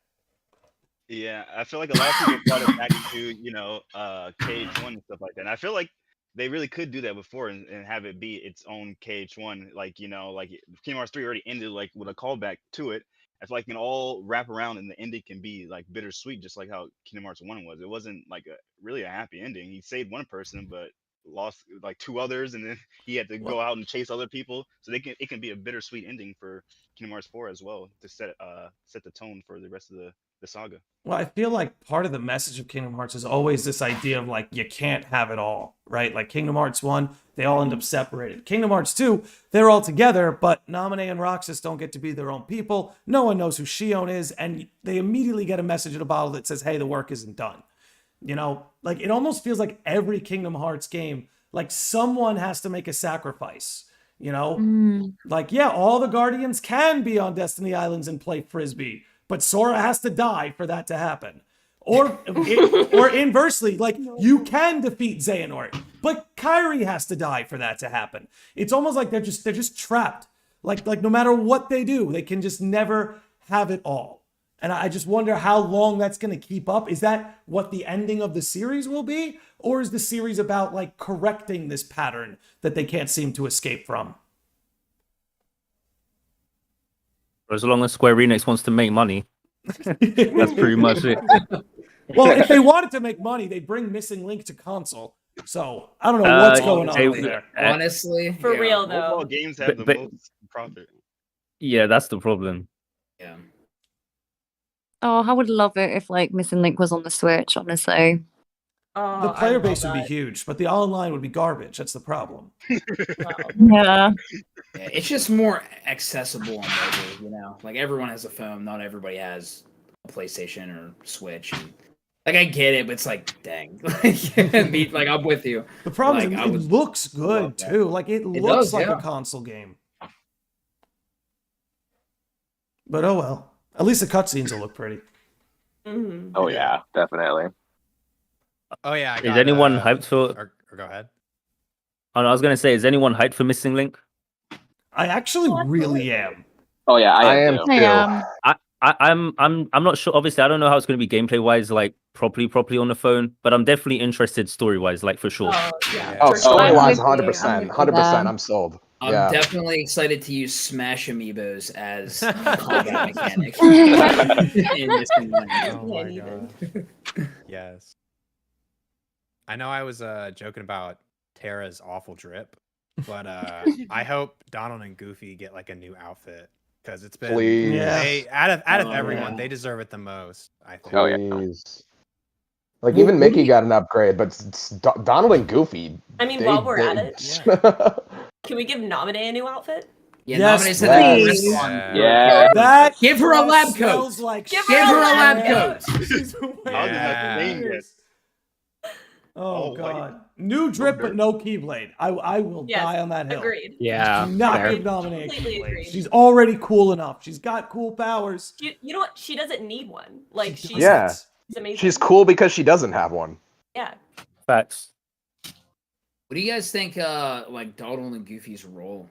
Yeah, I feel like a lot of people brought it back to, you know, KH1 and stuff like that. And I feel like they really could do that before and have it be its own KH1. Like, you know, like Kingdom Hearts 3 already ended like with a callback to it. I feel like it can all wrap around and the ending can be like bittersweet, just like how Kingdom Hearts 1 was. It wasn't like really a happy ending. He saved one person, but lost like 2 others, and then he had to go out and chase other people. So it can be a bittersweet ending for Kingdom Hearts 4 as well, to set the tone for the rest of the saga. Well, I feel like part of the message of Kingdom Hearts is always this idea of like, you can't have it all, right? Like Kingdom Hearts 1, they all end up separated. Kingdom Hearts 2, they're all together, but Namine and Roxas don't get to be their own people. No one knows who Shion is, and they immediately get a message in a bottle that says, hey, the work isn't done. You know, like it almost feels like every Kingdom Hearts game, like someone has to make a sacrifice, you know? Like, yeah, all the Guardians can be on Destiny Islands and play Frisbee, but Sora has to die for that to happen. Or inversely, like you can defeat Xehanort, but Kairi has to die for that to happen. It's almost like they're just trapped. Like no matter what they do, they can just never have it all. And I just wonder how long that's going to keep up. Is that what the ending of the series will be? Or is the series about like correcting this pattern that they can't seem to escape from? As long as Square Enix wants to make money, that's pretty much it. Well, if they wanted to make money, they'd bring Missing Link to console. So I don't know what's going on over there. Honestly, For real though. Mobile games have the most profit. Yeah, that's the problem. Yeah. Oh, I would love it if like Missing Link was on the Switch, honestly. The player base would be huge, but the online would be garbage. That's the problem. Yeah. Yeah, it's just more accessible on mobile, you know. Like everyone has a phone, not everybody has a PlayStation or Switch. And, like I get it, but it's like, dang, like I'm with you. The problem Like, is it looks good too. Like it looks does, like yeah. a console game. But oh well. At least the cutscenes will look pretty. Mm-hmm. Oh yeah, definitely. Oh yeah. Is anyone hyped for? Or go ahead. Oh, no, I was gonna say, is anyone hyped for Missing Link? I actually really am. Oh yeah, I am. I am. I'm not sure. Obviously, I don't know how it's going to be gameplay wise, like properly on the phone. But I'm definitely interested story wise, like for sure. Oh yeah. Oh, story wise, I'm with you. 100%. I'm with 100%. I'm sold. I'm Yeah. definitely excited to use Smash Amiibos as combat mechanic. in this Oh my god. Yes. I know I was joking about Terra's awful drip, but I hope Donald and Goofy get like a new outfit because it's been Please. they out of Oh, everyone yeah. they deserve it the most. I think. Oh yeah. Please. Like even Mickey got an upgrade, but Donald and Goofy. I mean, they- while we're they- at it, can we give Namine a new outfit? Yeah, Yes, nominate said that please. first one. Yeah. That Give her a girl lab coat. smells Like Give Give her a lab shit. coat. She's I was wearing not saying years. this. Oh Oh, god. New drip but no Keyblade. I will Yes, die on that hill. agreed. Yeah. Do not fair. give Namine a Completely Keyblade. agreed. She's already cool enough. She's got cool powers. You know what? She doesn't need one. Like she's Yeah. she's amazing. She's cool because she doesn't have one. Yeah. Facts. What do you guys think like Donald and Goofy's role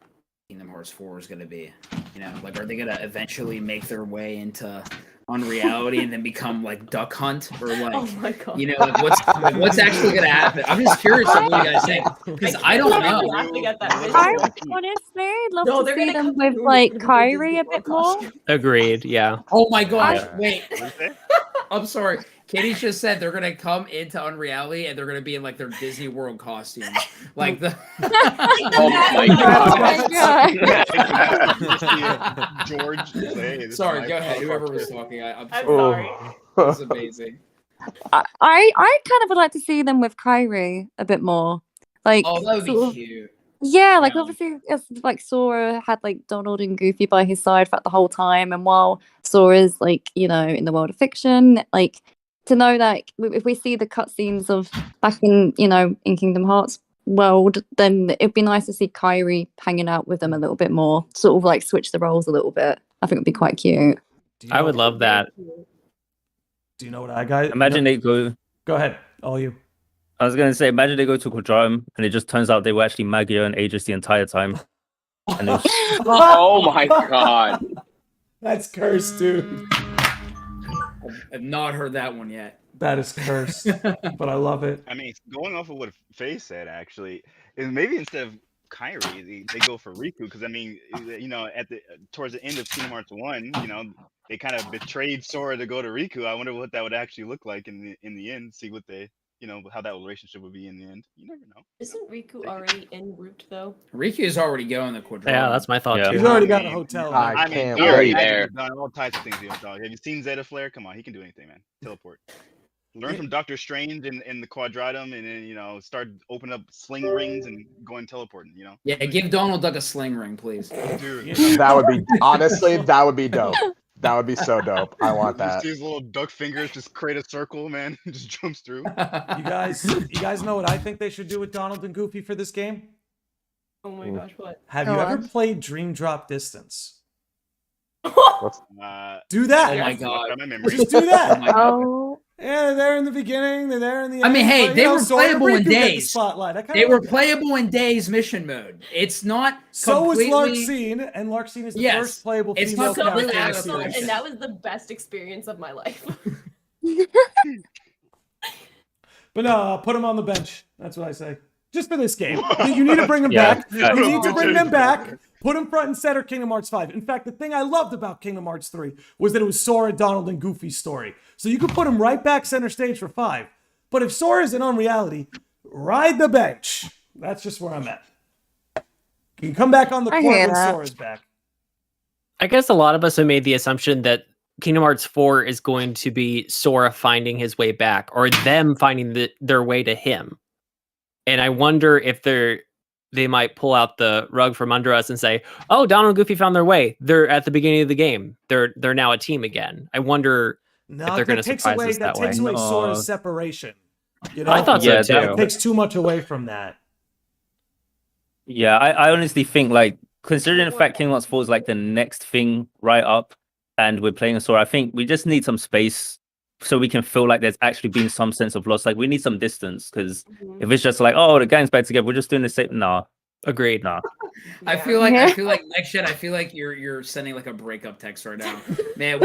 in Kingdom Hearts 4 is gonna be? You know, like are they gonna eventually make their way into unreality and then become like Duck Hunt or like Oh my god. you know like what's actually gonna happen? I'm just curious of what you guys think because I don't know. Laughing at that I visual. honestly love No, to they're see gonna them come with through like in a Kyrie a Disney bit World more. costume. Agreed. Yeah. Oh my gosh! Yeah. Wait, What did you say? I'm sorry. Katie just said they're gonna come into unreality and they're gonna be in like their Disney World costumes, like the. Oh my God. George. Hey, this is Sorry, my go ahead. fault. Whoever was talking, I'm I'm sorry. sorry. It's amazing. I kind of would like to see them with Kyrie a bit more. Like Oh, that would sort be of- cute. Yeah, like Yeah. obviously, as like Sora had like Donald and Goofy by his side throughout the whole time, and while Sora's like in the world of fiction, like to know that if we see the cutscenes of back in in Kingdom Hearts world, then it'd be nice to see Kyrie hanging out with them a little bit more, sort of like switch the roles a little bit. I think it'd be quite cute. Do you I know- would love that. Do you know what I got? Imagine they go. Go ahead. All you. I was gonna say, imagine they go to Quadram and it just turns out they were actually Magia and Aegis the entire time. And it was, Oh my god. That's cursed, dude. I've not heard that one yet. That is cursed. But I love it. I mean, going off of what Faye said, actually, is maybe instead of Kyrie, they go for Riku because I mean, at the towards the end of Kingdom Hearts 1, they kind of betrayed Sora to go to Riku. I wonder what that would actually look like in the end. See what they, how that relationship would be in the end. You never know. Isn't Riku already en route though? Riku is already going to Quadram. Yeah, that's my thought Yeah. He's too. already got a hotel. I now. can't He's already wait. there. He's done all types of things. Dog. Have you seen Zeta Flare? Come on, he can do anything, man. Teleport. Learn from Doctor Strange in the Quadratum, and then start opening up sling rings and going teleporting. Yeah, give Donald Duck a sling ring, please. Dude, That would be honestly, that would be dope. That would be so dope. I want just that. see his little duck fingers just create a circle, man. Just jumps through. You guys know what I think they should do with Donald and Goofy for this game? Oh my gosh, what? Have Go you ever on. played Dream Drop Distance? What's Do that. Oh my god. From my memory. Just do Oh that. my god. Oh, Yeah, they're there in the beginning. They're there in the end. I mean, hey, But, they were Sora and playable in Riku get the days. Spotlight. I kinda They were like that. playable in Days mission mode. It's not So was completely... Larxene, and Larxene is the Yes, first playable it's female not So was character in the completely Axel, series. and that was the best experience of my life. But no, put them on the bench. That's what I say. Just for this game. You need to bring them Yeah. back. You need to bring them back. Put him front and center Kingdom Hearts 5. In fact, the thing I loved about Kingdom Hearts 3 was that it was Sora, Donald, and Goofy's story. So you could put him right back center stage for 5. But if Sora is in Unreality, ride the bench. That's just where I'm at. You can come back on the court when Sora's back. I guess a lot of us have made the assumption that Kingdom Hearts 4 is going to be Sora finding his way back, or them finding their way to him. And I wonder if they might pull out the rug from under us and say, "Oh, Donald and Goofy found their way. They're at the beginning of the game. They're now a team again." I wonder if they're going to surprise us that way. That takes away Sora's separation. You know? I thought so too. It takes too much away from that. Yeah, I honestly think, like, considering the fact Kingdom Hearts 4 is like the next thing right up, and we're playing a Sora, I think we just need some space so we can feel like there's actually been some sense of loss. Like, we need some distance, because if it's just like, oh, the gang's back together, we're just doing the same. Nah. Agreed. Nah. I feel like next gen. I feel like you're sending like a breakup text right now, man.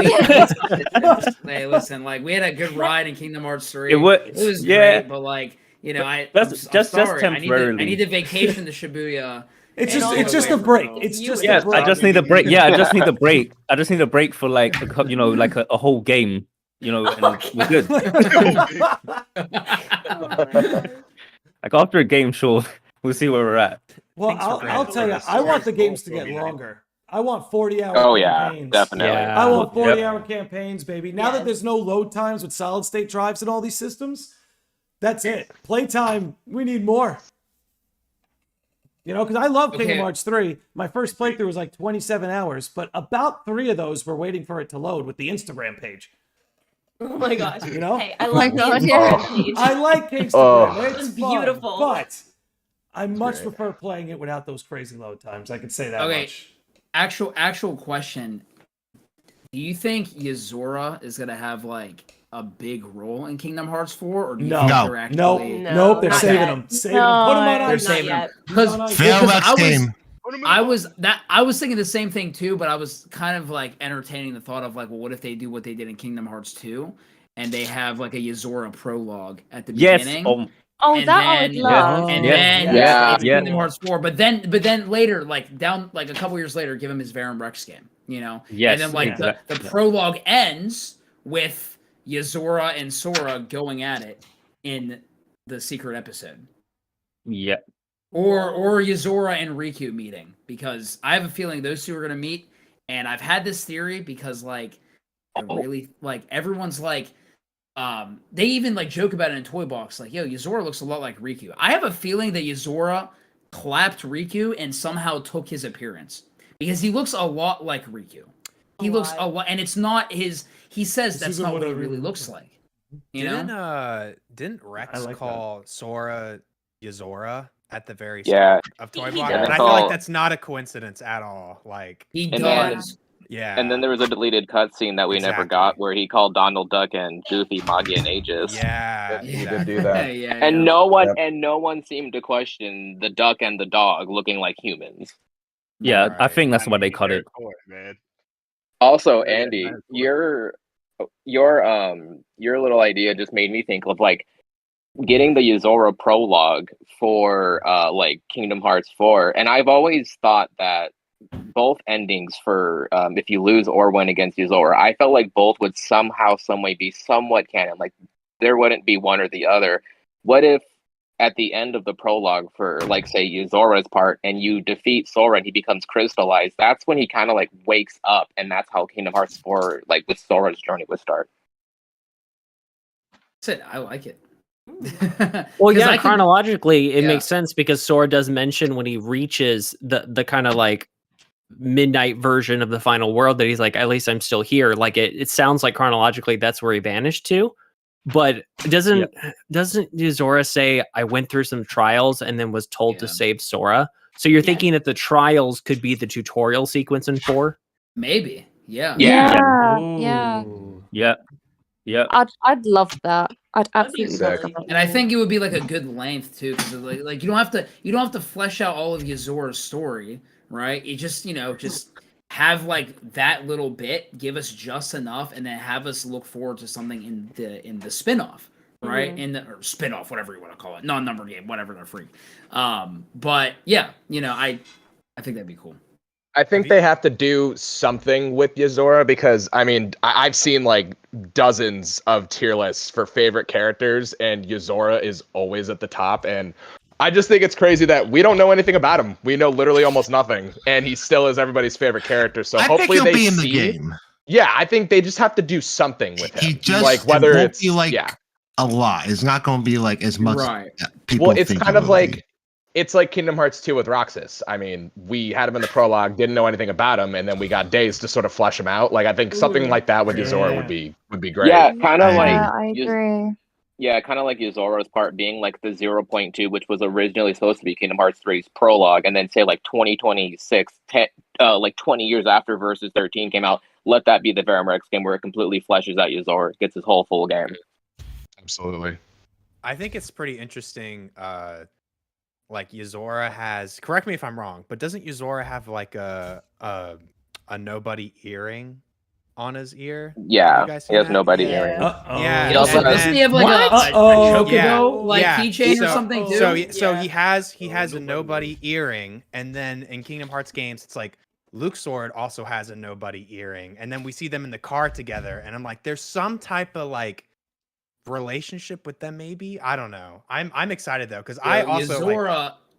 Hey, listen, like we had a good ride in Kingdom Hearts 3. It was great, but like I'm sorry. temporarily. I need a vacation to Shibuya. It's just a break. It's just a break. I just need a break. Yeah, I just need a break. I just need a break for like a whole game. And we're good. Like after a game, sure, we'll see where we're at. Well, I'll tell you, I want the games to get longer. I want 40-hour campaigns. Definitely. I want 40-hour campaigns, baby. Now that there's no load times with solid-state drives and all these systems, that's it. Playtime, we need more. Because I love Kingdom Hearts 3. My first playthrough was like 27 hours, but about 3 of those were waiting for it to load with the Instagram page. Oh my gosh. Hey, I like the Instagram page. I like Instagram. It's beautiful. But I much prefer playing it without those crazy load times. I can say that much. Actual question. Do you think Yozora is gonna have like a big role in Kingdom Hearts 4, or do you think they're actually... Nope. They're saving them. Put them on They're saving them because I was thinking the same thing too, but I was kind of like entertaining the thought of like, well, what if they do what they did in Kingdom Hearts 2, and they have like a Yozora prologue at the beginning? I would love. Kingdom Hearts 4, but then later, like down like a couple years later, give him his Varen Rex skin, Yes, and then like the prologue ends with Yozora and Sora going at it in the secret episode. Yeah. Or Yozora and Riku meeting, because I have a feeling those two are gonna meet, and I've had this theory because like really like everyone's like they even like joke about it in Toy Box, like, yo, Yozora looks a lot like Riku. I have a feeling that Yozora clapped Riku and somehow took his appearance, because he looks a lot like Riku. He looks a lot, and it's not his. He says that's not what he really looks like. Didn't Rex call Sora Yozora at the very start of Toy Box? And I feel like that's not a coincidence at all. Like he does. And then there was a deleted cutscene that we never got where he called Donald Duck and Goofy Moggy and Aegis. He did do that. And no one seemed to question the duck and the dog looking like humans. Yeah, I think that's why they cut it. Also, Andy, your little idea just made me think of like getting the Yozora prologue for like Kingdom Hearts 4, and I've always thought that both endings for if you lose or win against Yozora, I felt like both would somehow, some way be somewhat canon. Like there wouldn't be one or the other. What if at the end of the prologue for like say Yozora's part, and you defeat Sora and he becomes crystallized? That's when he kind of like wakes up, and that's how Kingdom Hearts 4 like with Sora's journey would start. I like it. Well, yeah, chronologically it makes sense, because Sora does mention when he reaches the kind of like midnight version of the final world that he's like, at least I'm still here. Like it sounds like chronologically that's where he vanished to. But doesn't Yozora say, I went through some trials and then was told to save Sora? So you're thinking that the trials could be the tutorial sequence in 4? Maybe. Yeah. I'd love that. I'd absolutely love that. And I think it would be like a good length too, because like you don't have to flesh out all of Yozora's story, right? You just just have like that little bit, give us just enough, and then have us look forward to something in the spin-off, right? Or spin-off, whatever you want to call it, non-numbered game, whatever, they're free. But yeah, I think that'd be cool. I think they have to do something with Yozora because I mean I've seen like dozens of tier lists for favorite characters, and Yozora is always at the top. And I just think it's crazy that we don't know anything about him. We know literally almost nothing, and he still is everybody's favorite character. So I hopefully think he'll they be in the see. game. Yeah, I think they just have to do something with him. He just like whether it won't it's be like yeah. a lot. It's not going to be like as much Right. as people Well, it's think kind it of will like be. it's like Kingdom Hearts 2 with Roxas. I mean, we had him in the prologue, didn't know anything about him, and then we got days to sort of flesh him out. Like I think something like that with Yozora would be great. Yeah, kind of like I agree. yeah, kind of like Yozora's part being like the 0.2, which was originally supposed to be Kingdom Hearts 3's prologue, and then say like 2026, like 20 years after Versus 13 came out, let that be the Verimarex game where it completely fleshes out Yozora, gets his whole full game. Absolutely. I think it's pretty interesting. Like Yozora has, correct me if I'm wrong, but doesn't Yozora have like a nobody earring on his ear? Yeah, You guys he see has that? nobody Yeah. earring. Yeah. He also and doesn't then- he have like a chocobo like keychain or something too? So he has a nobody earring, and then in Kingdom Hearts games, it's like Luke Sword also has a nobody earring, and then we see them in the car together, and I'm like, there's some type of like relationship with them, maybe. I don't know. I'm excited though because I also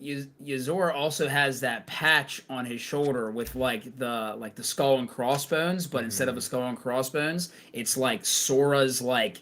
Yozora also has that patch on his shoulder with like the skull and crossbones, but instead of a skull and crossbones, it's like Sora's like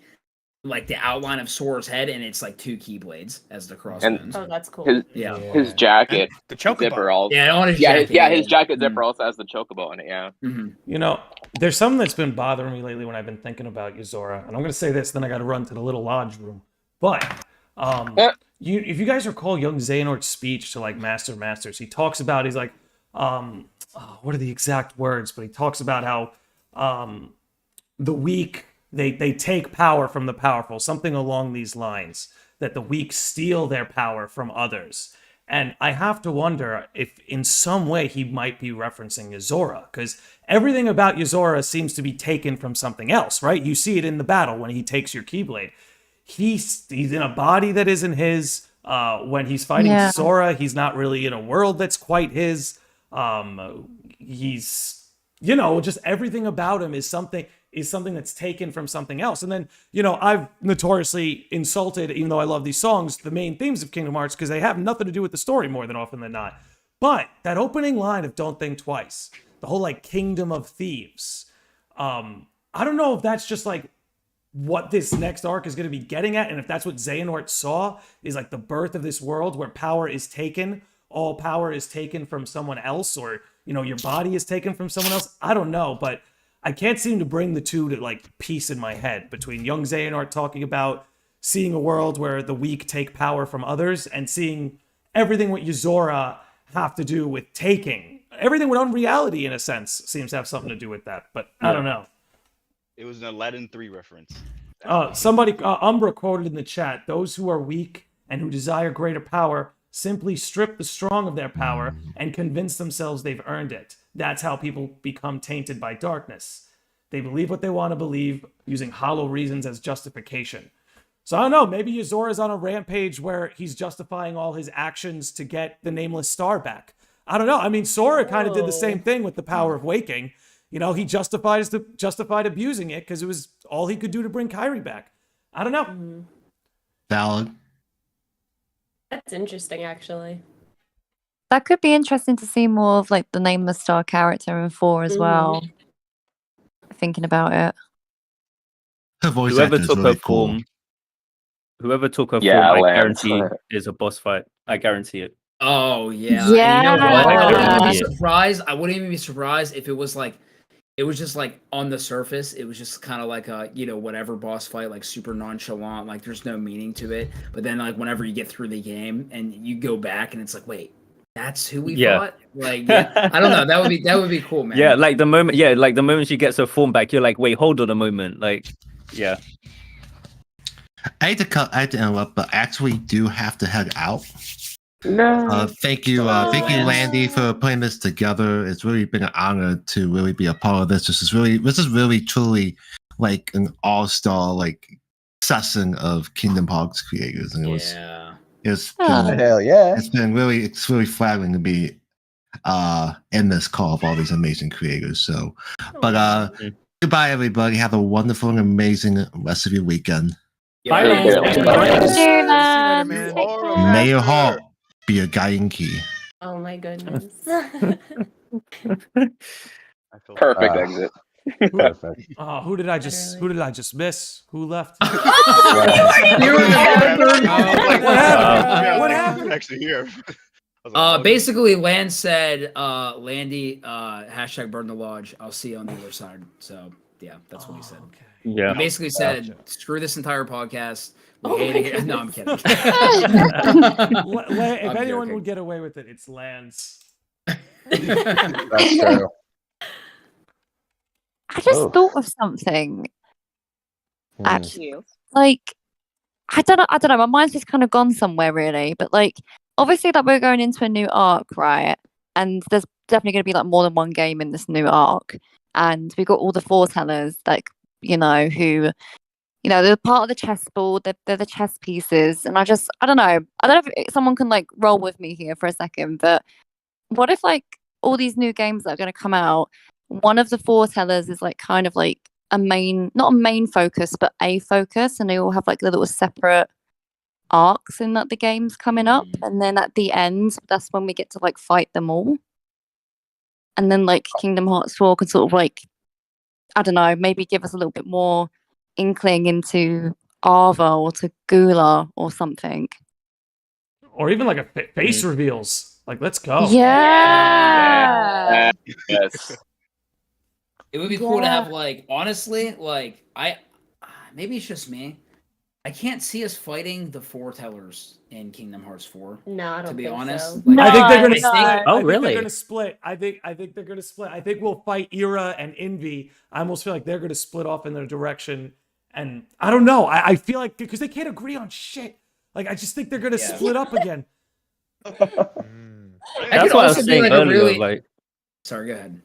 the outline of Sora's head, and it's like two keyblades as the crossbones. Oh, that's cool. His jacket, the chocobo. zipper also. Yeah, on his jacket. jacket, His jacket zipper also has the chocobo on it. Yeah. You know, there's something that's been bothering me lately when I've been thinking about Yozora, and I'm going to say this, then I got to run to the little lodge room. But if you guys recall young Xehanort's speech to like Masters, he talks about he's like, what are the exact words? But he talks about how the weak they take power from the powerful, something along these lines, that the weak steal their power from others. And I have to wonder if in some way he might be referencing Yozora, because everything about Yozora seems to be taken from something else, right? You see it in the battle when he takes your Keyblade. He's in a body that isn't his. When he's fighting Sora, he's not really in a world that's quite his. He's, just everything about him is something that's taken from something else. And then, I've notoriously insulted, even though I love these songs, the main themes of Kingdom Hearts because they have nothing to do with the story more than often than not. But that opening line of Don't Think Twice, the whole like Kingdom of Thieves, I don't know if that's just like what this next arc is going to be getting at, and if that's what Xehanort saw is like the birth of this world where power is taken, all power is taken from someone else, or your body is taken from someone else. I don't know, but I can't seem to bring the two to like peace in my head between young Xehanort talking about seeing a world where the weak take power from others and seeing everything what Yozora have to do with taking. Everything with unreality, in a sense, seems to have something to do with that, but I don't know. It was an Aladdin 3 reference. Somebody, Umbra quoted in the chat, those who are weak and who desire greater power simply strip the strong of their power and convince themselves they've earned it. That's how people become tainted by darkness. They believe what they want to believe, using hollow reasons as justification. So I don't know, maybe Yozora's on a rampage where he's justifying all his actions to get the Nameless Star back. I don't know. I mean, Sora kind of did the same thing with the power of waking. He justified abusing it because it was all he could do to bring Kairi back. I don't know. Valid. That's interesting, actually. That could be interesting to see more of like the Nameless Star character in 4 as well. Thinking about it. Her voice Whoever actor is took really her cool. form, I Lance. guarantee is a boss fight. I guarantee it. Oh yeah. Yeah. And you know what? I wouldn't even be Yeah. surprised. I wouldn't even be surprised if it was just like on the surface, it was just kind of like a, whatever boss fight, like super nonchalant, like there's no meaning to it. But then like whenever you get through the game and you go back and it's like, wait, that's who we fought? Like, I don't know. That would be cool, man. Yeah, like the moment she gets her form back, you're like, wait, hold on a moment. Like, yeah. I hate to interrupt, but actually do have to head out. No. Thank you, Landy, for putting this together. It's really been an honor to really be a part of this. This is really truly like an all-star session of Kingdom Hearts creators, and it's been hell yeah. It's really flattering to be in this call of all these amazing creators. So, but goodbye, everybody. Have a wonderful and amazing rest of your weekend. Bye, May your heart be your guiding key. Oh my goodness. Perfect exit. Perfect. Oh, who did I just miss? Who left? You were What happened? Actually, here. Basically, Lan said, Landy, hashtag burn the lodge. I'll see you on the other side. So, yeah, that's what he said. Yeah. He basically said, screw this entire podcast. We hate it. No, I'm kidding. If anyone would get away with it, it's Lance. That's true. I just thought of something. Actually, like, I don't know. My mind's just kind of gone somewhere, really. But like, obviously, that we're going into a new arc, right? And there's definitely going to be like more than one game in this new arc. And we got all the foretellers, like, who, they're part of the chessboard. They're the chess pieces. And I don't know. I don't know if someone can like roll with me here for a second. But what if like all these new games that are going to come out, one of the foretellers is like kind of like not a main focus, but a focus, and they all have like little separate arcs in like the games coming up, and then at the end, that's when we get to like fight them all. And then like Kingdom Hearts 4 can sort of like, I don't know, maybe give us a little bit more inkling into Ava or to Gula or something. Or even like a face reveals. Like, let's go. Yeah. Yes. It would be cool to have like, honestly, like maybe it's just me. I can't see us fighting the Foretellers in Kingdom Hearts 4. No, I don't to be think honest. so. Like, I think they're gonna split. Oh, really? They're gonna split. I think they're gonna split. I think we'll fight Ira and Envy. I almost feel like they're gonna split off in their direction. And I don't know. I feel like because they can't agree on shit. Like I just think they're gonna split up again. That's what I was saying earlier. Sorry, go ahead.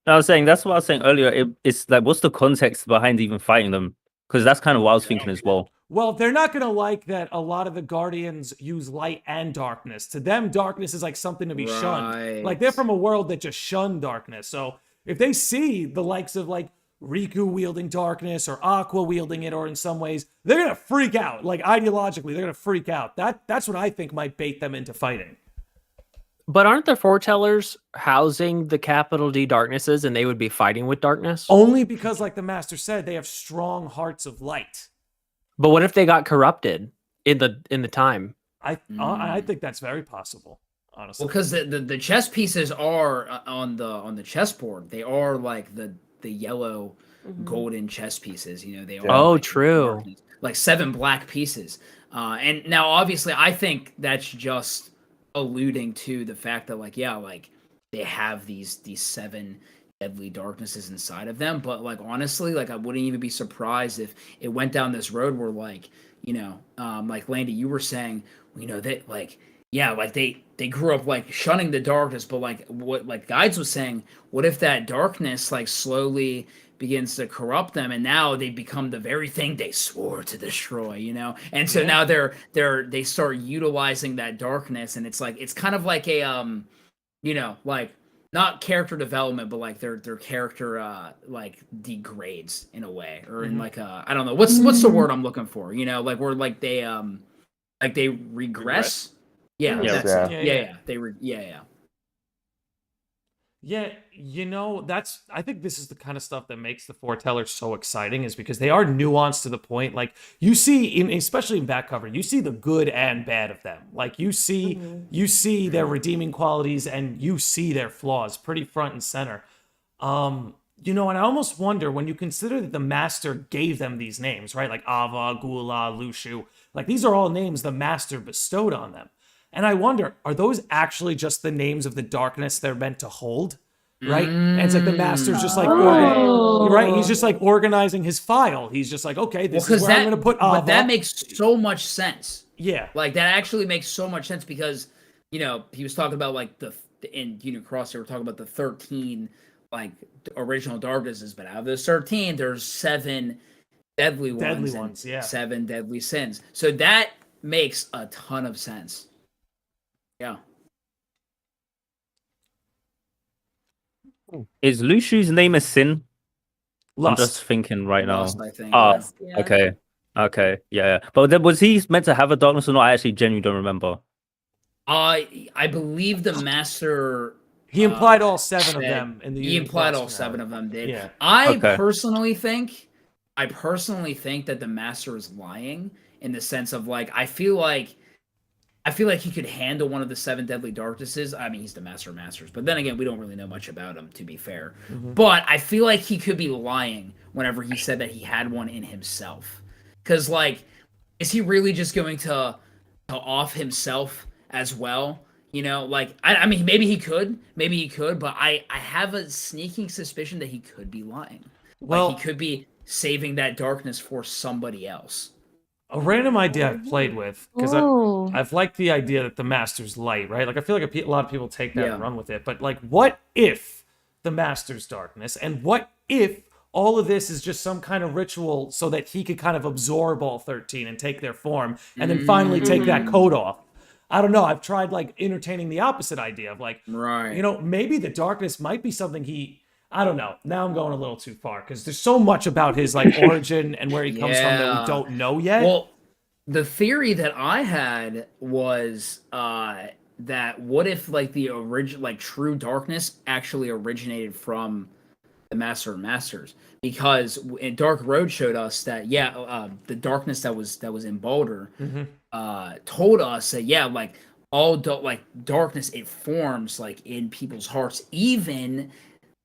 I was saying that's what I was saying earlier. It's like, what's the context behind even fighting them? Because that's kind of what I was thinking as well. Well, they're not going to like that a lot of the Guardians use light and darkness. To them, darkness is like something to be shunned. Like, they're from a world that just shunned darkness. So if they see the likes of, like, Riku wielding darkness or Aqua wielding it, or in some ways, they're going to freak out. Like, ideologically, they're going to freak out. That's what I think might bait them into fighting. But aren't the Foretellers housing the capital D darknesses, and they would be fighting with darkness? Only because, like the Master said, they have strong hearts of light. But what if they got corrupted in the time? I think that's very possible, honestly. Well, because the chess pieces are on the chessboard. They are like the yellow, golden chess pieces. They are. Oh, like, true. Like 7 black pieces. And now, obviously, I think that's just alluding to the fact that like they have these 7 deadly darknesses inside of them. But like honestly, like I wouldn't even be surprised if it went down this road where like like Landy, you were saying, that like they grew up like shunning the darkness, but like what like Guides was saying, what if that darkness like slowly begins to corrupt them, and now they become the very thing they swore to destroy, and so now they start utilizing that darkness, and it's like it's kind of like a like not character development, but like their character like degrades in a way, or in like I don't know what's the word I'm looking for, like where like they regress. Yeah, Yeah, I think this is the kind of stuff that makes the Foretellers so exciting, is because they are nuanced to the point. Like you see, especially in back cover, you see the good and bad of them. Like you see their redeeming qualities and you see their flaws pretty front and center. And I almost wonder, when you consider that the Master gave them these names, right? Like Ava, Gula, Lushu, like these are all names the Master bestowed on them. And I wonder, are those actually just the names of the darkness they're meant to hold? Right? And it's like the Master's just like, right? He's just like organizing his file. He's just like, okay, this is where I'm going to put Ava. But that makes so much sense. Yeah. Like that actually makes so much sense because, he was talking about like in Union Cross, they were talking about the 13 like original darknesses, but out of those 13, there's 7 deadly ones, yeah. 7 deadly sins. So that makes a ton of sense. Yeah. Is Lushu's name a sin? I'm Lust. just thinking right now. Lust, I think. Oh, Lust, yeah. okay, yeah. But then was he meant to have a darkness or not? I actually genuinely don't remember. I believe the master. He implied all 7 of said- them in the. He implied Unicross all 7 of them did. Yeah. I Okay. personally think that the master is lying in the sense of like I feel like he could handle one of the 7 deadly darknesses. I mean, he's the master of masters, but then again, we don't really know much about him, to be fair. But I feel like he could be lying whenever he said that he had one in himself. Because, like, is he really just going to off himself as well? You know, like, I mean, maybe he could, but I have a sneaking suspicion that he could be lying. Well, Like, he could be saving that darkness for somebody else. a random idea I've played with, because Ooh. I've liked the idea that the master's light, right? Like, I feel like a lot of people take that Yeah. and run with it. But, like, what if the master's darkness? And what if all of this is just some kind of ritual so that he could kind of absorb all 13 and take their form and then finally take that coat off? I don't know. I've tried, like, entertaining the opposite idea of, like, Right. you know, maybe the darkness might be something I don't know. Now I'm going a little too far because there's so much about his, like, origin and where he comes from that we Yeah. don't know yet. Well, the theory that I had was that what if like the original, like true darkness actually originated from the Master of Masters? Because Dark Road showed us that the darkness that was in Baldur told us that like all darkness, it forms like in people's hearts, even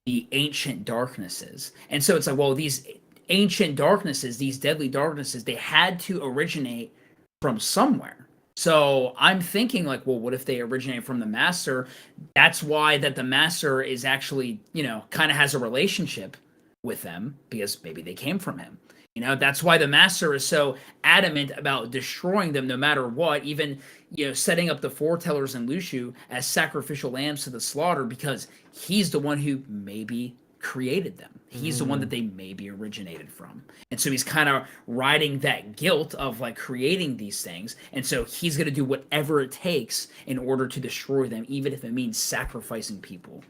the ancient darknesses. And so it's like, well, these ancient darknesses, these deadly darknesses, they had to originate from somewhere. So I'm thinking like, well, what if they originate from the master? That's why that the master is actually, you know, kind of has a relationship with them because maybe they came from him. You know, that's why the master is so adamant about destroying them no matter what, even, you know, setting up the Foretellers and Lushu as sacrificial lambs to the slaughter because he's the one who maybe created them. He's the one that they maybe originated from. And so he's kind of riding that guilt of like creating these things. And so he's going to do whatever it takes in order to destroy them, even if it means sacrificing people.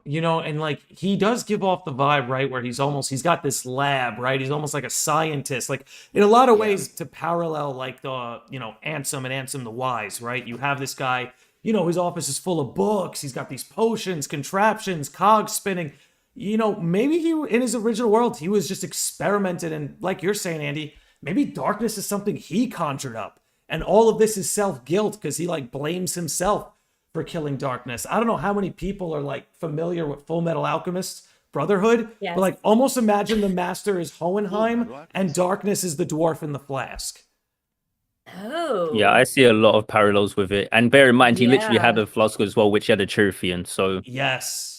You know, and like he does give off the vibe, right, where he's got this lab, right? He's almost like a scientist, like in a lot of ways to parallel like the, you know, Ansem and Ansem the Wise, right? You have this guy, you know, his office is full of books. He's got these potions, contraptions, cogs spinning. You know, maybe he, in his original world, he was just experimented. And like you're saying, Andy, maybe darkness is something he conjured up. And all of this is self-guilt because he like blames himself for killing darkness. I don't know how many people are like familiar with Fullmetal Alchemist Brotherhood, but like almost imagine the master is Hohenheim and darkness is the dwarf in the flask. Oh. Yeah, I see a lot of parallels with it. And bear in mind, he literally had Yeah. a flask as well, which had a Cherifian. So Yes.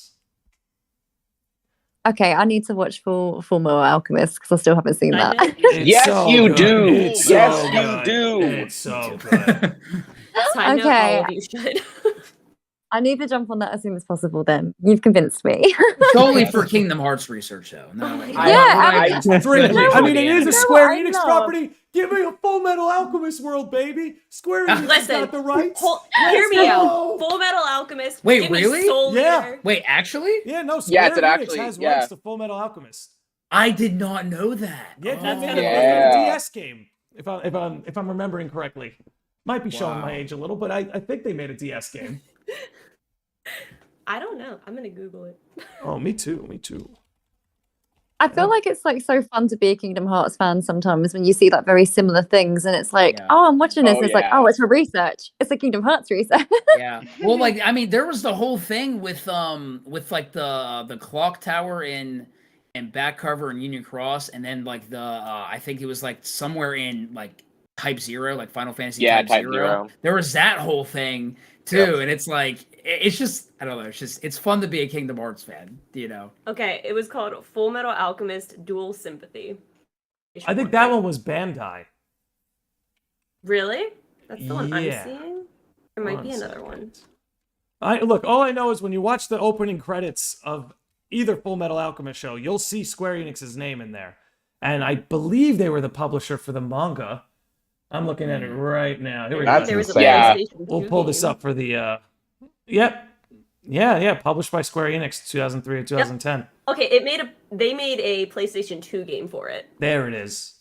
Okay, I need to watch Fullmetal Alchemist because I still haven't seen that. It's Yes, so you good. do. It's Yes, so you good. do. It's so good. Side note, Okay. all of you should. I need to jump on that as soon as possible then. You've convinced me. Solely for Kingdom Hearts research, though. No, Oh my God. Yeah, I mean, it is a know Square what I Enix love? property. Give me a Fullmetal Alchemist world, baby. Square Enix has Listen, got the rights. hear me Let's out. go. Full Metal Alchemist. Wait, give me really? Soul Yeah. Leader. Wait, actually? Yeah, no, Yeah, Square it's an Enix actually- has yeah. rights to Fullmetal Alchemist. I did not know that. Yeah, That's they kinda made Yeah. a DS game. If I'm remembering correctly, might be showing my age a little, but I think they made a DS game. I don't know. I'm gonna Google it. Oh, me too. Me too. I feel like it's like so fun to be a Kingdom Hearts fan sometimes when you see like very similar things and it's like, Yeah. oh, I'm watching this. Oh, It's like, yeah. oh, it's for research. It's a Kingdom Hearts research. Yeah. Well, like I mean, there was the whole thing with like the clock tower in back cover in Union Cross, and then like the I think it was like somewhere in like Type 0, like Final Fantasy Yeah, Type Type 0. 0. There was that whole thing too, Yep. and it's like it's just I don't know. It's fun to be a Kingdom Hearts fan, you know. Okay, it was called Full Metal Alchemist Dual Sympathy. I think that one was Bandai. Really? That's the one I'm Yeah. seeing? There might One be another second. one. Look, all I know is when you watch the opening credits of either Fullmetal Alchemist show, you'll see Square Enix's name in there. And I believe they were the publisher for the manga. I'm looking at it right now. Here we That's go. There was a insane. Yeah. PlayStation We'll 2 pull this game. up for the yep. Yeah, published by Square Enix, 2003 and 2010. Okay, they made a PlayStation 2 game for it. There it is.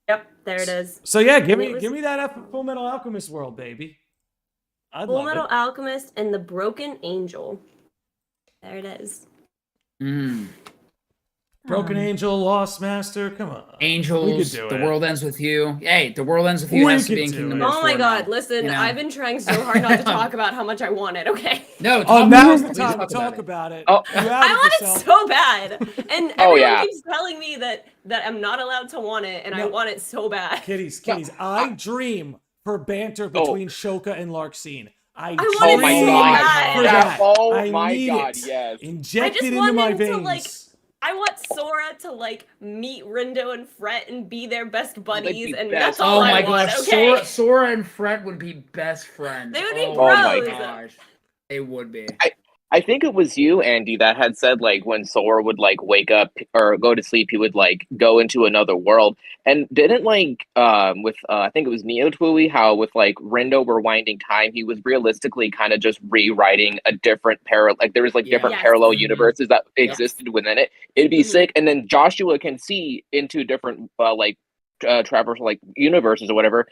Yep, there it is. So yeah, give me that Fullmetal Alchemist world, baby. I'd love Fullmetal it. Alchemist and the Broken Angel. There it is. Broken Angel, Lost Master, come on. Angels, We could do The it. World Ends With You. Hey, The World Ends With You We has to could be in do Kingdom it. Hearts Oh my 4 god, now, listen, you know? I've been trying so hard not to talk about how much I want it, okay? No, now's the time to talk about it. Oh. You I outed want yourself. it so bad. And Oh, everyone yeah. keeps telling me that I'm not allowed to want it, and I No. want it so bad. Kitties, I dream for banter between Shoka and Larxene. I want it dream so bad. for that. Oh I my need god, it. yes. Inject just it into want my him to, veins. I want Sora to meet Rindo and Fret and be their best buddies, be and best that's all Oh I my want. gosh, Okay. Sora and Fred would be best friends. They would be oh bros. my gosh. They would be. I think it was you, Andy, that had said when Sora would wake up or go to sleep, he would go into another world. And didn't with I think it was Neo Twooey, how with Rindo Rewinding Time, he was realistically kind of just rewriting a different parallel. There was different Yes. parallel universes that existed within it. It'd be sick, and then Joshua can see into different traversal universes or whatever.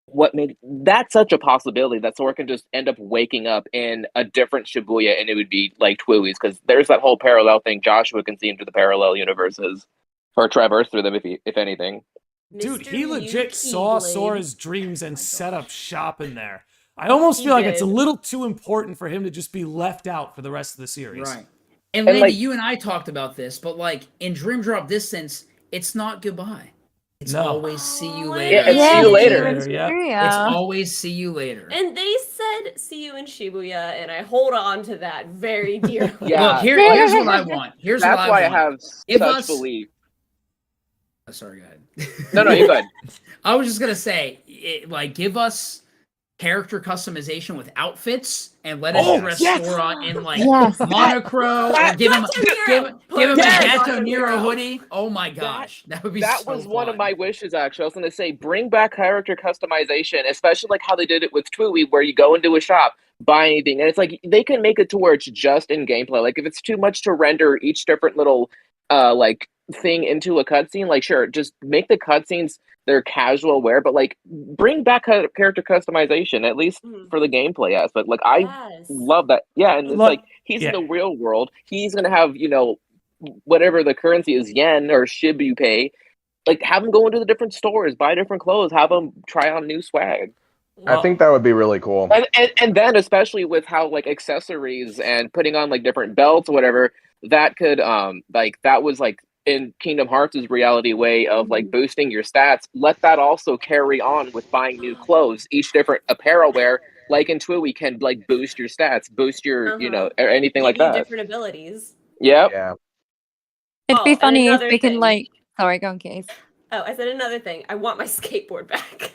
What made that such a possibility that Sora can just end up waking up in a different Shibuya, and it would be Twooey's, because there's that whole parallel thing. Joshua can see into the parallel universes or traverse through them if anything. Dude, he Mr. legit Yuki saw Blade. Sora's dreams and set up shop in there. I almost He feel like it's a did. little too important for him to just be left out for the rest of the series. Right. And And, Landy, you and I talked about this, but in Dream Drop Distance, it's not goodbye. It's No. always see you Oh, later. Yeah, it's see you later. It's always see you later. And they said, "See you in Shibuya," and I hold on to that very dearly. Yeah. Look, here's what I want. Here's That's what why I want. have Give such us- belief. Oh, sorry, go ahead. No, you go ahead. I was just gonna say, give us character customization with outfits and let us dress Sora in Yes. monochrome or give him a Yes. Gato Nero hoodie. Oh my gosh, that would be That so was one of fun. my wishes, actually. I was going to say, bring back character customization, especially how they did it with Twooey, where you go into a shop, buy anything, and it's they can make it to where it's just in gameplay. If it's too much to render each different little thing into a cutscene, sure, just make the cutscenes their casual wear, but bring back character customization, at least for the gameplay aspect. I love that. Yeah, and it's he's in the real world. He's gonna have, whatever the currency is, yen or Shibu pay. Have him go into the different stores, buy different clothes, have him try on new swag. I think that would be really cool. And then especially with how accessories and putting on different belts or whatever, that could that was in Kingdom Hearts' reality way of boosting your stats. Let that also carry on with buying new clothes. Each different apparel wear, in Twooey, can boost your stats, boost your or anything Give you that. different abilities. Yep. Yeah. It'd be and funny if another we can thing. Sorry, go on, Keys. Oh, I said another thing. I want my skateboard back.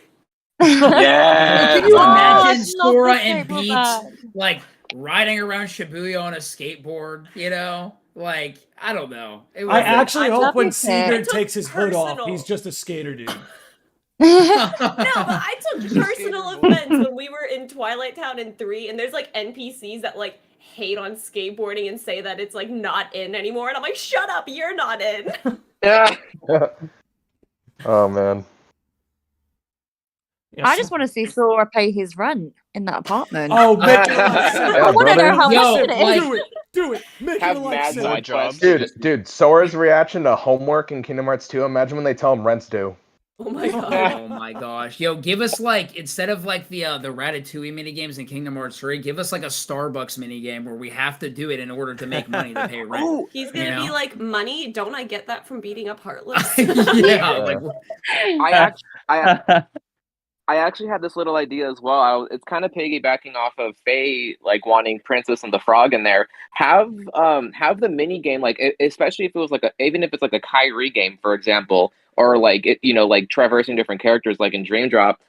Yeah. Can you imagine I'd love Sora the and skateboard Beats riding around Shibuya on a skateboard? I don't know. I actually hope when That'd be sick. Sigurd takes his hood off, personal. he's just a skater dude. No, but I took personal offense when we were in Twilight Town in 3, and there's NPCs that hate on skateboarding and say that it's not in anymore, and I'm shut up, you're not in. Yeah. Oh man. I just want to see Sora pay his rent in that apartment. Oh, make it I want to know how much it is. Do it. Make Have it mad simple. side quests. Dude, Sora's reaction to homework in Kingdom Hearts 2, imagine when they tell him rent's due. Oh my god. Oh my gosh. Yo, give us instead of the Ratatouille minigames in Kingdom Hearts 3, give us a Starbucks minigame where we have to do it in order to make money to pay rent. He's gonna be money? Don't I get that from beating up Heartless? I actually had this little idea as well. It's kind of piggybacking off of Faye, wanting Princess and the Frog in there. Have the mini game, especially if it was even if it's a Kyrie game, for example, or traversing different characters, in Dream Drop.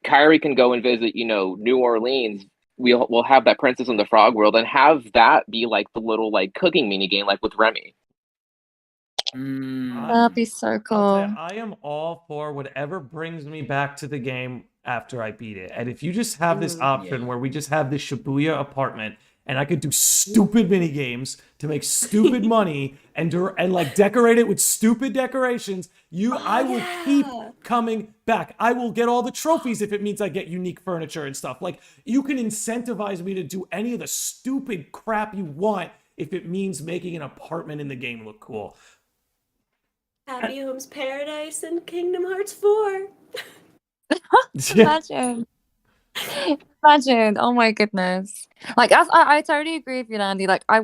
Kyrie can go and visit, New Orleans. We'll have that Princess and the Frog world, and have that be the little cooking mini game, with Remy. That'd be so cool. I am all for whatever brings me back to the game after I beat it. And if you just have this option where we just have this Shibuya apartment and I could do stupid mini games to make stupid money and like decorate it with stupid decorations, I will keep coming back. I will get all the trophies if it means I get unique furniture and stuff. Like, you can incentivize me to do any of the stupid crap you want if it means making an apartment in the game look cool. Happy Homes Paradise and Kingdom Hearts 4. Imagine. Imagine. Oh my goodness. Like, I totally agree with you, Landy. Like, I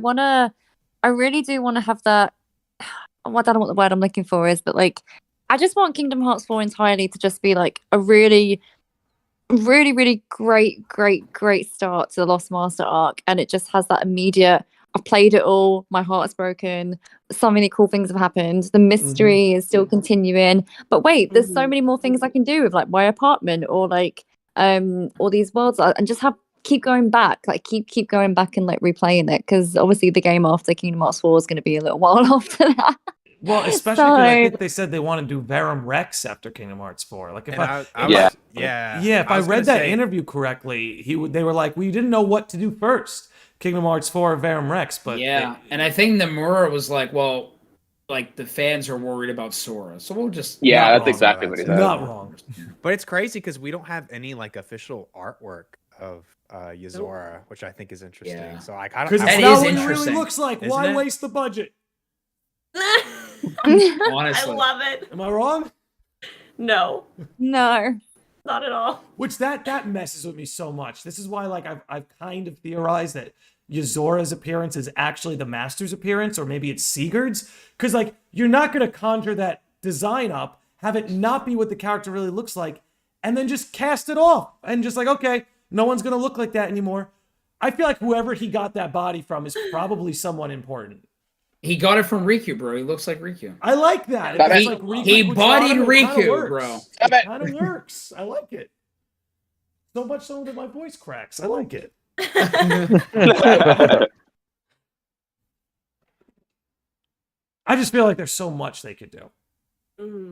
really do want to have that. I don't know what the word I'm looking for is, but like, I just want Kingdom Hearts 4 entirely to just be like a really, really, really great start to the Lost Master arc. And it just has that immediate, I've played it all, my heart's broken, so many cool things have happened, the mystery is still continuing, but wait, there's so many more things I can do with like my apartment or like all these worlds, and just keep going back, like keep going back and like replaying it, because obviously the game after Kingdom Hearts 4 is going to be a little while after that. Well, especially because I think they said they want to do Verum Rex after Kingdom Hearts 4. Like, if if I read that interview correctly, they were like, we didn't know what to do first, Kingdom Hearts 4 or Verum Rex, but and I think Nomura was like, well, like the fans are worried about Sora, so we'll just that's exactly what he said. Not wrong, but it's crazy because we don't have any like official artwork of Yozora, which I think is interesting. Yeah. So I kind of because it's not what it really looks like. Why waste the budget? Honestly, I love it. Am I wrong? No, No. not at all. Which that messes with me so much. This is why, like, I've kind of theorized that Yozora's appearance is actually the Master's appearance, or maybe it's Sigurd's. Because, like, you're not going to conjure that design up, have it not be what the character really looks like, and then just cast it off. And just like, okay, no one's going to look like that anymore. I feel like whoever he got that body from is probably someone important. he got it from Riku, bro. He looks like Riku. I like that. He, Like Riku he with bodied Sonic, it kinda Riku, works. bro. It kind of works. I like it. So much so that my voice cracks. I like it. I just feel like there's so much they could do.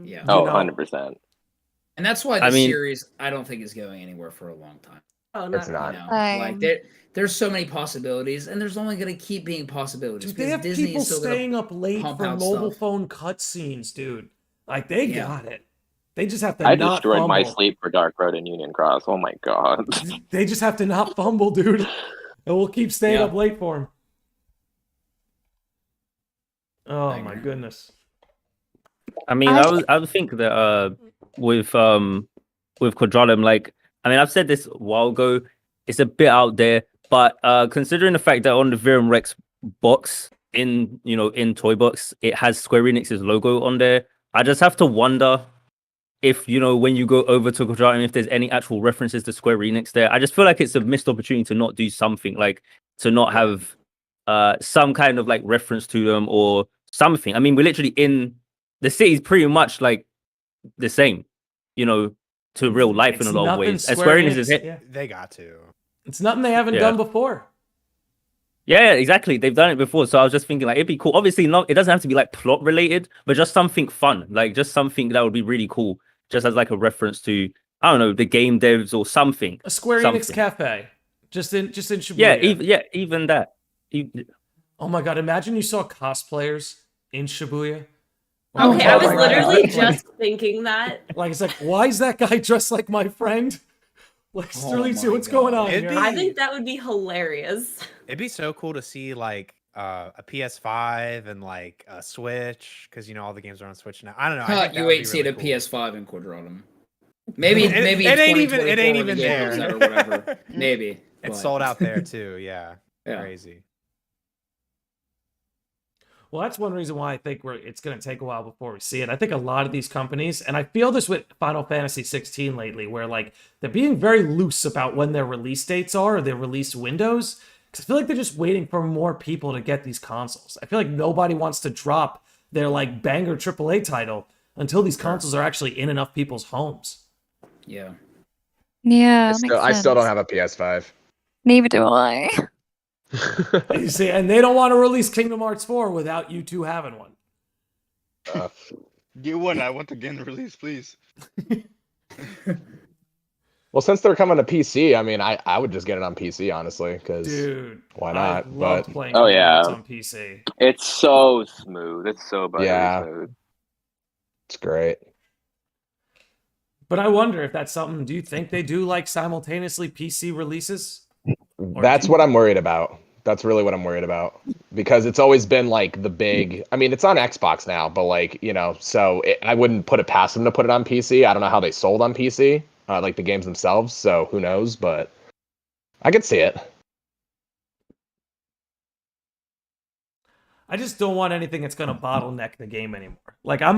Yeah. Oh, 100%. And that's why the series, I don't think, is going anywhere for a long time. Oh, It's not. You know? Like there's so many possibilities, and there's only going to keep being possibilities. Dude, they have Disney people is still staying up late pump for out mobile stuff. phone cutscenes, dude. Like, they got it. They just have to I not destroyed my fumble. sleep for Dark Road and Union Cross. Oh my god. They just have to not fumble, dude. And we'll keep staying up late for them. Oh my goodness. I mean, I would think that with Quadratum, like, I mean, I've said this a while ago, it's a bit out there, but considering the fact that on the Verum Rex box in Toy Box, it has Square Enix's logo on there, I just have to wonder if, when you go over to Quadratum, if there's any actual references to Square Enix there. I just feel like it's a missed opportunity to not do something, like to not have some kind of like reference to them or something. I mean, we're literally in the city's pretty much like the same, to real life in a lot of ways. As Square Enix is they got to. It's nothing they haven't done before. Yeah, exactly. They've done it before. So I was just thinking, like, it'd be cool. Obviously, it doesn't have to be like plot related, but just something fun, like just something that would be really cool, just as like a reference to, I don't know, the game devs or something. A Square Enix cafe, just in Shibuya. Even that. Oh my god! Imagine you saw cosplayers in Shibuya. Okay, I was literally just thinking that. Like, it's like, why is that guy dressed like my friend? Like, seriously, what's going on here? I think that would be hilarious. It'd be so cool to see like a PS5 and like a Switch, because all the games are on Switch now. I don't know. I think You ain't seen a PS5 in Quadratum. Maybe it ain't even there or whatever. Maybe it's sold out there too. Yeah. Crazy. Well, that's one reason why I think it's going to take a while before we see it. I think a lot of these companies, and I feel this with Final Fantasy 16 lately, where like they're being very loose about when their release dates are or their release windows. Because I feel like they're just waiting for more people to get these consoles. I feel like nobody wants to drop their like banger AAA title until these consoles are actually in enough people's homes. Yeah. Yeah. I still don't have a PS5. Neither do I. You see, and they don't want to release Kingdom Hearts 4 without you two having one. Get one. I want the game release, please. Well, since they're coming to PC, I mean, I would just get it on PC, honestly, because Dude, why I not? loved But playing Oh Kingdom Hearts yeah, on PC. it's so smooth. It's so buttery yeah, smooth. it's great. But I wonder if that's something. Do you think they do like simultaneously PC releases? That's what I'm worried about. That's really what I'm worried about, because it's always been like the big. I mean, it's on Xbox now, but like, you know, so I wouldn't put it past them to put it on PC. I don't know how they sold on PC, like the games themselves. So who knows? But I could see it. I just don't want anything that's going to bottleneck the game anymore. Like I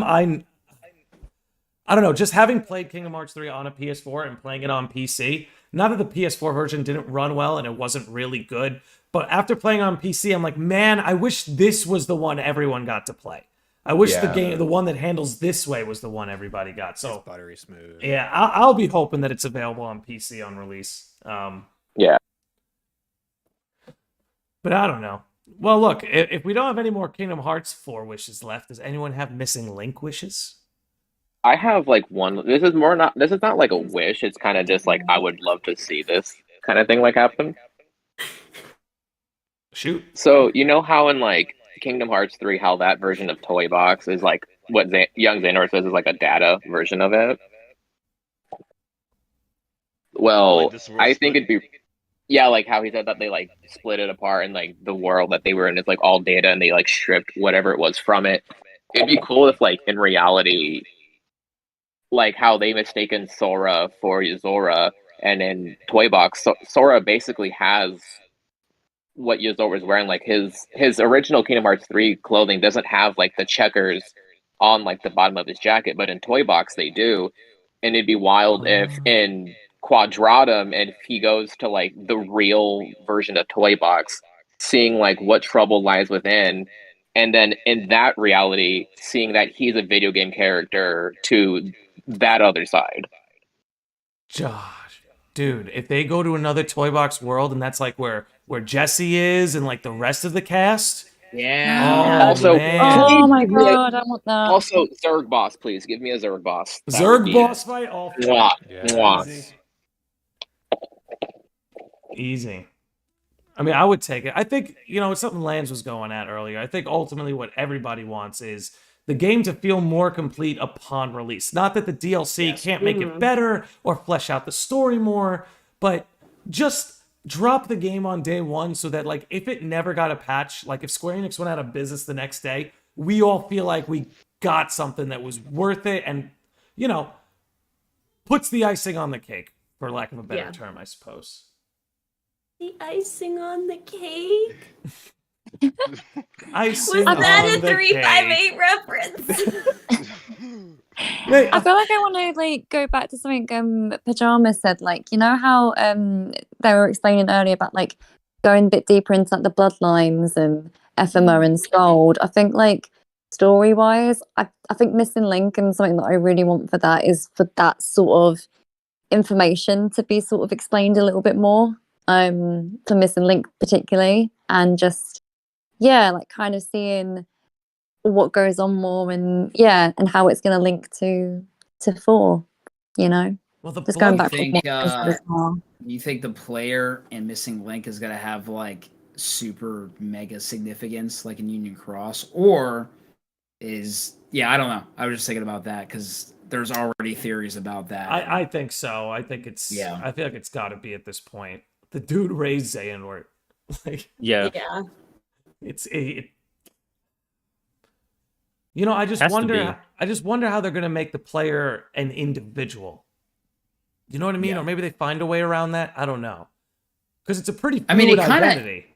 don't know, just having played Kingdom Hearts 3 on a PS4 and playing it on PC, not that the PS4 version didn't run well and it wasn't really good, but after playing on PC, I'm like, man, I wish this was the one everyone got to play. I wish the one that handles this way was the one everybody got. So it's buttery smooth. Yeah, I'll be hoping that it's available on PC on release. Yeah. But I don't know. Well, look, if we don't have any more Kingdom Hearts 4 wishes left, does anyone have Missing Link wishes? I have like one. This is not like a wish. It's kind of just like I would love to see this kind of thing like happen. Shoot. So you know how in like Kingdom Hearts 3, how that version of Toy Box is like what young Xehanort says is like a data version of it. Well, I think it'd be like how he said that they like split it apart and like the world that they were in is like all data and they like stripped whatever it was from it. It'd be cool if like in reality, like how they mistaken Sora for Yozora, and in Toy Box, Sora basically has what Yozora was wearing. Like his original Kingdom Hearts 3 clothing doesn't have like the checkers on like the bottom of his jacket, but in Toy Box they do. And it'd be wild if in Quadratum, and if he goes to like the real version of Toy Box, seeing like what trouble lies within, and then in that reality, seeing that he's a video game character to that other side. Josh, dude, if they go to another Toy Box world and that's like where Jesse is and like the rest of the cast. Yeah. Oh, Also, man. Oh my god, I want that. Also, Zerg boss, please give me a Zerg boss. That Zerg would be boss fight? Oh, Mwah. Yeah, Mwah. Easy. I mean, I would take it. I think, you know, it's something Lance was going at earlier. I think ultimately what everybody wants is the game to feel more complete upon release. Not that the DLC can't make it better or flesh out the story more, but just drop the game on day one so that, like, if it never got a patch, like if Square Enix went out of business the next day, we all feel like we got something that was worth it and, you know, puts the icing on the cake, for lack of a better term, I suppose. The icing on the cake. Icing Was that on a the 358 reference? I feel like I want to like go back to something Pajama said, like, you know how they were explaining earlier about like going a bit deeper into like the bloodlines and FMO and Scold. I think like story wise, I think Missing Link and something that I really want for that is for that sort of information to be sort of explained a little bit more, for Missing Link particularly, and just like kind of seeing what goes on more and how it's going to link to 4, you know. Well, just going back you think the player in Missing Link is going to have like super mega significance like in Union Cross, or is I don't know. I was just thinking about that because there's already theories about that. I think so. I think it's I feel like it's got to be at this point. The dude raised Xehanort. Like, yeah. It's you know, I just wonder how they're going to make the player an individual. You know what I mean? Or maybe they find a way around that. I don't know. Because it's a pretty fluid identity.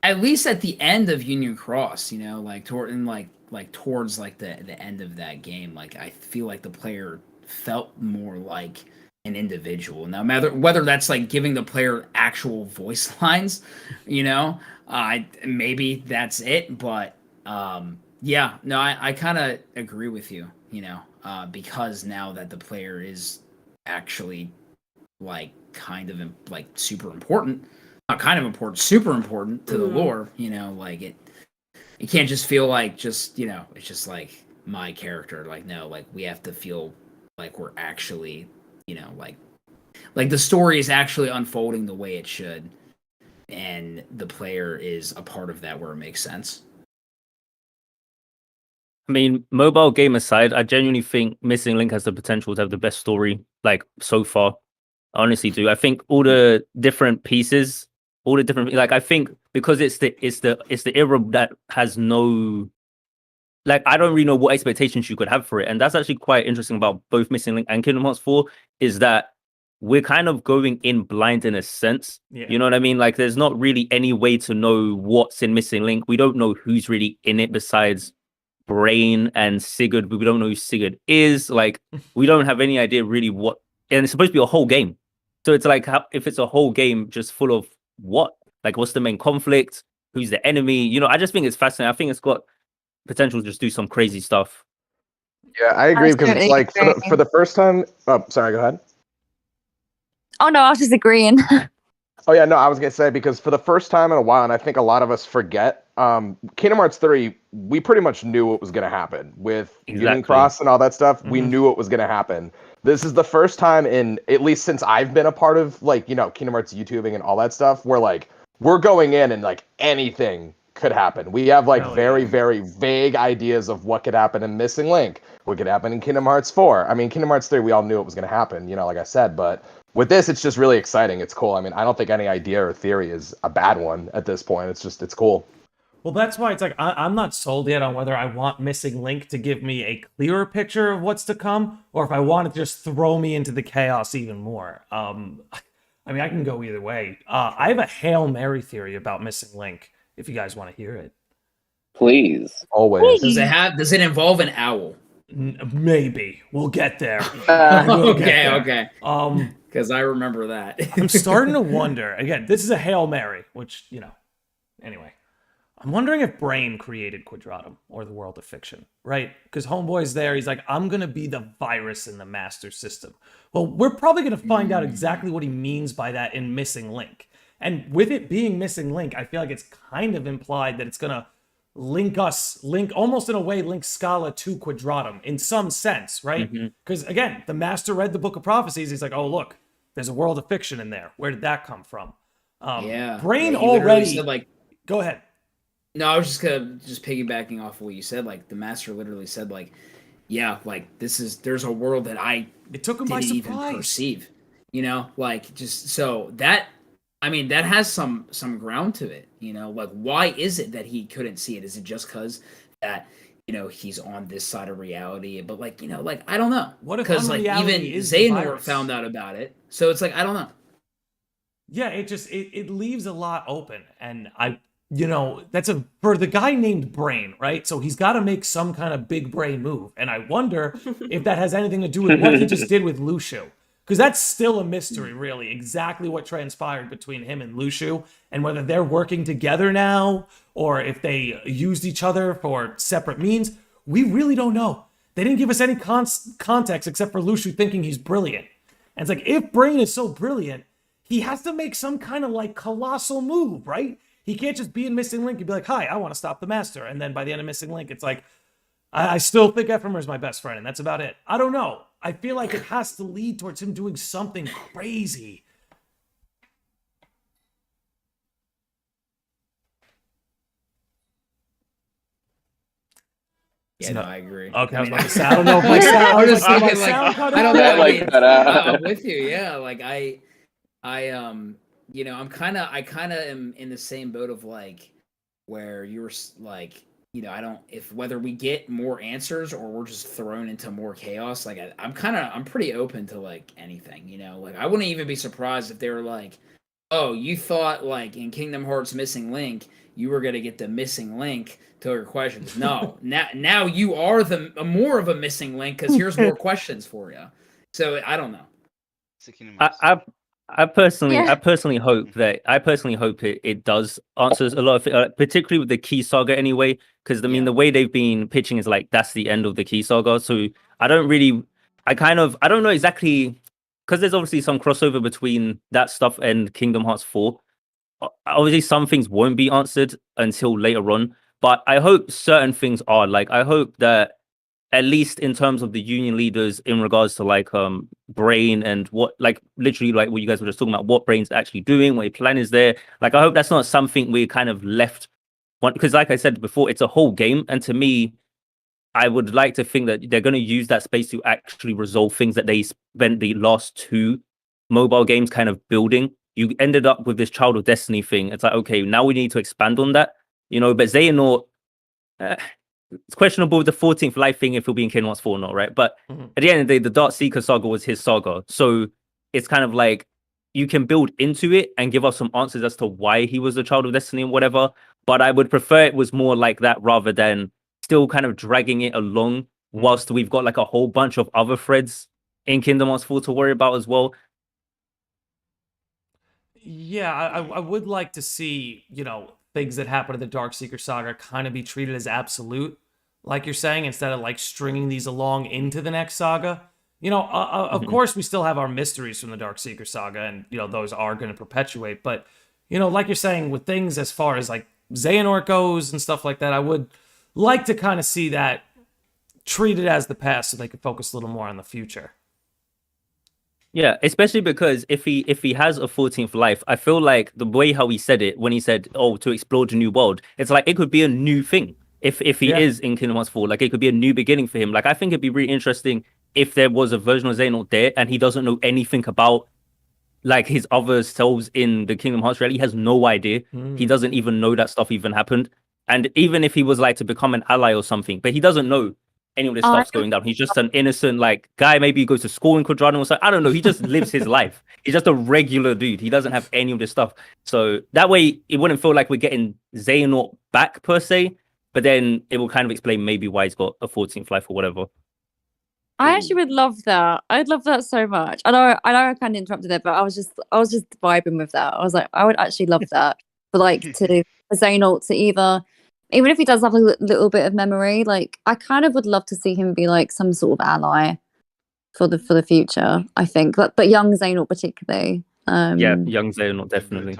At least at the end of Union Cross, you know, like towards like the end of that game, like I feel like the player felt more like an individual. Now, whether that's like giving the player actual voice lines, you know, maybe that's it. But I kind of agree with you, you know, because now that the player is actually like kind of like super important, not kind of important, super important to the lore, you know, like it can't just feel like just, you know, it's just like my character. Like, no, like we have to feel like we're actually, you know, like like the story is actually unfolding the way it should, and the player is a part of that where it makes sense. I mean, mobile game aside, I genuinely think Missing Link has the potential to have the best story, like, so far. I honestly do. I think all the different pieces, like, I think because it's the era that has no, like, I don't really know what expectations you could have for it. And that's actually quite interesting about both Missing Link and Kingdom Hearts 4, is that we're kind of going in blind in a sense. Yeah. You know what I mean? Like, there's not really any way to know what's in Missing Link. We don't know who's really in it besides Brain and Sigurd, but we don't know who Sigurd is. Like, we don't have any idea really what, and it's supposed to be a whole game. So it's like, if it's a whole game just full of what? Like, what's the main conflict? Who's the enemy? You know, I just think it's fascinating. I think it's got potential to just do some crazy stuff. Yeah, I agree, because it's like for the first time. Oh, sorry, go ahead. Oh no, I was just agreeing. Oh yeah, no, I was gonna say, because for the first time in a while, and I think a lot of us forget, Kingdom Hearts 3, we pretty much knew what was gonna happen with Union Cross and all that stuff. We knew what was gonna happen. This is the first time in, at least since I've been a part of, like, you know, Kingdom Hearts YouTubing and all that stuff, where like we're going in and like anything could happen. We have like very vague ideas of what could happen in Missing Link, what could happen in Kingdom Hearts 4. I mean, Kingdom Hearts 3, we all knew it was gonna happen, you know, like I said, but with this, it's just really exciting. It's cool. I mean, I don't think any idea or theory is a bad one at this point. It's cool. Well, that's why it's like, I'm not sold yet on whether I want Missing Link to give me a clearer picture of what's to come, or if I want it to just throw me into the chaos even more. I mean, I can go either way. I have a Hail Mary theory about Missing Link, if you guys want to hear it. Please. Always. Does it involve an owl? Maybe. We'll get there. Okay. Because I remember that. I'm starting to wonder. Again, this is a Hail Mary, which, you know, anyway. I'm wondering if Brain created Quadratum, or the world of fiction, right? Because Homeboy's there. He's like, I'm going to be the virus in the master system. Well, we're probably going to find out exactly what he means by that in Missing Link. And with it being Missing Link, I feel like it's kind of implied that it's going to link almost in a way, link Scala to Quadratum in some sense, right? Because again, the master read the Book of Prophecies. He's like, oh, look, there's a world of fiction in there. Where did that come from? Brain already said, like, go ahead. No, I was just piggybacking off of what you said. Like, the master literally said, like, yeah, like, there's a world that it took him by didn't surprise. even perceive, you know, like, just so that, I mean, that has some ground to it, you know, like, why is it that he couldn't see it? Is it just because that, you know, he's on this side of reality? But, like, you know, like, I don't know. What if because, like, even Xehanort found out about it, so it's like, I don't know. Yeah, it leaves a lot open, and you know, for the guy named Brain, right? So he's got to make some kind of big brain move, and I wonder if that has anything to do with what he just did with Lucio. Because that's still a mystery, really, exactly what transpired between him and Lucio, and whether they're working together now, or if they used each other for separate means. We really don't know. They didn't give us any context except for Lucio thinking he's brilliant. And it's like, if Brain is so brilliant, he has to make some kind of, like, colossal move, right? He can't just be in Missing Link and be like, hi, I want to stop the master. And then by the end of Missing Link, it's like, I still think Ephraim is my best friend, and that's about it. I don't know. I feel like it has to lead towards him doing something crazy. Yeah, no, I agree. Okay, I was mean, about to say, I don't know if my sound, I was just my thinking, sound cut I out. don't know. I like mean, that, I'm with you. Yeah, like I you know, I kind of am in the same boat of, like, where you're like, you know, I don't, if whether we get more answers or we're just thrown into more chaos, like, I'm pretty open to, like, anything, you know, like, I wouldn't even be surprised if they were like, oh, you thought, like, in Kingdom Hearts Missing Link, you were going to get the missing link to your questions. No, now you are more of a missing link, because here's more questions for you. So I don't know. I personally hope it does answer a lot of particularly with the Key Saga anyway, because I mean the way they've been pitching is like that's the end of the Key Saga. So I don't know exactly, because there's obviously some crossover between that stuff and Kingdom Hearts 4. Obviously some things won't be answered until later on, but I hope certain things are. Like, I hope that at least in terms of the union leaders in regards to like Brain and what like literally like what you guys were just talking about, what Brain's actually doing, what his plan is there. Like I hope that's not something we kind of left one, because like I said before, it's a whole game, and to me, I would like to think that they're going to use that space to actually resolve things that they spent the last 2 mobile games kind of building. You ended up with this Child of Destiny thing. It's like, okay, now we need to expand on that, you know. But Xehanort, it's questionable with the 14th life thing if he'll be in Kingdom Hearts 4 or not, right? But at the end of the day, the Dark Seeker saga was his saga, so it's kind of like you can build into it and give us some answers as to why he was a Child of Destiny and whatever. But I would prefer it was more like that rather than still kind of dragging it along whilst we've got like a whole bunch of other threads in Kingdom Hearts 4 to worry about as well. Yeah, I would like to see, you know, things that happen in the Darkseeker saga kind of be treated as absolute, like you're saying, instead of like stringing these along into the next saga. You know, of course, we still have our mysteries from the Darkseeker saga, and, you know, those are going to perpetuate. But, you know, like you're saying, with things as far as like Xehanort goes and stuff like that, I would like to kind of see that treated as the past so they could focus a little more on the future. Yeah, especially because if he has a 14th life, I feel like the way how he said it when he said, "Oh, to explore the new world," it's like it could be a new thing. If he is in Kingdom Hearts 4, like it could be a new beginning for him. Like I think it'd be really interesting if there was a version of Xehanort there and he doesn't know anything about like his other selves in the Kingdom Hearts reality. He has no idea. He doesn't even know that stuff even happened. And even if he was like to become an ally or something, but he doesn't know any of this stuff's going down. He's just an innocent like guy. Maybe he goes to school in Quadrano or something. I don't know. He just lives his life. He's just a regular dude. He doesn't have any of this stuff. So that way it wouldn't feel like we're getting Xehanort back per se, but then it will kind of explain maybe why he's got a 14th life or whatever. I actually would love that. I'd love that so much. I know I kind of interrupted there, but I was just vibing with that. I was like, I would actually love that for like for Xehanort to either, even if he does have a little bit of memory, like I kind of would love to see him be like some sort of ally for the future. I think, but young Xehanort particularly. Yeah, young Xehanort definitely.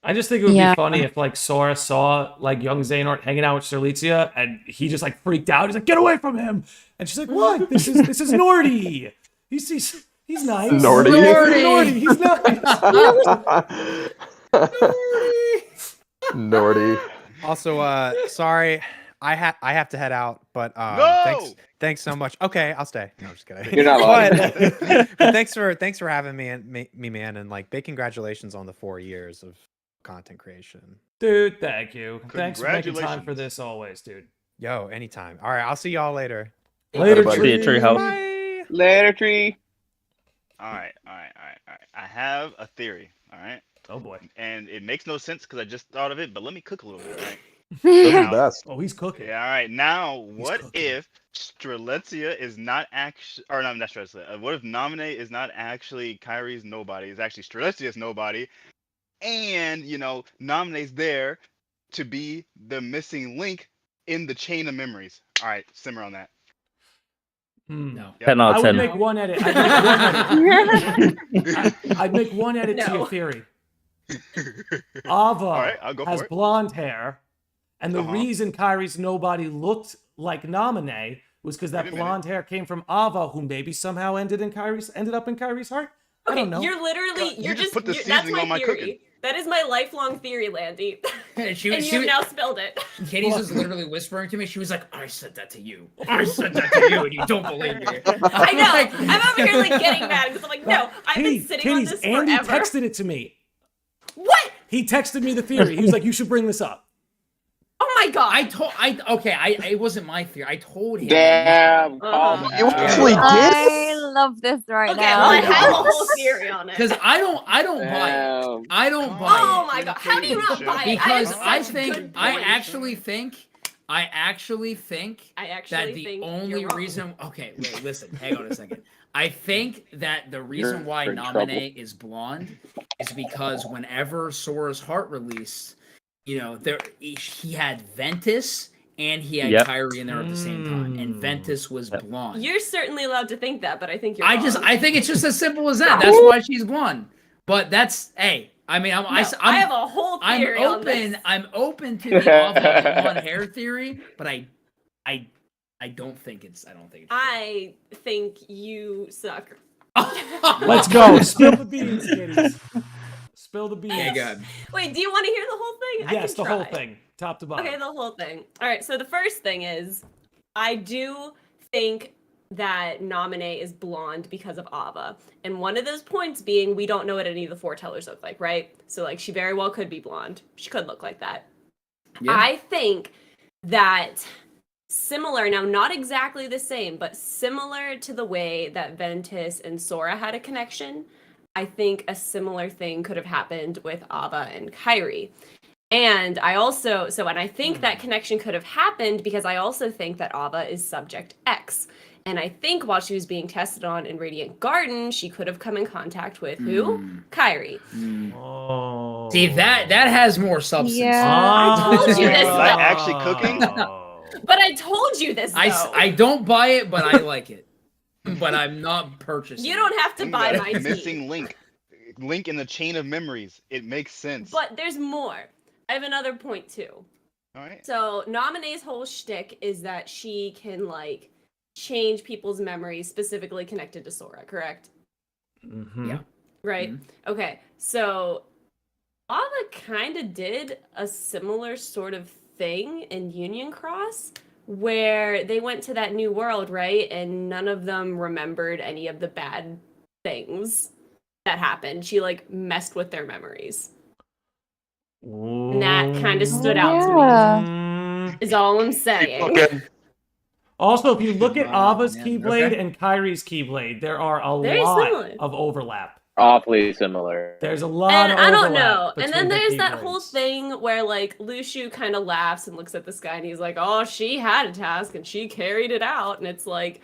I just think it would be funny if like Sora saw like young Xehanort hanging out with Strelitzia and he just like freaked out. He's like, "Get away from him!" And she's like, "What? This is Nordy. He's nice. Nordy. He's nice." Nordy. Also, sorry, I have to head out, but thanks so much. Okay, I'll stay. No, I'm just kidding. You're not lying. But thanks for having me, man, and like big congratulations on the 4 years of content creation. Dude, thank you. Thanks for making time for this always, dude. Yo, anytime. All right, I'll see y'all later. Later, Tree House. Bye. Later, Tree. All right. I have a theory. All right. Oh boy. And it makes no sense because I just thought of it, but let me cook a little bit, right? Oh, he's cooking. Yeah, all right. Now, what if Strelitzia is not actually, or no, not Strelitzia. What if Namine is not actually Kyrie's nobody? It's actually Strelitzia's nobody, and you know, Namine's there to be the missing link in the chain of memories. All right, simmer on that. No. 10 out of 10. I would make one edit. I'd make one edit to your theory. Ava has blonde hair, and the reason Kyrie's nobody looked like Namine was because that blonde hair came from Ava, who maybe somehow ended up in Kyrie's heart. I don't know. You're literally put the that's seasoning my on my theory. cooking. That is my lifelong theory, Landy. And you've now spilled it. Kitty's just literally whispering to me. She was like, "I said that to you. I said that to you, and you don't believe me." I know. I'm over here like getting mad because I'm like, no, I've been sitting on this forever. Andy texted it to me. What? He texted me the theory. He was like, "You should bring this up." Oh my god! It wasn't my theory. I told him. Damn. You actually did? I love this right now. Well, I have a whole theory on it. Because I don't buy it. I don't buy it. Oh my god! How do you not buy it? Because I actually think that the only reason. Okay, wait, listen. Hang on a second. I think that the reason why Namine is blonde is because whenever Sora's heart released, you know, he had Ventus and he had Kyrie in there at the same time, and Ventus was blonde. You're certainly allowed to think that, but I think you're wrong. I think it's just as simple as that. That's why she's blonde. But that's I have a whole theory on this. I'm open to the Ava blonde hair theory, but I I don't think it's. I think you suck. Let's go. Spill the beans, kiddies. Spill the beans. Okay, good. Wait, do you want to hear the whole thing? Yes, I can the whole try. thing, top to bottom. Okay, the whole thing. All right, so the first thing is, I do think that Namine is blonde because of Ava. And one of those points being we don't know what any of the foretellers look like, right? So like she very well could be blonde. She could look like that. Yeah. I think that similar, now not exactly the same, but similar to the way that Ventus and Sora had a connection, I think a similar thing could have happened with Ava and Kairi. And I also, and I think that connection could have happened because I also think that Ava is Subject X. And I think while she was being tested on in Radiant Garden, she could have come in contact with who? Kairi. Oh. See, that has more substance. Yeah. I told you this. Is that actually cooking? But I told you this, though. I don't buy it, but I like it. But I'm not purchasing. You don't have to buy my tea. Missing link. Link in the chain of memories. It makes sense. But there's more. I have another point, too. All right. So, Namine's whole shtick is that she can, like, change people's memories, specifically connected to Sora, correct? Mm-hmm. Yeah. Right? Mm-hmm. Okay, so Ava kind of did a similar sort of thing in Union Cross, where they went to that new world, right? And none of them remembered any of the bad things that happened. She, like, messed with their memories. And that kind of stood out to me, is all I'm saying. Also, if you look at Ava's yeah, Keyblade okay. and Kairi's Keyblade, there are a Very lot similar. of overlap. Awfully similar. There's a lot And of I overlap. don't know. And then between the there's that whole Keyblades. thing where like Lushu kind of laughs and looks at the sky and he's like, "Oh, she had a task and she carried it out." And it's like,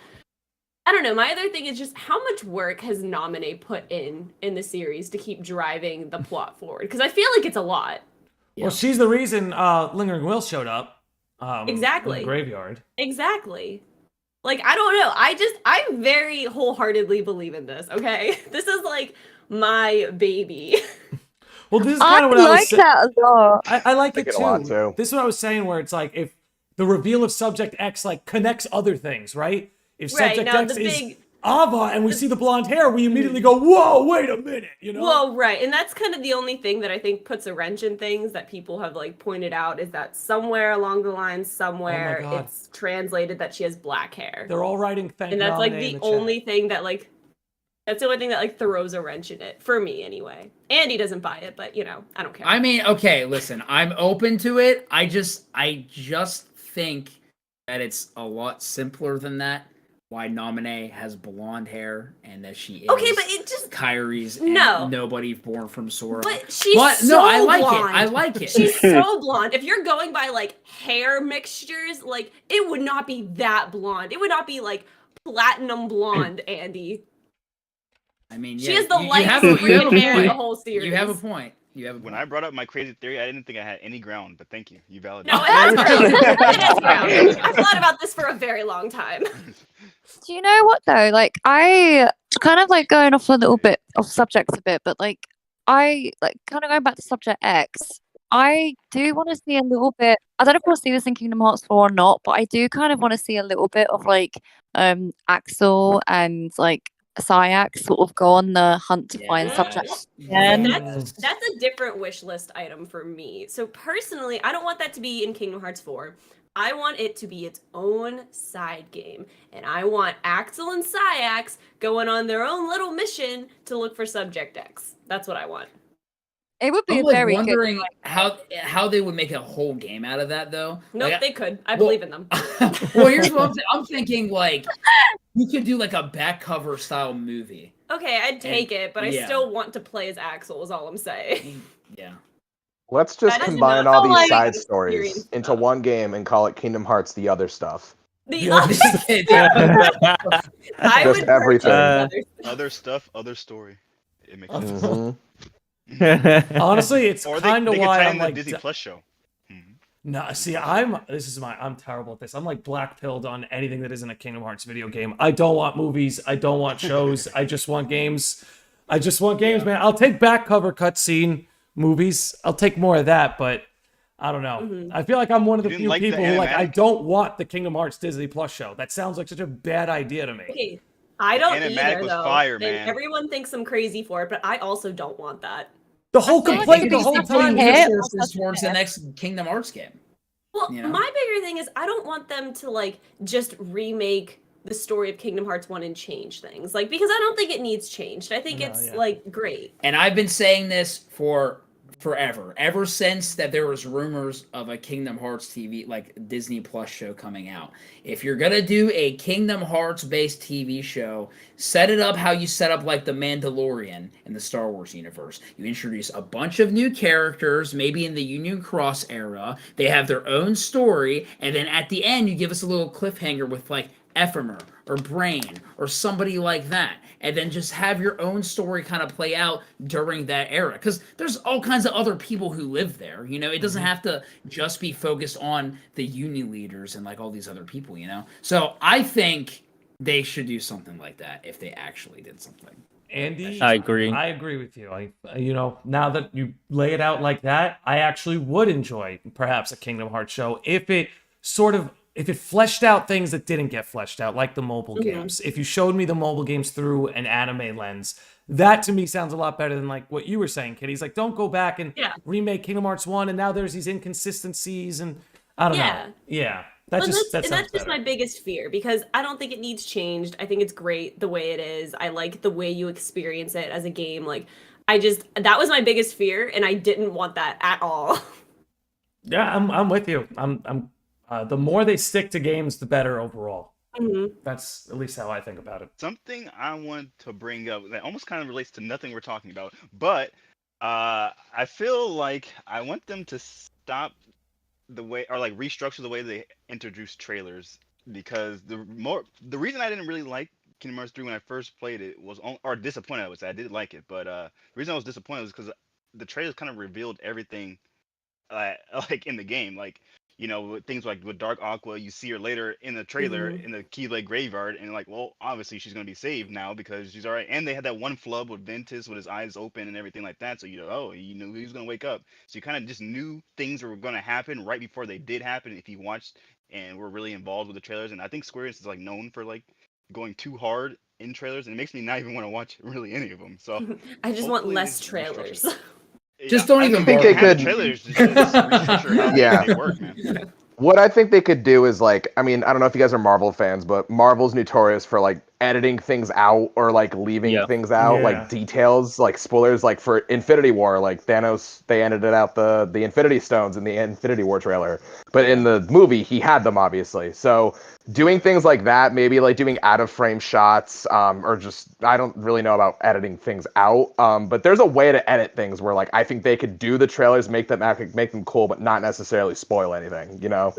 I don't know. My other thing is just how much work has Namine put in the series to keep driving the plot forward? Because I feel like it's a lot. Well, she's the reason Lingering Will showed up. Exactly. In the graveyard. Exactly. Like, I don't know. I very wholeheartedly believe in this, okay? This is like my baby. Well, this is kind of what I was like saying. that as well. I like it it a lot, too. too. This is what I was saying, where it's like if the reveal of Subject X like connects other things, right? If Right, Subject now X the is big- Ava and we see the blonde hair, we immediately go, "Whoa, wait a minute!" You know? Well, right. And that's kind of the only thing that I think puts a wrench in things that people have like pointed out is that somewhere along the line, somewhere God. it's translated that she has black hair. They're all writing thank And that's like Namine in the chat. only thing that like that's the only thing that like throws a wrench in it for me anyway. Andy doesn't buy it, but you know, I don't care. I mean, okay, listen, I'm open to it. I just think that it's a lot simpler than that. Why Namine has blonde hair and that she is Okay, but it just Kairi's and No. nobody born from Sora. But she's no, I so like blonde. it. I like it. She's so blonde. If you're going by like hair mixtures, like it would not be that blonde. It would not be like platinum blonde, Andy. I mean, She yeah, has the you lightest have a freaking hair in the point. whole series. You have a point. You have a When point. I brought up my crazy theory, I didn't think I had any ground, but thank you. You validated. No, it has ground. It has ground. I've thought about this for a very long time. Do you know what though? Like I kind of like going off a little bit off subjects a bit, but like I like kind of going back to Subject X. I do want to see a little bit. I don't know if we'll see this in Kingdom Hearts 4 or not, but I do kind of want to see a little bit of like Axel and like Syax sort of go on the hunt to find subjects. And that's a different wish list item for me. So personally, I don't want that to be in Kingdom Hearts 4. I want it to be its own side game. And I want Axel and Syax going on their own little mission to look for Subject X. That's what I want. It would be I'm like very wondering good. how they would make a whole game out of that though. Nope, Like, they could. I believe in them. well, here's what I'm thinking. Like, you could do like a back cover style movie. Okay, I'd take it, but I yeah. still want to play as Axel, is all I'm saying. Yeah. Let's just That is combine enough. all these Like, side experience stories into one game and call it Kingdom Hearts: The Other Stuff. The other I Just would everything. purchase Other stuff, other story. It makes sense. Mhm. Honestly, it's Or kind of they could why tie I'm in the like. Disney Plus show. No, see, I'm terrible at this. I'm like black pilled on anything that isn't a Kingdom Hearts video game. I don't want movies. I don't want shows. I just want games. I just want games, man. I'll take back cover cutscene movies. I'll take more of that, but I don't know. Mhm. I feel like I'm one of the You didn't few like the people who I animatic? don't want the Kingdom Hearts Disney Plus show. That sounds like such a bad idea to me. Okay, I The don't animatic either was though. fire, And man. everyone thinks I'm crazy for it, but I also don't want that. The whole feel like complaint it the could whole be Putting time hit or resources such a towards the hit. next Kingdom Hearts game. Well, You know? my bigger thing is I don't want them to like just remake the story of Kingdom Hearts 1 and change things. Like because I don't think it needs changed. I think No, it's yeah. like great. And I've been saying this for forever, ever since that there was rumors of a Kingdom Hearts TV, like Disney Plus show coming out. If you're gonna do a Kingdom Hearts based TV show, set it up how you set up like the Mandalorian in the Star Wars universe. You introduce a bunch of new characters, maybe in the Union Cross era. They have their own story, and then at the end you give us a little cliffhanger with like Ephemer or Brain or somebody like that, and then just have your own story kind of play out during that era, because there's all kinds of other people who live there. You know, it doesn't have to just be focused on the union leaders and like all these other people, you know. So I think they should do something like that if they actually did something. Andy, I agree. I agree with you. Now that you lay it out like that, I actually would enjoy perhaps a Kingdom Hearts show if it fleshed out things that didn't get fleshed out, like the mobile games. If you showed me the mobile games through an anime lens, that to me sounds a lot better than like what you were saying, Kitty's like, don't go back and remake Kingdom Hearts 1 and now there's these inconsistencies and I don't know. Yeah. That That's sounds just my biggest fear because I don't think it needs changed. I think it's great the way it is. I like the way you experience it as a game. Like that was my biggest fear and I didn't want that at all. Yeah, I'm with you. The more they stick to games, the better overall. That's at least how I think about it. Something I want to bring up that almost kind of relates to nothing we're talking about, but I feel like I want them to stop the way or like restructure the way they introduce trailers, because the reason I didn't really like Kingdom Hearts 3 when I first played it was or disappointed, I would say. I did like it, but the reason I was disappointed was because the trailers kind of revealed everything like in the game, like, you know, with things like with Dark Aqua, you see her later in the trailer in the Key Lake graveyard, and like, well, obviously she's gonna be saved now because she's alright. And they had that one flub with Ventus with his eyes open and everything like that, so you know, oh, you knew he was gonna wake up. So you kind of just knew things were gonna happen right before they did happen if you watched and were really involved with the trailers. And I think Square Enix is like known for like going too hard in trailers, and it makes me not even want to watch really any of them. So I just want less trailers. Just don't even. I think they could. Trailers just restructure how they work, man. What I think they could do is like, I mean, I don't know if you guys are Marvel fans, but Marvel's notorious for like editing things out or like leaving things out, like details, like spoilers. Like for Infinity War, like Thanos, they edited out the Infinity Stones in the Infinity War trailer, but in the movie he had them obviously. So doing things like that, maybe like doing out of frame shots, or just, I don't really know about editing things out, but there's a way to edit things where like I think they could do the trailers, make them cool, but not necessarily spoil anything, you know?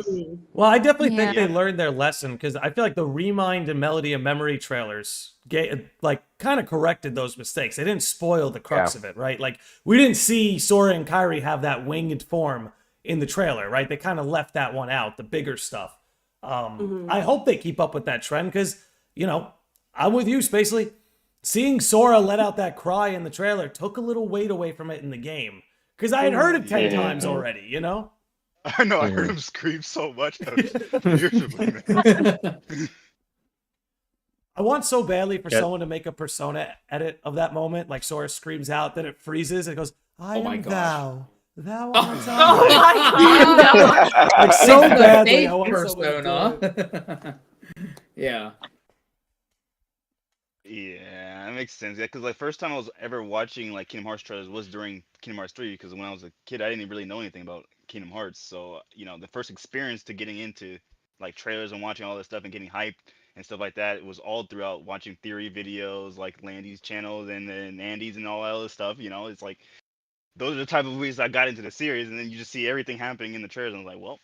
Well, I definitely think they learned their lesson, because I feel like the Remind and Melody of Memory trailers kind of corrected those mistakes. They didn't spoil the crux of it, right? Like, we didn't see Sora and Kairi have that winged form in the trailer, right? They kind of left that one out, the bigger stuff. I hope they keep up with that trend, because, you know, I'm with you, Spacely. Seeing Sora let out that cry in the trailer took a little weight away from it in the game, because I had heard it 10 times already, you know? I know, I heard him scream so much. Man. I want so badly for someone to make a Persona edit of that moment, like Sora screams out, then it freezes, and it goes, I am thou. Thou art I. Oh my god! Like, so badly. I want Persona. Yeah. Yeah, that makes sense. Yeah, because like first time I was ever watching like Kingdom Hearts trailers was during Kingdom Hearts 3, because when I was a kid I didn't really know anything about Kingdom Hearts. So, you know, the first experience to getting into like trailers and watching all this stuff and getting hyped and stuff like that, it was all throughout watching theory videos like Landy's channels and then Andy's and all that other stuff. You know, it's like those are the type of movies I got into the series, and then you just see everything happening in the trailers, and I was like, well,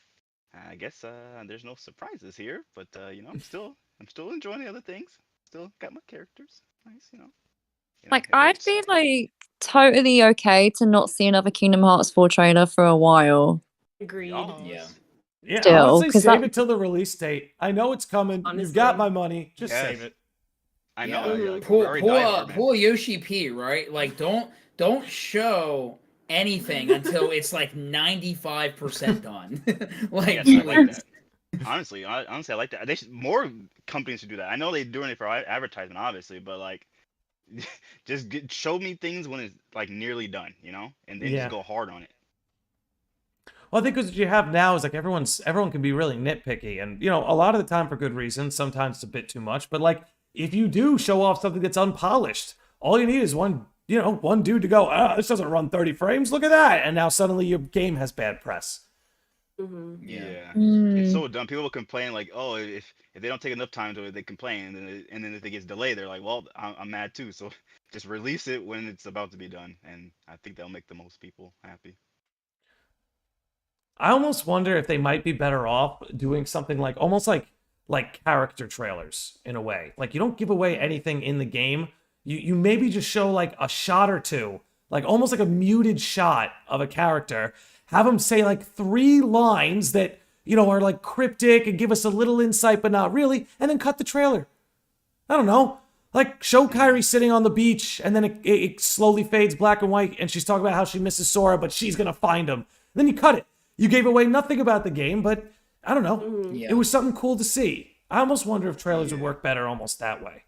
I guess there's no surprises here, but you know, I'm still enjoying the other things. Still got my characters. Nice, you know. Like, I'd be like totally okay to not see another Kingdom Hearts 4 trailer for a while. Agreed. Yeah, Still, honestly, 'cause save that- it till the release date. I know it's coming. You've got my money. Just save it. I know. Pull Yoshi P, right? Like, don't show anything until it's like 95% done. Like, Yes, I like that. Honestly, I like that. More companies should do that. I know they're doing it for advertisement, obviously, but like, just show me things when it's like nearly done, you know, and then just go hard on it. Well, I think what you have now is like everyone can be really nitpicky, and you know, a lot of the time for good reasons. Sometimes it's a bit too much, but like if you do show off something that's unpolished, all you need is one dude to go, this doesn't run 30 frames. Look at that, and now suddenly your game has bad press. Yeah, it's so dumb. People will complain like, oh, if they don't take enough time to it, they complain, and then if it gets delayed, they're like, well, I'm mad too. So just release it when it's about to be done, and I think that'll make the most people happy. I almost wonder if they might be better off doing something like almost like character trailers in a way. Like you don't give away anything in the game. You maybe just show like a shot or two, like almost like a muted shot of a character. Have them say like 3 lines that, you know, are like cryptic and give us a little insight, but not really, and then cut the trailer. I don't know. Like show Kairi sitting on the beach and then it slowly fades black and white and she's talking about how she misses Sora, but she's going to find him. Then you cut it. You gave away nothing about the game, but I don't know. It was something cool to see. I almost wonder if trailers would work better almost that way.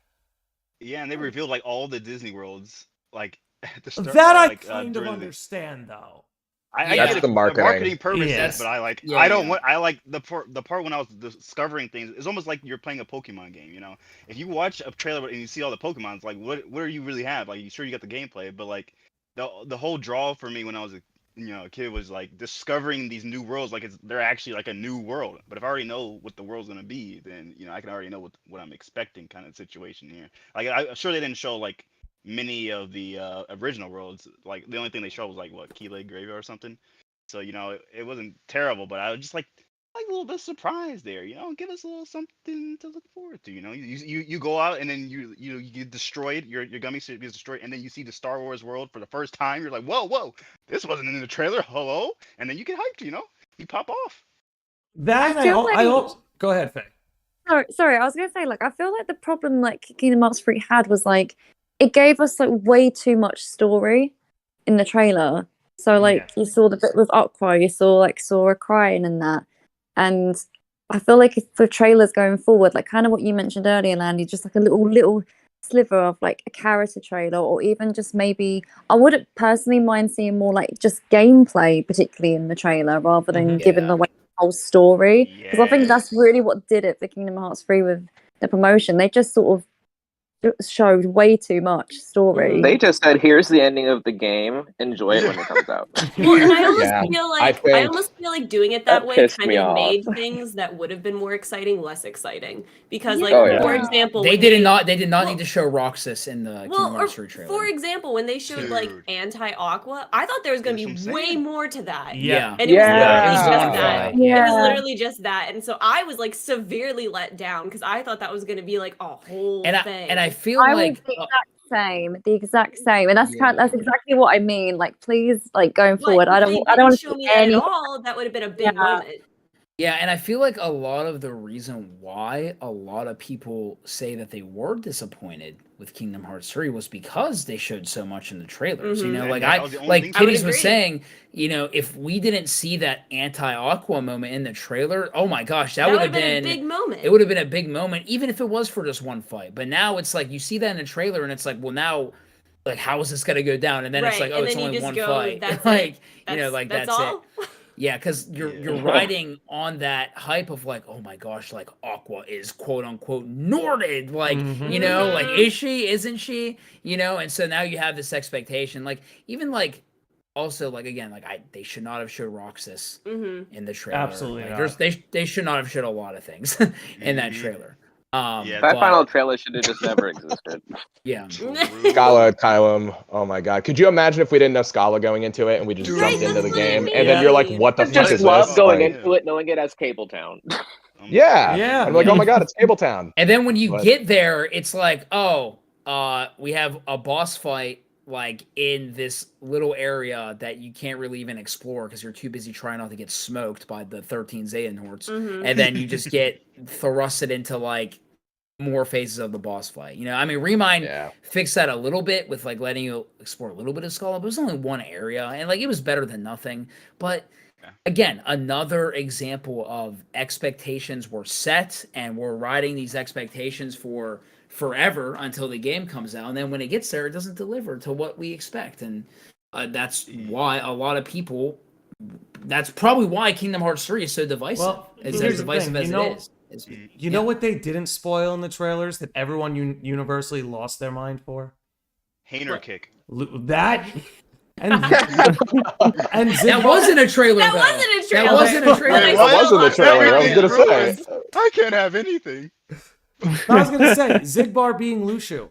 Yeah, and they revealed like all the Disney worlds, like at the start. That I kind of understand, though. I That's get the marketing purposes, but I like I don't want I like the part when I was discovering things. It's almost like you're playing a Pokemon game, you know. If you watch a trailer and you see all the Pokemon, it's like what do you really have? Like you sure you got the gameplay, but like the whole draw for me when I was a kid was like discovering these new worlds, like they're actually like a new world. But if I already know what the world's gonna be, then I can already know what I'm expecting kind of situation here. Like I'm sure they didn't show like many of the original worlds. Like the only thing they showed was like what Key Lake Graveyard or something. So it wasn't terrible, but I was just like a little bit surprised there. Give us a little something to look forward to. You go out and then you get destroyed. Your gummy suit gets destroyed, and then you see the Star Wars world for the first time. You're like, whoa, this wasn't in the trailer. Hello, and then you get hyped. You pop off. That I also go ahead, Faye. Sorry, I was gonna say I feel like the problem Kingdom Hearts 3 had was it gave us way too much story in the trailer. So you saw the bit with Aqua, you saw Sora crying and that. And I feel like if for trailers going forward, kind of what you mentioned earlier, Landy, just a little sliver of a character trailer, or even just maybe I wouldn't personally mind seeing more just gameplay, particularly in the trailer, rather than giving the whole story. Because I think that's really what did it for Kingdom Hearts 3 with the promotion. They just sort of showed way too much story. They just said, "Here's the ending of the game. Enjoy it when it comes out." Well, and I almost feel like doing it that way kind of made things that would have been more exciting less exciting. Because for example, they did not need to show Roxas in the Kingdom Hearts 3 trailer. For example, when they showed anti-Aqua, I thought there was going to be way more to that. Yeah. And it was literally just that. It was literally just that. And so I was severely let down because I thought that was going to be a whole thing. And I feel like the exact same, and that's exactly what I mean. Please, going forward, I don't want to show me that at all. That would have been a big moment. Yeah, and I feel like a lot of the reason why a lot of people say that they were disappointed with Kingdom Hearts 3 was because they showed so much in the trailers. Kitties was saying, if we didn't see that anti-Aqua moment in the trailer, oh my gosh, that would have been a big moment. It would have been a big moment, even if it was for just one fight. But now it's you see that in the trailer, and it's well, now, how is this gonna go down? And then it's oh, it's only one fight. That's that's all? it. Yeah, because you're riding on that hype of oh my gosh, Aqua is quote unquote Norded, is she, isn't she? And so now you have this expectation, even also again, they should not have showed Roxas in the trailer. Absolutely not. They should not have showed a lot of things in that trailer. That final trailer should have just never existed. Yeah. Scala, Kylam, oh my god. Could you imagine if we didn't know Scala going into it and we just jumped into the game and then you're what the fuck is this? Love going into it knowing it as Cable Town. Yeah. I'm oh my god, it's Cable Town. And then when you get there, it's we have a boss fight in this little area that you can't really even explore because you're too busy trying not to get smoked by the 13 Xehanorts. And then you just get thrusted into more phases of the boss fight. You know, I mean, Remind fixed that a little bit with like letting you explore a little bit of Skull, but it was only one area, and like it was better than nothing. But again, another example of expectations were set, and we're riding these expectations for forever until the game comes out, and then when it gets there, it doesn't deliver to what we expect, and that's why a lot of people. That's probably why Kingdom Hearts 3 is so divisive. Well, as here's the divisive thing, as you know, it is. You know what they didn't spoil in the trailers that everyone universally lost their mind for? Hainer kick. That and that wasn't a trailer. That though. wasn't a trailer. That wasn't a trailer. Wait, what? Wasn't a trailer. I was gonna say. I can't have anything. I was gonna say Zigbar being Lushu.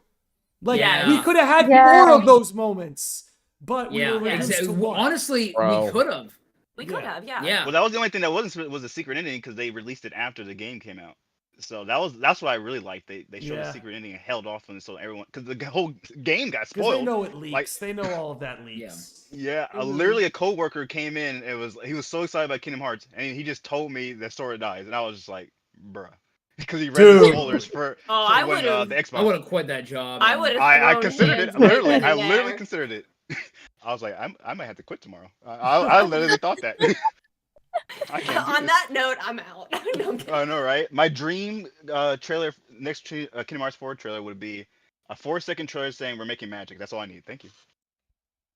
Like we could have had more of those moments, but we were reduced to one. Honestly, we could have. We could have, Well, that was the only thing that was a secret ending because they released it after the game came out. So that's what I really liked. They showed the secret ending and held off on it so everyone because the whole game got spoiled. They know it leaks. Like, they know all of that leaks. Yeah. Literally a coworker came in. He was so excited about Kingdom Hearts, and he just told me that Sora dies, and I was just like, bruh. Because he read the spoilers for the Xbox. I would have quit that job. I considered it. I literally considered it. I was like, I might have to quit tomorrow. I literally thought that. On that note, I'm out. No, I know, right? My dream trailer, next Kingdom Hearts 4 trailer would be a 4-second trailer saying we're making magic. That's all I need. Thank you.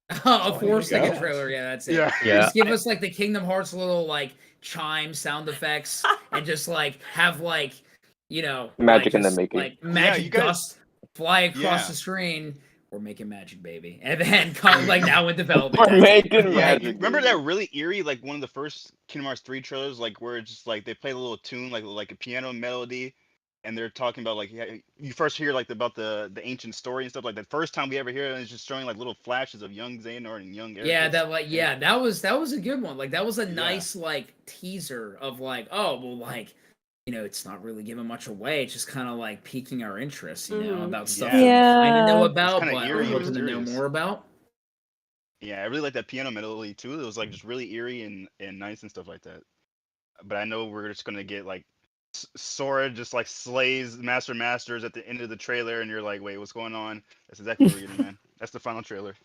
A 4-second trailer, that's it. Yeah. Just give us like the Kingdom Hearts little like chime sound effects and just like have like, you know, magic like, in the making. Like magic dust fly across the screen. We're making magic, baby. And then come like now in development. We're making magic. Remember that really eerie, like one of the first Kingdom Hearts 3 trailers, like where it's just like they play a little tune, like a piano melody, and they're talking about like you first hear like about the ancient story and stuff. Like the first time we ever hear it, and it's just showing like little flashes of young Xehanort and young Eric. Yeah, that was a good one. Like that was a nice like teaser of like, oh well, like, you know, it's not really giving much away. It's just kind of like piquing our interest, you know, about stuff we kind of know about, but we're hoping to know more about. Yeah, I really like that piano melody too. It was like just really eerie and nice and stuff like that. But I know we're just gonna get like Sora just like slays Master Masters at the end of the trailer, and you're like, wait, what's going on? That's exactly what you're getting, man. That's the final trailer.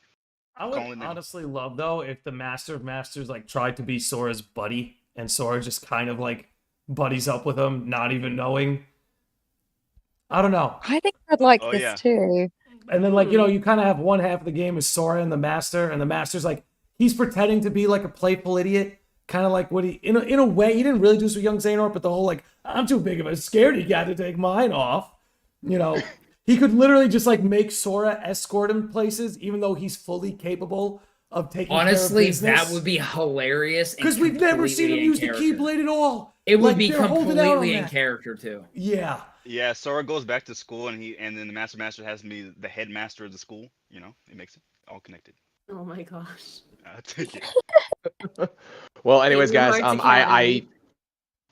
I would honestly love though if the Master of Masters like tried to be Sora's buddy, and Sora just kind of like buddies up with him, not even knowing. I don't know. I think I'd like this too. And then, like, you know, you kind of have one half of the game is Sora and the Master's like, he's pretending to be like a playful idiot, kind of like what he, in a way, he didn't really do this with young Xehanort, but the whole, like, I'm too big of a scaredy cat to take mine off. You know, he could literally just, like, make Sora escort him places, even though he's fully capable of taking care of business. That would be hilarious. Because we've never seen him use the Keyblade at all. It would be completely in character, too. Yeah. Yeah, Sora goes back to school, and then the Master has to be the headmaster of the school. You know, it makes it all connected. Oh my gosh. Take it. Well, anyways, guys, I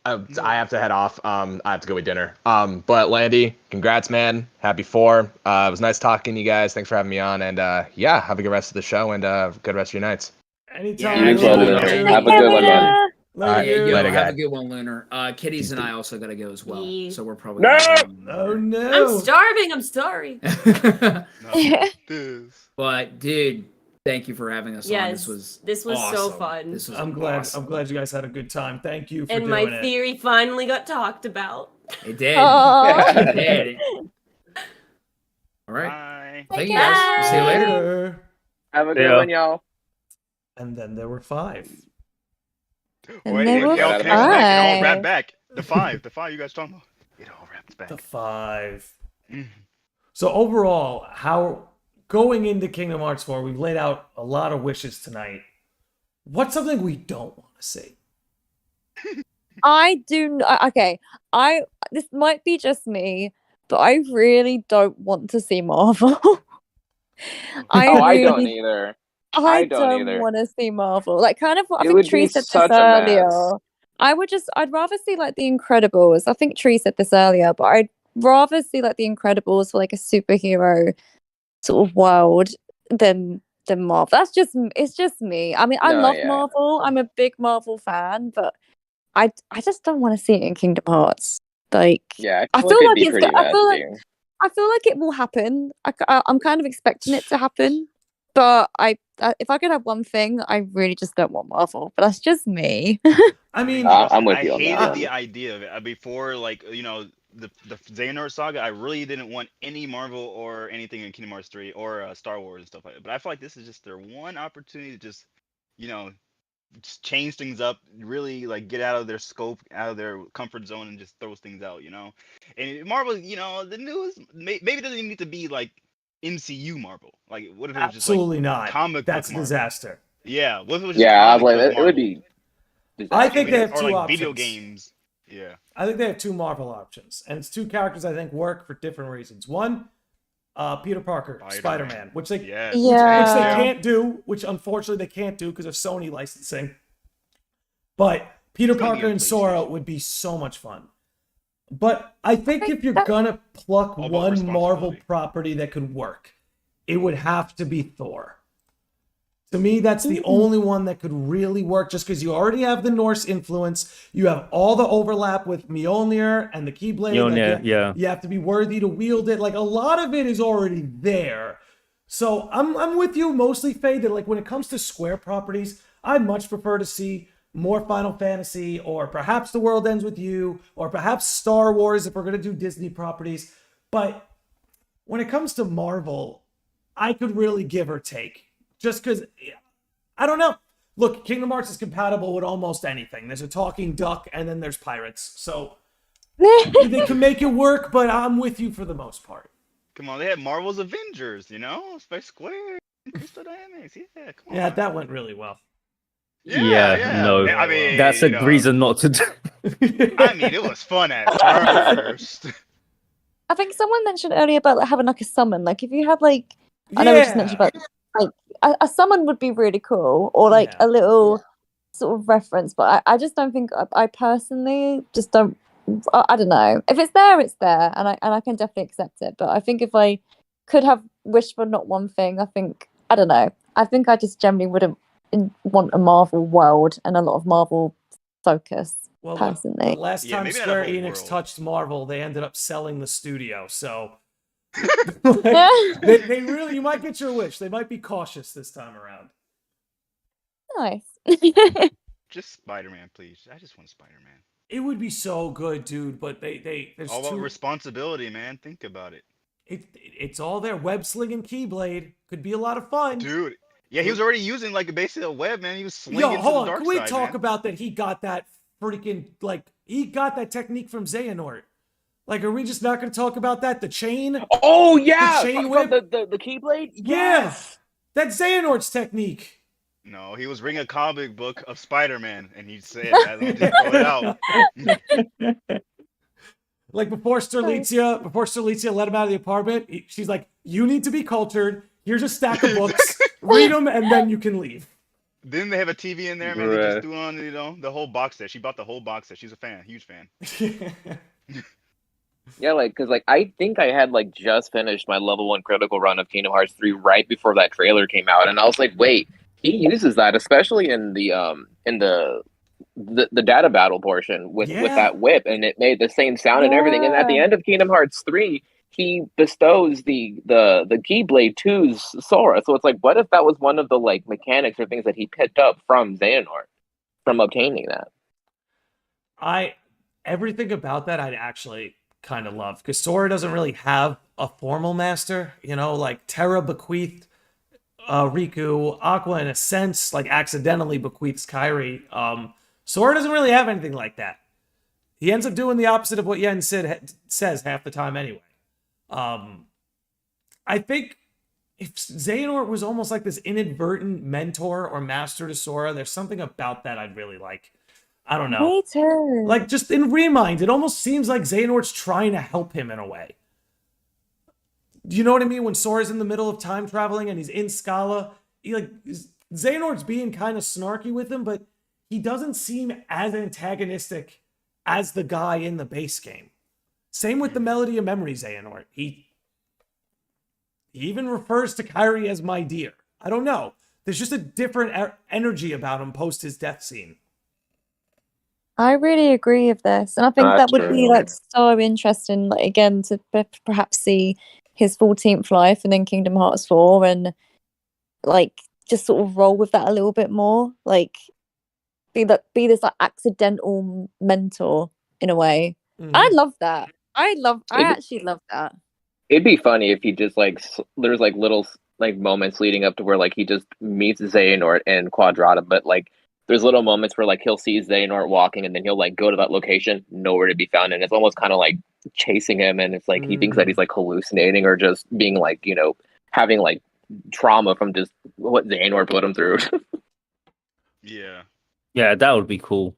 have to head off. I have to go eat dinner. But Landy, congrats, man. Happy 4. It was nice talking to you guys. Thanks for having me on, and yeah, have a good rest of the show and good rest of your nights. Anytime. Have a good one, man. Later, have a good one, Lunar. Kitties and I also got to go as well, so we're probably. Oh no! I'm starving. I'm sorry. But dude, thank you for having us on. This was awesome. So fun. I'm glad you guys had a good time. Thank you for doing it. And my theory finally got talked about. It did. It did. All right. Bye. Thank you guys. See you later. Have a good one, y'all. And then there were 5. Wait, it all wrapped back. The 5 you guys talking about? It all wraps back. The 5. So overall, how going into Kingdom Hearts 4, we've laid out a lot of wishes tonight. What's something we don't want to see? I do. Okay, this might be just me, but I really don't want to see Marvel. I don't either. I don't want to see Marvel. Like, kind of what I think Tree said this earlier. I'd rather see like The Incredibles. I think Tree said this earlier, but I'd rather see like The Incredibles for like a superhero sort of world than Marvel. It's just me. I mean, I love Marvel. I'm a big Marvel fan, but I just don't want to see it in Kingdom Hearts. Like, Yeah, I I feel feel like it'd like be it's. pretty I feel like it will happen. I'm kind of expecting it to happen, but if I could have one thing, I really just don't want Marvel. But that's just me. I mean, I'm with you I on that hated one. the idea of it before, like the Xehanort saga. I really didn't want any Marvel or anything in Kingdom Hearts 3 or Star Wars and stuff like that. But I feel like this is just their one opportunity to just just change things up, really like get out of their scope, out of their comfort zone, and just throws things out. And Marvel, the newest maybe it doesn't even need to be like MCU Marvel. Like, what if it was just like absolutely not. comic That's book a Marvel? disaster. Yeah, what if it was just Yeah, comic book it Marvel? would be. I think they have or two like options. video games. Yeah. I think they have two Marvel options, and it's two characters I think work for different reasons. One, Peter Parker, Spider-Man, which they can't do, which unfortunately they can't do because of Sony licensing. But Peter Parker and Sora would be so much fun. But I think if you're gonna pluck one Marvel property that could work, it would have to be Thor. To me, that's the only one that could really work, just because you already have the Norse influence. You have all the overlap with Mjolnir and the Keyblade. Mjolnir, You have to be worthy to wield it. Like, a lot of it is already there. So I'm with you mostly, Faye, that like when it comes to Square properties, I'd much prefer to see more Final Fantasy, or perhaps The World Ends With You, or perhaps Star Wars if we're going to do Disney properties. But when it comes to Marvel, I could really give or take. Just because, I don't know. Look, Kingdom Hearts is compatible with almost anything. There's a talking duck, and then there's pirates. So they can make it work, but I'm with you for the most part. Come on, they had Marvel's Avengers, by Square, Crystal Dynamics. Yeah, come on. Yeah, that went really well. Yeah. No, I mean, that's a reason not to do. I mean, it was fun at first. I think someone mentioned earlier about like, having like a summon. Like, if you had like, I know we just mentioned about like a summon would be really cool, or like a little sort of reference. But I just don't think I personally just don't. I don't know. If it's there, it's there, and I can definitely accept it. But I think if I could have wished for not one thing, I don't know. I think I just generally wouldn't want a Marvel world and a lot of Marvel focus. Well, personally, the last time Square Enix touched Marvel, they ended up selling the studio. So they really, you might get your wish. They might be cautious this time around. Nice. Just Spider-Man, please. I just want Spider-Man. It would be so good, dude. But there's all about responsibility, man. Think about it. It's all there. Web sling and Keyblade could be a lot of fun, dude. Yeah, he was already using like basically a web, man. He was slinging Yo, to the hold dark on. Can we side, talk man. about that? He got that freaking he got that technique from Xehanort. Like, are we just not going to talk about that? The chain. Oh yeah, the chain whip. The Keyblade. Yes, that's Xehanort's technique. No, he was reading a comic book of Spider-Man, and he said, "Let me just throw it out." Like before Sterlitzia let him out of the apartment, she's like, "You need to be cultured. Here's a stack of books. Read them, and then you can leave." Then they have a TV in there, man. They just threw on, the whole box set. She bought the whole box set. She's a fan, huge fan. Yeah, because I think I had just finished my level 1 critical run of Kingdom Hearts 3 right before that trailer came out, and I was like, wait, he uses that, especially in the data battle portion with that whip, and it made the same sound and everything. And at the end of Kingdom Hearts 3, he bestows the Keyblade to Sora. So it's like, what if that was one of the mechanics or things that he picked up from Xehanort from obtaining that? Everything about that I'd actually kind of love, because Sora doesn't really have a formal master. Terra bequeathed Riku, Aqua in a sense accidentally bequeaths Kairi. Sora doesn't really have anything like that. He ends up doing the opposite of what Yen Sid says half the time anyway. I think if Xehanort was almost like this inadvertent mentor or master to Sora, there's something about that I'd really like. I don't know. Me too. Just in Remind, it almost seems like Xehanort's trying to help him in a way. Do you know what I mean? When Sora's in the middle of time traveling and he's in Scala, Xehanort's being kind of snarky with him, but he doesn't seem as antagonistic as the guy in the base game. Same with the Melody of Memory Xehanort. He even refers to Kairi as my dear. I don't know. There's just a different energy about him post his death scene. I really agree with this, and I think that would be true. like so interesting. Like again, to perhaps see his 14th life and then Kingdom Hearts 4, and like just sort of roll with that a little bit more. Like be this like accidental mentor in a way. I love that. I actually love that. It'd be funny if he just like there's like little like moments leading up to where like he just meets Xehanort and Quadrata, but like there's little moments where like he'll see Xehanort walking and then he'll like go to that location, nowhere to be found, and it's almost kind of like chasing him, and it's like he thinks that he's like hallucinating or just being like, you know, having like trauma from just what Xehanort put him through. Yeah. Yeah, that would be cool.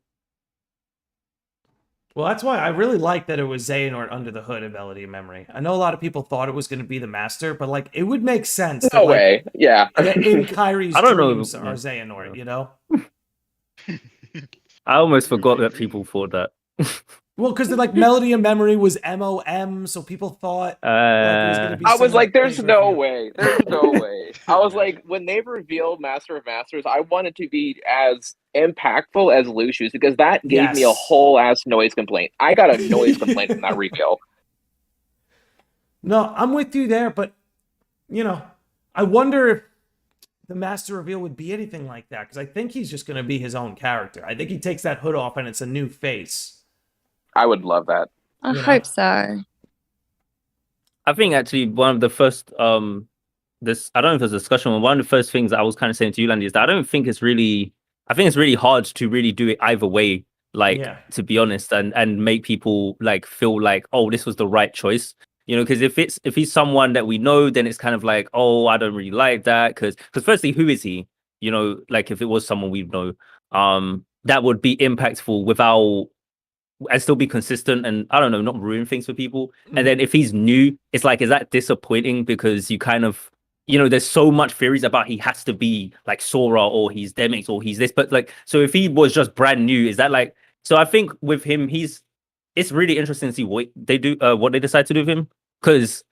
Well, that's why I really like that it was Xehanort under the hood ability of memory. I know a lot of people thought it was going to be the master, but like it would make sense. No that, like, way. Yeah. that in Kyrie's I don't know. dreams are Xehanort, you know? I almost forgot that people thought that. Well, because like melody of memory was MOM, so people thought like, it was going to be. I was some like, "There's big no reveal. way. There's no way." I was like, when they revealed Master of Masters, I wanted to be as impactful as Lucius because that gave me a Yes. whole ass noise complaint. I got a noise complaint from that reveal. No, I'm with you there, but you know, I wonder if the master reveal would be anything like that, because I think he's just going to be his own character. I think he takes that hood off and it's a new face. I would love that. I hope so. I think actually one of the first this I don't know if there's a discussion, but one of the first things I was kind of saying to you, Landy, is that I think it's really hard to really do it either way, like to be honest, and make people like feel like, oh, this was the right choice. You know, because if he's someone that we know, then it's kind of like, oh, I don't really like that. Because firstly, who is he? You know, like if it was someone we know, that would be impactful without and still be consistent and I don't know, not ruin things for people. And then if he's new, it's like, is that disappointing? Because you kind of, you know, there's so much theories about he has to be like Sora or he's Demix or he's this, but like, so if he was just brand new, is that like, so I think with him, it's really interesting to see what they do, what they decide to do with him. Because,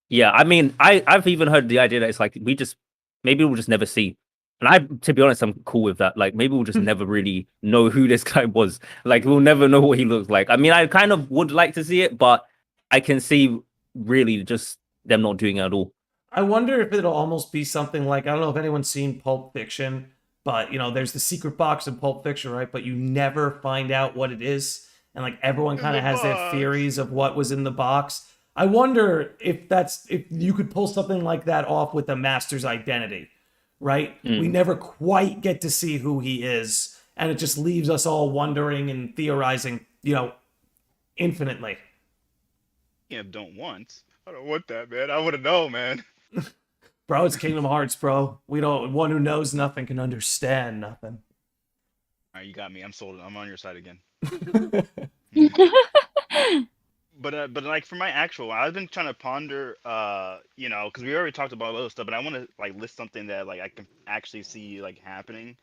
yeah, I mean, I've even heard the idea that it's like, maybe we'll just never see. And to be honest, I'm cool with that. Like, maybe we'll just never really know who this guy was. Like, we'll never know what he looks like. I mean, I kind of would like to see it, but I can see really just them not doing it at all. I wonder if it'll almost be something like, I don't know if anyone's seen Pulp Fiction, but, you know, there's the secret box in Pulp Fiction, right? But you never find out what it is. And, like, everyone kind of has their theories of what was in the box. I wonder if you could pull something like that off with the master's identity. Right? We never quite get to see who he is, and it just leaves us all wondering and theorizing, you know, infinitely. Yeah, I don't want that, man. I want to know, man. Bro, it's Kingdom Hearts, bro. One who knows nothing can understand nothing. All right, you got me. I'm sold. I'm on your side again. But like for my actual, I've been trying to ponder, you know, because we already talked about other stuff, but I want to like list something that like I can actually see like happening,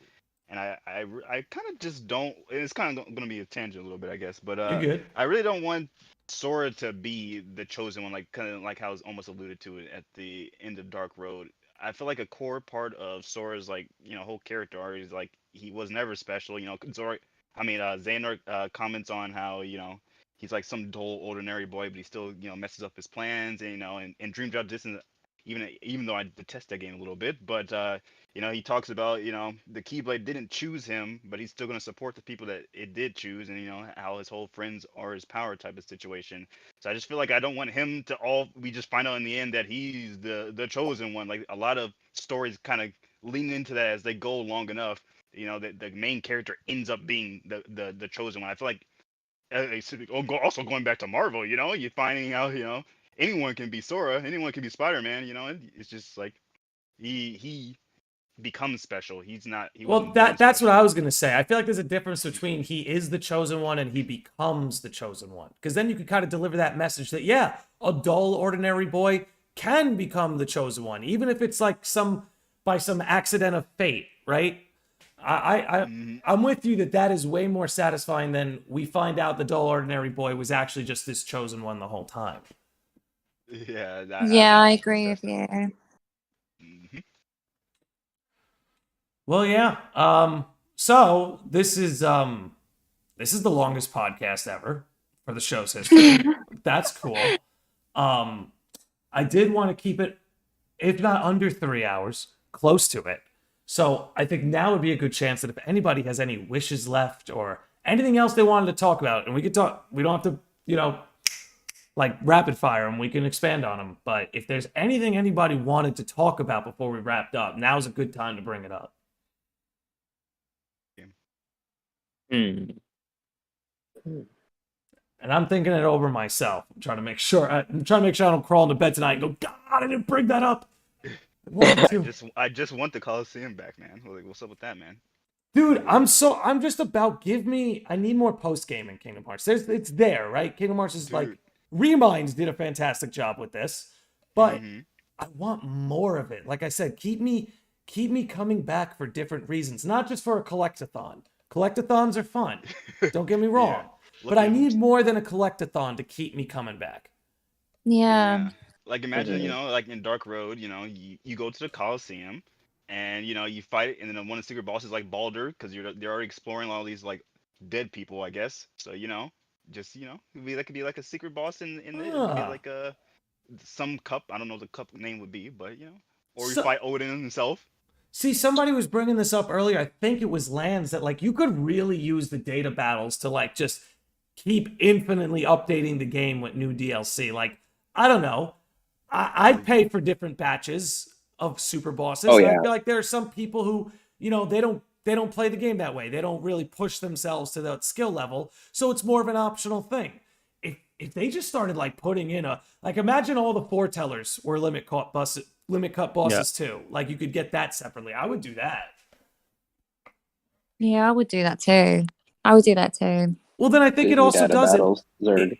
and I kind of just don't. It's kind of gonna be a tangent a little bit, I guess, but You're good. I really don't want Sora to be the chosen one, like kind of like how it's almost alluded to it at the end of Dark Road. I feel like a core part of Sora's like, you know, whole character arc is like he was never special, you know. Xehanort comments on how, you know, he's like some dull, ordinary boy, but he still, you know, messes up his plans, and you know, and Dream Drop Distance, even though I detest that game a little bit, but you know, he talks about, you know, the Keyblade didn't choose him, but he's still gonna support the people that it did choose, and you know how his whole friends are his power type of situation. So I just feel like I don't want him to we just find out in the end that he's the chosen one. Like a lot of stories kind of lean into that as they go long enough. You know, the main character ends up being the chosen one. I feel like. Also going back to Marvel, you know, you're finding out, you know, anyone can be Sora, anyone can be Spider-Man, you know, it's just like he becomes special. Well, that's what I was gonna say. I feel like there's a difference between he is the chosen one and he becomes the chosen one, because then you could kind of deliver that message that a dull, ordinary boy can become the chosen one, even if it's like by some accident of fate, right? I'm with you that is way more satisfying than we find out the dull ordinary boy was actually just this chosen one the whole time. Yeah. I agree with you. Well, yeah. So this is This is the longest podcast ever for the show's history. That's cool. I did want to keep it, if not under 3 hours, close to it. So I think now would be a good chance that if anybody has any wishes left or anything else they wanted to talk about, and we could talk, we don't have to, you know, like rapid fire them, we can expand on them. But if there's anything anybody wanted to talk about before we wrapped up, now's a good time to bring it up. And I'm thinking it over myself. I'm trying to make sure I don't crawl into bed tonight and go, God, I didn't bring that up. I just want the Coliseum back, man. Like, what's up with that, man? Dude, I'm just about, I need more post game in Kingdom Hearts. It's there, right? Kingdom Hearts is like, Reminds did a fantastic job with this, but I want more of it. Like I said, keep me coming back for different reasons, not just for a collectathon. Collectathons are fun. Don't get me wrong. But I need more than a collectathon to keep me coming back. Yeah. Like imagine, you know, like in Dark Road, you know, you go to the Coliseum and, you know, you fight, and then one of the secret bosses like Baldur, because they're already exploring all these like dead people, I guess. So, you know, just, you know, that could be like a secret boss in it. It could be like some cup. I don't know what the cup name would be, but, you know, or you fight Odin himself. See, somebody was bringing this up earlier. I think it was Lanz, that like you could really use the data battles to like just keep infinitely updating the game with new DLC. Like, I don't know. I'd pay for different batches of super bosses. Oh, And yeah. I feel like there are some people who, you know, they don't play the game that way. They don't really push themselves to that skill level. So it's more of an optional thing. If they just started like putting in imagine all the Foretellers were limit cut bosses too. Like you could get that separately. I would do that. Yeah, I would do that too. Well, then I think it also does Zerg.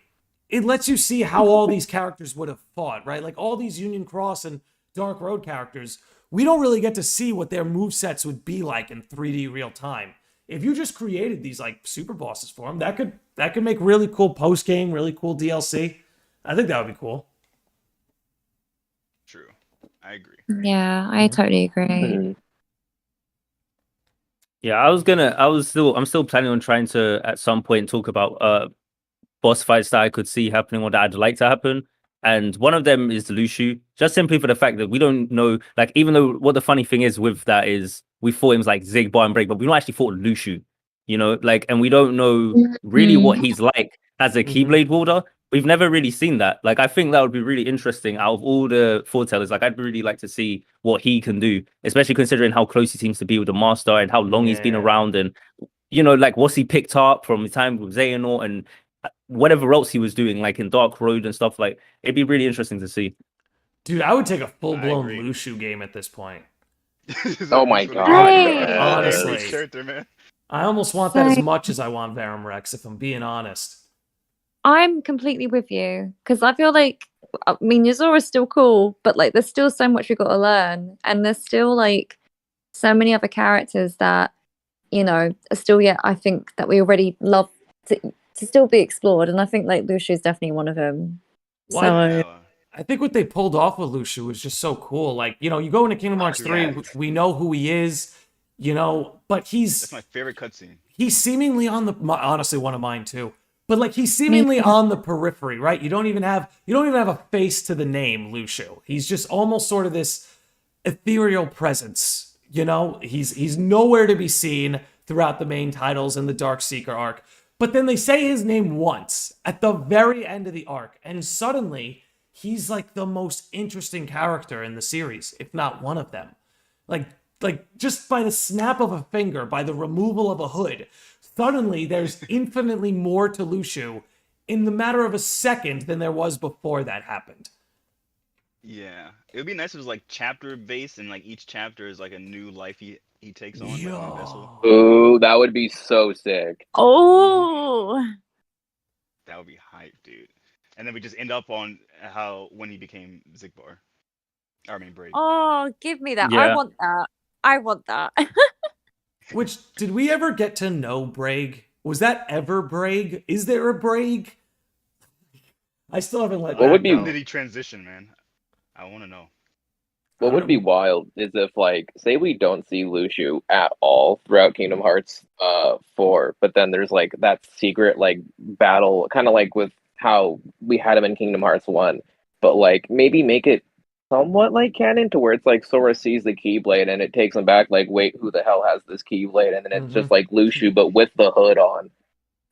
it lets you see how all these characters would have fought, right? Like all these Union Cross and Dark Road characters, we don't really get to see what their movesets would be like in 3D real time. If you just created these like super bosses for them, that could make really cool post game, really cool DLC. I think that would be cool. True, I agree. Yeah, I totally agree. Yeah, I'm still planning on trying to at some point talk about boss fights that I could see happening or that I'd like to happen. And one of them is Lushu, just simply for the fact that we don't know, like, even though what the funny thing is with that is we fought him like Zig, Bar, and Break, but we don't actually fought Lushu, you know, like, and we don't know really what he's like as a Keyblade wielder. We've never really seen that. Like, I think that would be really interesting out of all the Foretellers. Like, I'd really like to see what he can do, especially considering how close he seems to be with the Master and how long he's been around. And, you know, like, what's he picked up from the time with Xehanort and whatever else he was doing, like in Dark Road and stuff. Like, it'd be really interesting to see. Dude, I would take a full-blown Lushu game at this point. Oh my god. Honestly. Character, man. I almost want that as much as I want Verum Rex, if I'm being honest. I'm completely with you because I feel like, I mean, Yozora's still cool, but like there's still so much we've got to learn, and there's still like so many other characters that, you know, are still yet I think that we already love to still be explored, and I think like Lushu is definitely one of them. So I think what they pulled off with Lushu was just so cool. Like, you know, you go into Kingdom Hearts 3, we know who he is, you know, but That's my favorite cutscene. He's seemingly on the, honestly, one of mine too. But like he's seemingly on the periphery, right? You don't even have a face to the name Lushu. He's just almost sort of this ethereal presence, you know? He's nowhere to be seen throughout the main titles and the Dark Seeker arc. But then they say his name once at the very end of the arc, and suddenly he's like the most interesting character in the series, if not one of them. Like just by the snap of a finger, by the removal of a hood, suddenly there's infinitely more to Lushu in the matter of a second than there was before that happened. Yeah, it would be nice if it was like chapter based, and like each chapter is like a new life he takes on. Like, a new vessel. Ooh, that would be so sick. Oh, that would be hype, dude. And then we just end up on when he became Zigbar. I mean, Braid. Oh, give me that. Yeah. I want that. Which, did we ever get to know Braig? Was that ever Braig? Is there a Braig? I still haven't let When did he transition, man? I want to know. What would be wild is if, like, say we don't see Lucio at all throughout Kingdom Hearts 4, but then there's like that secret like battle, kind of like with how we had him in Kingdom Hearts 1, but like maybe make it somewhat like canon to where it's like Sora sees the Keyblade and it takes him back, like, wait, who the hell has this Keyblade? And then it's just like Lucio, but with the hood on,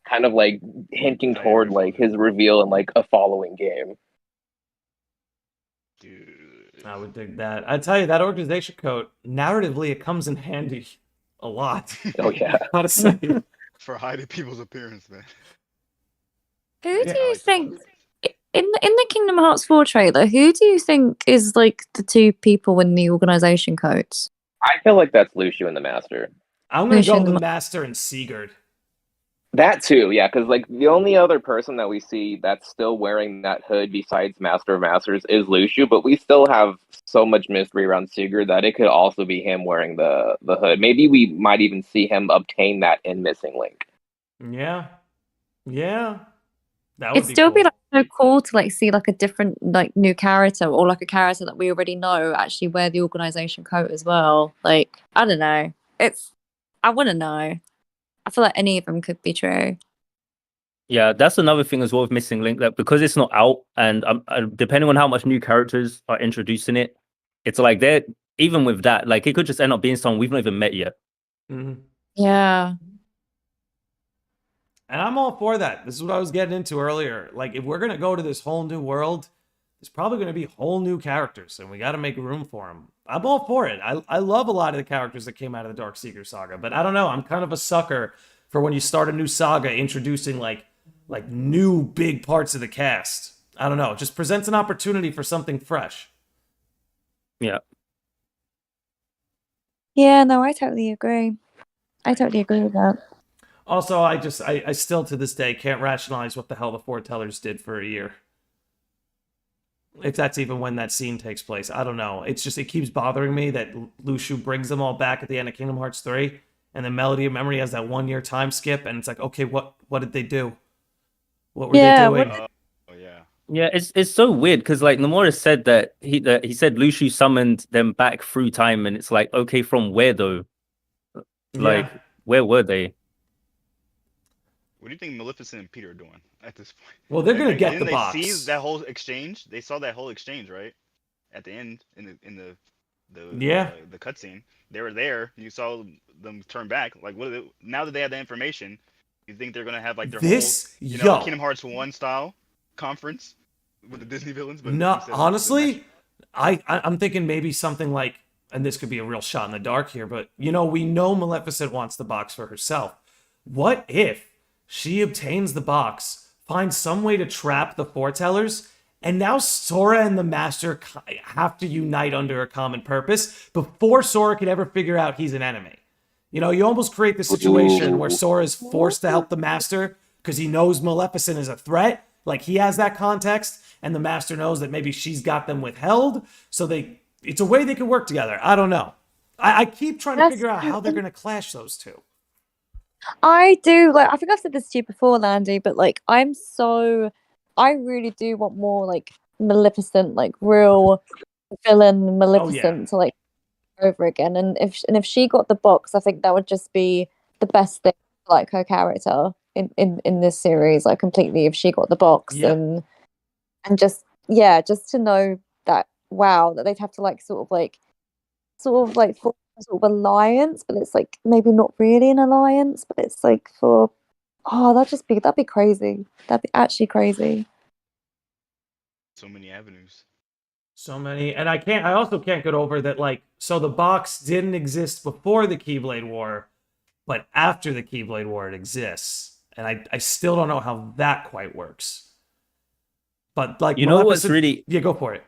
kind of like hinting toward like his reveal in like a following game. I would dig that. I tell you, that organization code, narratively, it comes in handy a lot. Oh yeah, gotta say. For hiding people's appearance, man. Who do you think in the Kingdom Hearts 4 trailer? Who do you think is like the two people in the organization codes? I feel like that's Lucio and the Master. I'm gonna go with the Master and Sigurd. That too, yeah, because like the only other person that we see that's still wearing that hood besides Master of Masters is Lucio, but we still have so much mystery around Sigurd that it could also be him wearing the hood. Maybe we might even see him obtain that in Missing Link. Yeah, yeah, that would It'd still be like so cool to like see like a different like new character or like a character that we already know actually wear the organization coat as well. Like I don't know, I want to know. I feel like any of them could be true. Yeah, that's another thing as well with Missing Link, that because it's not out, and depending on how much new characters are introducing it, it's like they're even with that, like it could just end up being someone we've not even met yet. Yeah. And I'm all for that. This is what I was getting into earlier. Like, if we're gonna go to this whole new world, there's probably gonna be whole new characters, and we got to make room for them. I'm all for it. I love a lot of the characters that came out of the Darkseeker saga, but I don't know. I'm kind of a sucker for when you start a new saga introducing like new big parts of the cast. I don't know. It just presents an opportunity for something fresh. Yeah. Yeah, no, I totally agree. I totally agree with that. Also, I still to this day can't rationalize what the hell the Foretellers did for a year. If that's even when that scene takes place. I don't know. It's just, it keeps bothering me that Lucio brings them all back at the end of Kingdom Hearts 3, and then Melody of Memory has that 1 year time skip, and it's like, okay, what did they do? What were they doing? Yeah, it's so weird because like Nomura said that he said Lucio summoned them back through time, and it's like, okay, from where though? Like, where were they? What do you think Maleficent and Peter are doing at this point? Well, they're gonna get the Didn't box. they see that whole exchange? They saw that whole exchange, right? At the end, in the cutscene, they were there. You saw them turn back. Like, what? Now that they have the information, you think they're gonna have like their whole, Kingdom Hearts 1 style conference with the Disney villains? But No, honestly, I'm thinking maybe something like, and this could be a real shot in the dark here, but we know Maleficent wants the box for herself. What if she obtains the box, finds some way to trap the Foretellers, and now Sora and the Master have to unite under a common purpose before Sora could ever figure out he's an enemy? You almost create the situation where Sora is forced to help the Master because he knows Maleficent is a threat. Like, he has that context, and the Master knows that maybe she's got them withheld, so it's a way they could work together. I don't know. I keep trying to figure out how they're going to clash those two. I do, like, I think I've said this to you before, Landy, but like I really do want more like Maleficent, like real villain Maleficent to like over again. And if she got the box, I think that would just be the best thing for, like, her character in this series, like completely, if she got the box. And just to know that, wow, that they'd have to like sort of form sort of alliance, but it's like maybe not really an alliance, but it's like that'd be crazy. That'd be actually crazy. So many avenues. So many. And I also can't get over that, like, so the box didn't exist before the Keyblade War, but after the Keyblade War it exists. And I still don't know how that quite works. But like, What's really... Yeah, go for it.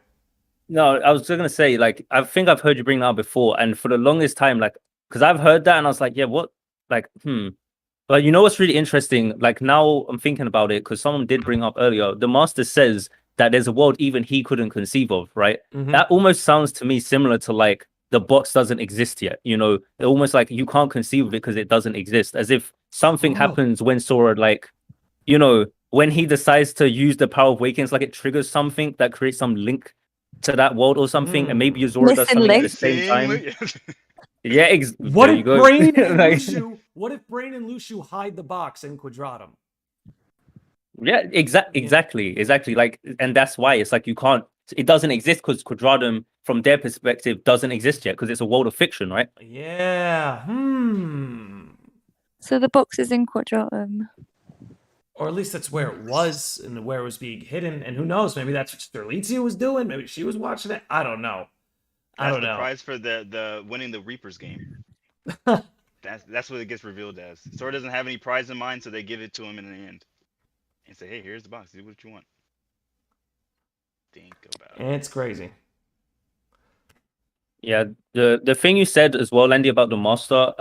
No, I was just gonna say, like, I think I've heard you bring that up before, and for the longest time, like, because I've heard that and I was like, yeah, what? Like, But what's really interesting? Like, now I'm thinking about it because someone did bring up earlier. The Master says that there's a world even he couldn't conceive of, right? That almost sounds to me similar to like the box doesn't exist yet. Almost like you can't conceive of it because it doesn't exist. As if something happens when Sora, like, when he decides to use the power of Awakens, like it triggers something that creates some link to that world or something, and maybe Yozora does Missing something at the link. same time. Yeah, What there you if go. Brain and Like, Lushu? What if Brain and Lushu hide the box in Quadratum? yeah, exactly. Like, and that's why it's like you can't. It doesn't exist because Quadratum, from their perspective, doesn't exist yet because it's a world of fiction, right? Yeah. So the box is in Quadratum. Or at least that's where it was and where it was being hidden. And who knows? Maybe that's what Sterlizia was doing. Maybe she was watching it. I don't know. I don't That's the know. prize for the winning the Reapers game. That's what it gets revealed as. Sora doesn't have any prize in mind, so they give it to him in the end and say, "Hey, here's the box. Do what you want." Think about it. It's crazy. Yeah, the thing you said as well, Landy, about the master,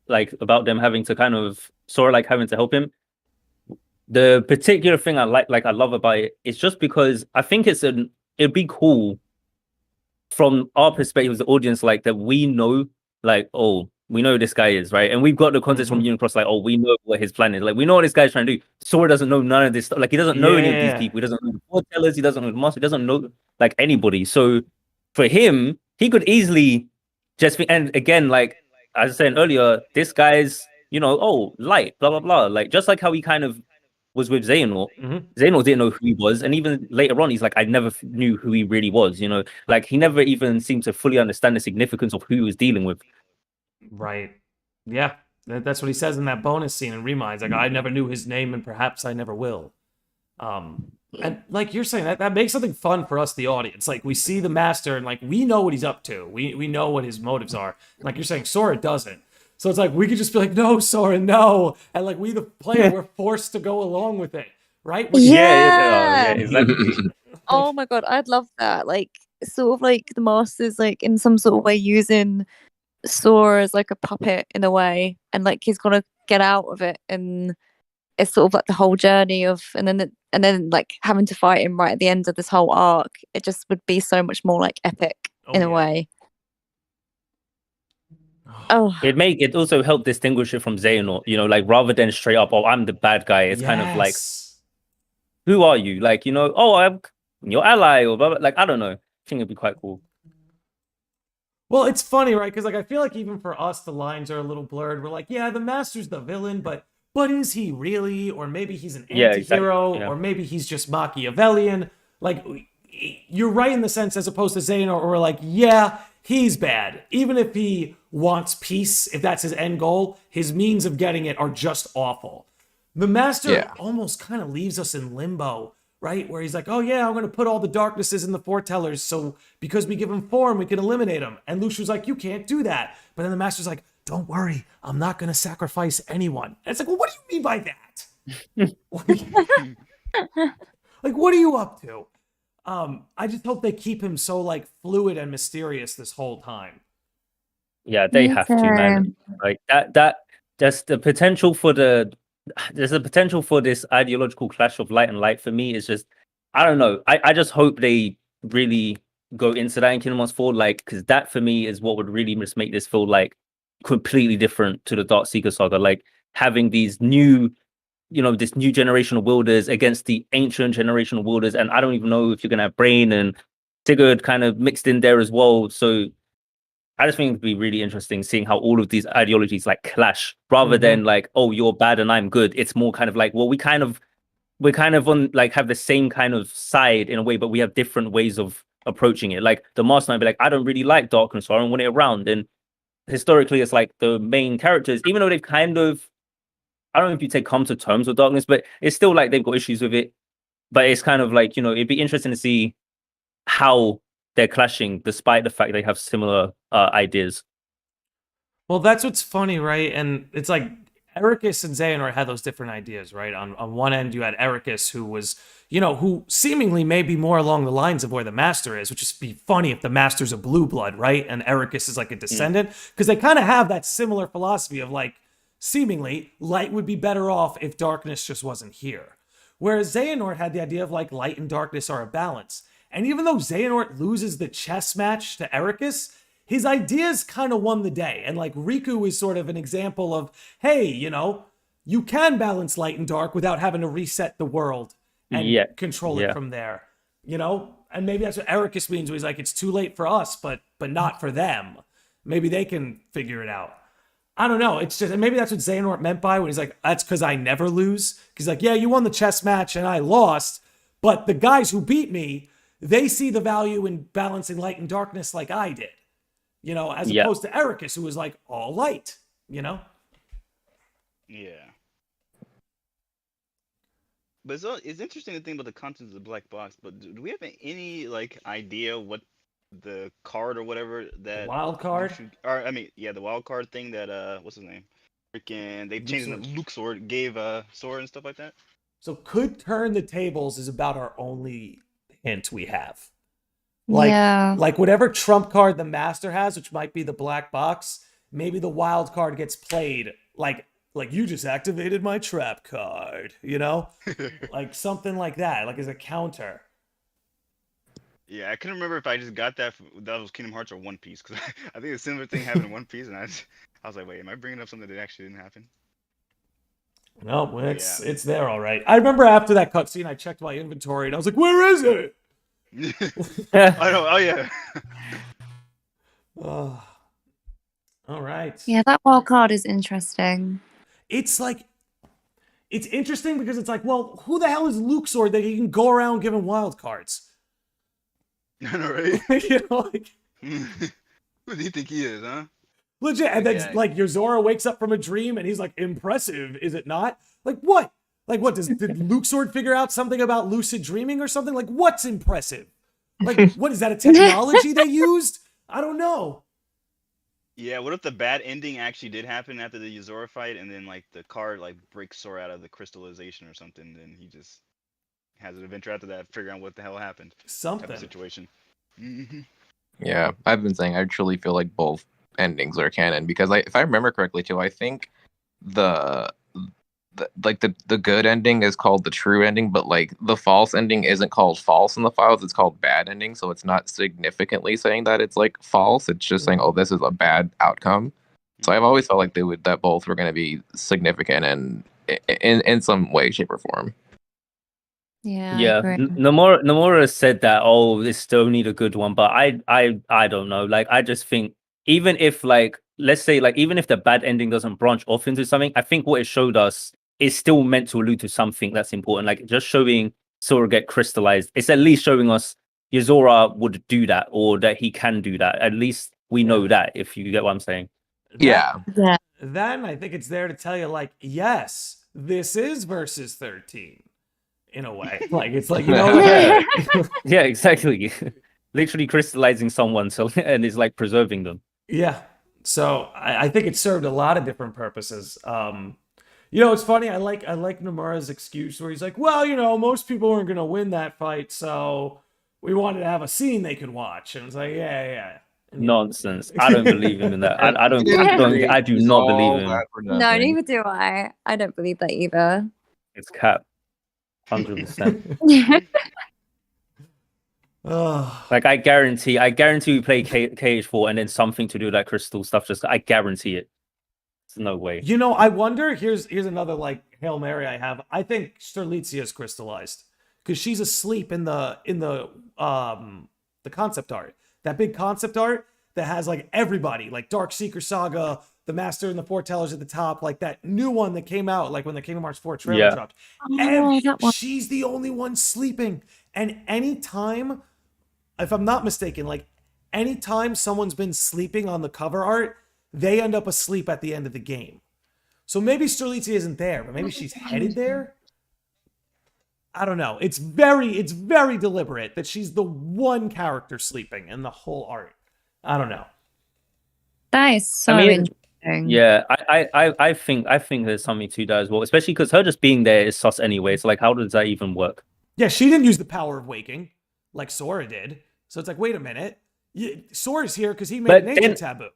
like about them having to kind of Sora like having to help him. The particular thing I love about it is just because I think it'd be cool from our perspective as the audience, like that we know, like, oh, we know who this guy is, right? And we've got the context from Unicross, like, oh, we know what his plan is. Like, we know what this guy's trying to do. Sora doesn't know none of this stuff. Like, he doesn't know any of these people. He doesn't know the Foretellers. He doesn't know the master. He doesn't know, like, anybody. So for him, he could easily just be, and again, like I was saying earlier, this guy's, oh, light, blah, blah, blah. Like, just like how he kind of was with Xehanort. Xehanort didn't know who he was, and even later on, he's like, I never knew who he really was. Like he never even seemed to fully understand the significance of who he was dealing with. Right. Yeah, that's what he says in that bonus scene in Reminds. Like, I never knew his name, and perhaps I never will. And like you're saying, that makes something fun for us, the audience. Like, we see the master, and like we know what he's up to. We know what his motives are. Like you're saying, Sora doesn't. So it's like we could just be like, no, Sora, no. And like we, the player, we're forced to go along with it, right? Yeah, exactly. Oh my god, I'd love that. Like, sort of like the masters, like in some sort of way, using Sora as like a puppet in a way, and like he's gonna get out of it, and it's sort of like the whole journey of, and then like having to fight him right at the end of this whole arc. It just would be so much more like epic in a way. Oh, It also help distinguish it from Xehanort, like rather than straight up, oh, I'm the bad guy. It's kind of like, who are you? Like, oh, I'm your ally, or blah, blah. Like, I don't know. I think it'd be quite cool. Well, it's funny, right? Because like I feel like even for us, the lines are a little blurred. We're like, yeah, the master's the villain, but is he really? Or maybe he's an anti-hero, or maybe he's just Machiavellian. Like, you're right in the sense, as opposed to Xehanort, where we're like, yeah, he's bad. Even if he wants peace, if that's his end goal, his means of getting it are just awful. The master almost kind of leaves us in limbo, right? Where he's like, oh yeah, I'm going to put all the darknesses in the Foretellers, so because we give him form, we can eliminate them. And Lushu's like, you can't do that. But then the master's like, don't worry, I'm not going to sacrifice anyone. And it's like, well, what do you mean by that? Like, what are you up to? I just hope they keep him so like fluid and mysterious this whole time. Yeah, they have to, man. Like that there's the potential for there's a potential for this ideological clash of light and light. For me, it's just, I don't know. I just hope they really go into that in Kingdom Hearts 4, like, because that for me is what would really just make this feel like completely different to the Dark Seeker saga. Like having these new, this new generation of wielders against the ancient generation of wielders, and I don't even know if you're gonna have Brain and Sigurd kind of mixed in there as well. So I just think it'd be really interesting seeing how all of these ideologies like clash, rather than like, oh, you're bad and I'm good. It's more kind of like, well, we're kind of on like have the same kind of side in a way, but we have different ways of approaching it. Like the master might be like, I don't really like darkness, so I don't want it around. And historically, it's like the main characters, even though they've kind of, I don't know if you come to terms with darkness, but it's still like they've got issues with it. But it's kind of like, it'd be interesting to see how they're clashing despite the fact they have similar ideas. Well, that's what's funny, right? And it's like Ericus and Xehanort had those different ideas, right? On one end, you had Ericus, who was, who seemingly may be more along the lines of where the master is, which would be funny if the master's a blue blood, right? And Ericus is like a descendant, because they kind of have that similar philosophy of like, seemingly, light would be better off if darkness just wasn't here. Whereas Xehanort had the idea of like light and darkness are a balance. And even though Xehanort loses the chess match to Ericus, his ideas kind of won the day. And like Riku is sort of an example of, hey, you can balance light and dark without having to reset the world and control it from there. you know, and maybe that's what Ericus means. Where he's like, it's too late for us, but not for them. Maybe they can figure it out. I don't know. It's just, and maybe that's what Xehanort meant by when he's like, that's because I never lose. He's like, yeah, you won the chess match and I lost, but the guys who beat me, they see the value in balancing light and darkness like I did, you know, as opposed to Ericus, who was like all light, you know? Yeah. But it's interesting to think about the contents of the black box, but do we have any like idea what the card or whatever that wild card? The wild card thing that what's his name? Freaking they changed it to Luxor, gave Sora and stuff like that. So could turn the tables is about our only hint we have. Like whatever trump card the master has, which might be the black box, maybe the wild card gets played like you just activated my trap card, you know? Like something like that, like as a counter. Yeah, I couldn't remember if I just got that was Kingdom Hearts or One Piece, because I think a similar thing happened in One Piece, and I was like, wait, am I bringing up something that actually didn't happen? No, it's there all right. I remember after that cutscene, I checked my inventory, and I was like, where is it? I know. Oh yeah. Oh. All right. Yeah, that wild card is interesting. It's like, it's interesting because it's like, well, who the hell is Luxor that he can go around giving wild cards? I know, right? You know, like, who do you think he is, huh? Legit. And then like Yozora wakes up from a dream and he's like, impressive, is it not? Like what? Like what, did Luxord figure out something about lucid dreaming or something? Like what's impressive? Like what, is that a technology they used? I don't know. Yeah, what if the bad ending actually did happen after the Yozora fight, and then like the card like breaks Sora out of the crystallization or something, then he just has an adventure after that, figuring out what the hell happened. Something. Type of situation. Mm-hmm. Yeah, I've been saying I truly feel like both endings are canon, because if I remember correctly too, I think the good ending is called the true ending, but like the false ending isn't called false in the files, it's called bad ending, so it's not significantly saying that it's like false, it's just saying, oh, this is a bad outcome. So I've always felt like that both were going to be significant and in some way, shape, or form. Yeah. Nomura said that, oh, this still need a good one, but I don't know. Like I just think even if like, let's say like, even if the bad ending doesn't branch off into something, I think what it showed us is still meant to allude to something that's important. Like just showing Sora get crystallized, it's at least showing us Yozora would do that, or that he can do that. At least we know that, if you get what I'm saying. Then I think it's there to tell you, like, yes, this is versus 13 in a way. Like it's like, you know, yeah, exactly. Literally crystallizing someone, so and is like preserving them. Yeah. So I think it served a lot of different purposes. You know, it's funny. I like Nomura's excuse where he's like, well, you know, most people weren't going to win that fight, so we wanted to have a scene they could watch. And it's like, yeah. Nonsense. I don't believe him in that. I do not believe him. No, neither do I. I don't believe that either. It's cap. 100%. Like I guarantee we play KH4 and then something to do with that crystal stuff. Just I guarantee it. There's no way. You know, I wonder. Here's another like Hail Mary I have. I think Sterlitzia is crystallized because she's asleep in the concept art. That big concept art that has like everybody, like Dark Seeker Saga, the Master and the Foretellers at the top, like that new one that came out, like when the Kingdom Hearts 4 trailer dropped. And she's the only one sleeping. And anytime, if I'm not mistaken, like anytime someone's been sleeping on the cover art, they end up asleep at the end of the game. So maybe Sterlitzia isn't there, but maybe she's headed there. I don't know. It's very deliberate that she's the one character sleeping in the whole art. I don't know. That is so interesting. Yeah, I think there's something to that as well, especially because her just being there is sus anyway. So like, how does that even work? Yeah, she didn't use the power of waking like Sora did. So it's like, wait a minute, Sora's here because he made nature taboo.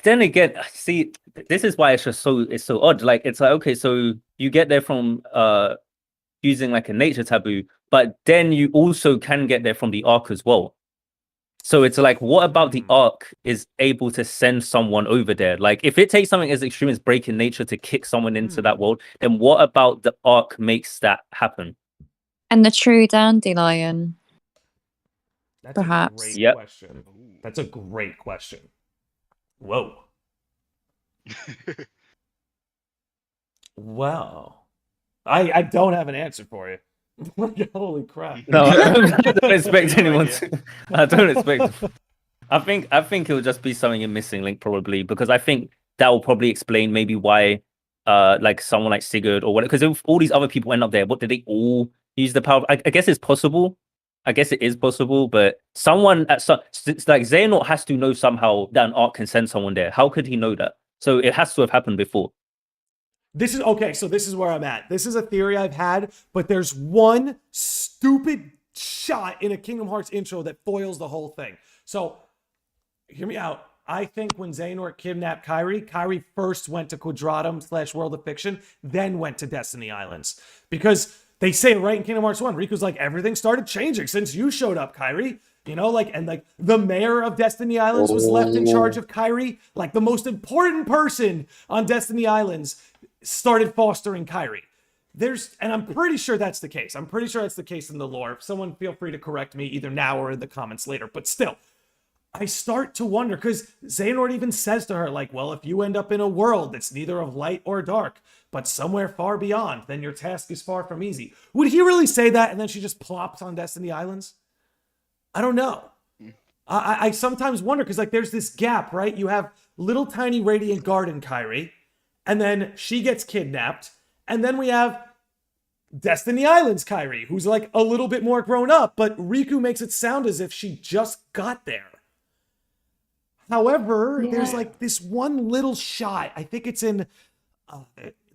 Then again, see, this is why it's so odd. Like it's like, okay, so you get there from using like a nature taboo, but then you also can get there from the Ark as well. So it's like, what about the Ark is able to send someone over there? Like if it takes something as extreme as breaking nature to kick someone into that world, then what about the Ark makes that happen? And the true dandelion. That's Perhaps. a great Yep. question. That's a great question. Whoa. Well, I don't have an answer for you. Holy crap. No, I don't expect anyone to. I don't expect. I think it will just be something in Missing Link probably, because I think that will probably explain maybe why like someone like Sigurd or whatever, because if all these other people end up there, what did they all use the power? I guess it's possible. I guess it is possible, but someone at some like Xehanort has to know somehow that an arc can send someone there. How could he know that? So it has to have happened before. This is okay, so this is where I'm at. This is a theory I've had, but there's one stupid shot in a Kingdom Hearts intro that foils the whole thing. So hear me out. I think when Xehanort kidnapped Kairi, Kairi first went to Quadratum / World of Fiction, then went to Destiny Islands. Because they say right in Kingdom Hearts 1, Riku's like, everything started changing since you showed up, Kairi. You know, like, and like the mayor of Destiny Islands was left in charge of Kairi. Like the most important person on Destiny Islands started fostering Kairi. And I'm pretty sure that's the case. I'm pretty sure that's the case in the lore. Someone feel free to correct me either now or in the comments later. But still, I start to wonder, because Xehanort even says to her, like, well, if you end up in a world that's neither of light or dark, but somewhere far beyond, then your task is far from easy. Would he really say that and then she just plops on Destiny Islands? I don't know. I sometimes wonder, because like there's this gap, right? You have little tiny Radiant Garden Kairi, and then she gets kidnapped, and then we have Destiny Islands Kairi, who's like a little bit more grown up, but Riku makes it sound as if she just got there. However, there's like this one little shot, I think it's in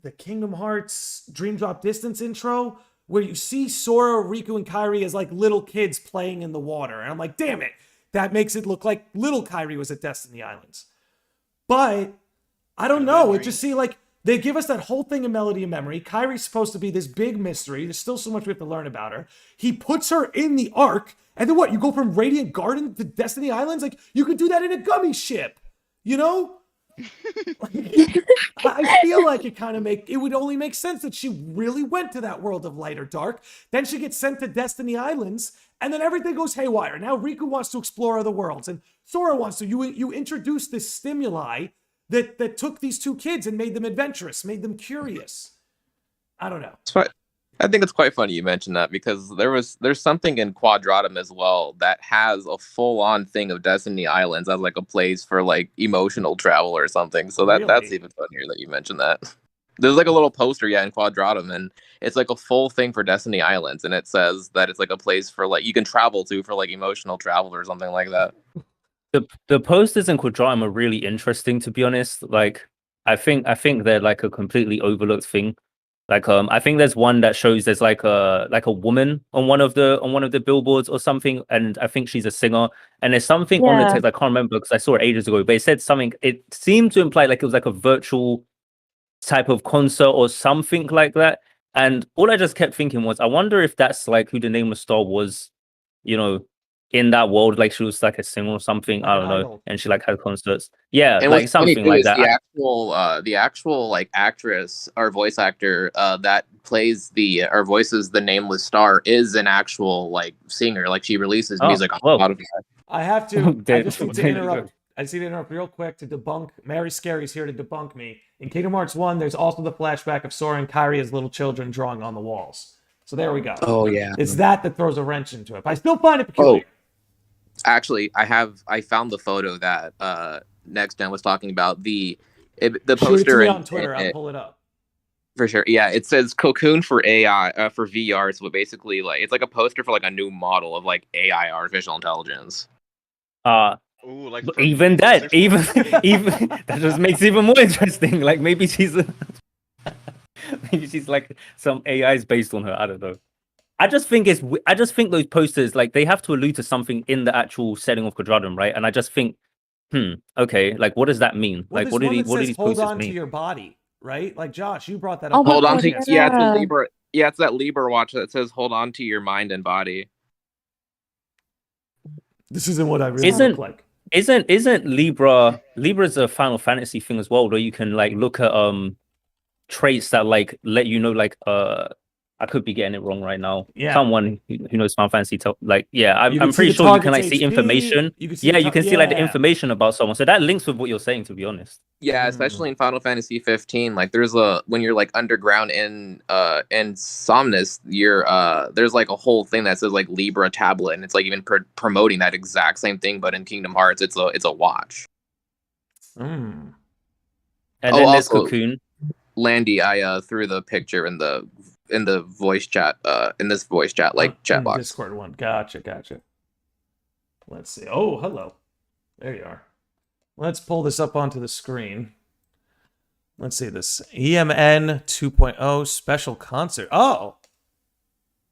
the Kingdom Hearts Dream Drop Distance intro, where you see Sora, Riku, and Kairi as like little kids playing in the water. And I'm like, damn it, that makes it look like little Kairi was at Destiny Islands. But I don't know, it just seemed like they give us that whole thing in Melody of Memory. Kairi's supposed to be this big mystery. There's still so much we have to learn about her. He puts her in the Ark, and then what? You go from Radiant Garden to Destiny Islands? Like, you could do that in a gummy ship, you know? I feel like it would only make sense that she really went to that world of light or dark. Then she gets sent to Destiny Islands, and then everything goes haywire. Now Riku wants to explore other worlds, and Sora wants to. You introduce this stimuli that took these two kids and made them adventurous, made them curious. I don't know. I think it's quite funny you mentioned that, because there's something in Quadratum as well that has a full-on thing of Destiny Islands as like a place for like emotional travel or something. So that's even funnier that you mentioned that. There's like a little poster, in Quadratum, and it's like a full thing for Destiny Islands, and it says that it's like a place for like you can travel to for like emotional travel or something like that. The posters in Quadratum are really interesting, to be honest. Like I think they're like a completely overlooked thing. Like I think there's one that shows there's like a woman on one of the billboards or something, and I think she's a singer. And there's something on the text, I can't remember because I saw it ages ago, but it said something. It seemed to imply like it was like a virtual type of concert or something like that. And all I just kept thinking was, I wonder if that's like who the Nameless Star was, you know, in that world. Like she was like a singer or something. I don't know, and she like had concerts. Yeah, and like something like that. The actual like actress or voice actor that plays or voices the Nameless Star is an actual like singer. Like she releases music on Spotify. I have to. I just need to interrupt. I just need to interrupt real quick to debunk. Mary Scary's here to debunk me. In Kingdom Hearts 1, there's also the flashback of Sora and Kairi as little children drawing on the walls. So there we go. Oh yeah, it's that throws a wrench into it. But I still find it peculiar. Actually, I found the photo that Next Gen was talking about. The poster Shoot it to me on Twitter. I'll pull it up. For sure. Yeah, it says Cocoon for AI for VR. So basically, like it's like a poster for like a new model of like AI, artificial intelligence. Ooh, like even that that just makes it even more interesting. Like maybe she's like some AIs based on her. I don't know. I just think those posters, like they have to allude to something in the actual setting of Quadratum, right? And I just think, okay, like what does that mean? Well, like what do these posters hold on mean? To your body, right? Like Josh, you brought that up. Hold on to it's a Libra. Yeah, it's that Libra watch that says hold on to your mind and body. This isn't what I really look like. Isn't Libra's a Final Fantasy thing as well, where you can like look at traits that like let you know like I could be getting it wrong right now. Yeah. Someone who knows Final Fantasy, You I'm can see pretty the sure you can like target's see HP, information. you can see You can see like the yeah. information about someone. So that links with what you're saying, to be honest. Yeah, especially in Final Fantasy 15, like there's when you're like underground in Somnus, there's like a whole thing that says like Libra tablet, and it's like even promoting that exact same thing, but in Kingdom Hearts it's a watch. And then there's also, Cocoon. Landy, I threw the picture in the voice chat in this voice chat chat box. Discord one. Gotcha. Let's see. Oh, hello. There you are. Let's pull this up onto the screen. Let's see this. EMN 2.0 special concert. Oh!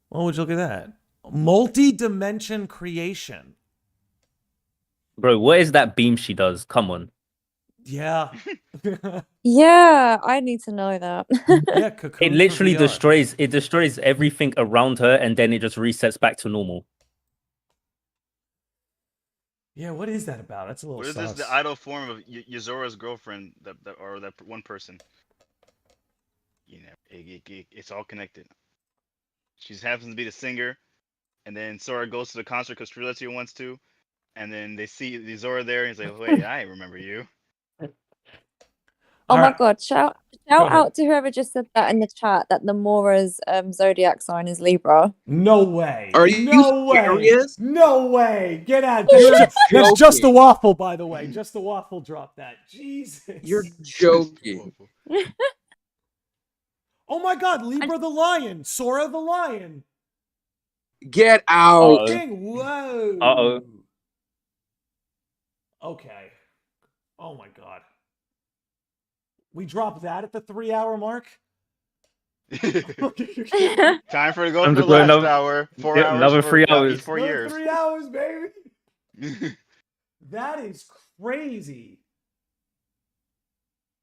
Well, would you look at that? Multi-dimension creation. Bro, what is that beam she does? Come on. Yeah. Yeah, I need to know that. Yeah, Cocoon It literally for VR. destroys everything around her, and then it just resets back to normal. Yeah, what is that about? That's a little What is this? sus. The idol form of Yozora's girlfriend, that one person. You know, it's all connected. She happens to be the singer, and then Sora goes to the concert because Triletia wants to, and then they see Yozora there, and he's like, "Wait, I remember you." Oh my god, shout ahead. out to whoever just said that in the chat that Nomora's zodiac sign is Libra. No way. Are you serious? No way. Get out. That's just a waffle, by the way. Just a waffle. Drop that. Jesus. You're joking. Oh my god, Libra the lion. Sora the lion. Get out. Whoa. Uh-oh. Okay. Oh my god. We dropped that at the 3-hour mark? Time for to go Time for to the go last another- hour. 4 yeah, hours. another for 3 about hours. 4 Another years. 3 hours, baby. That is crazy.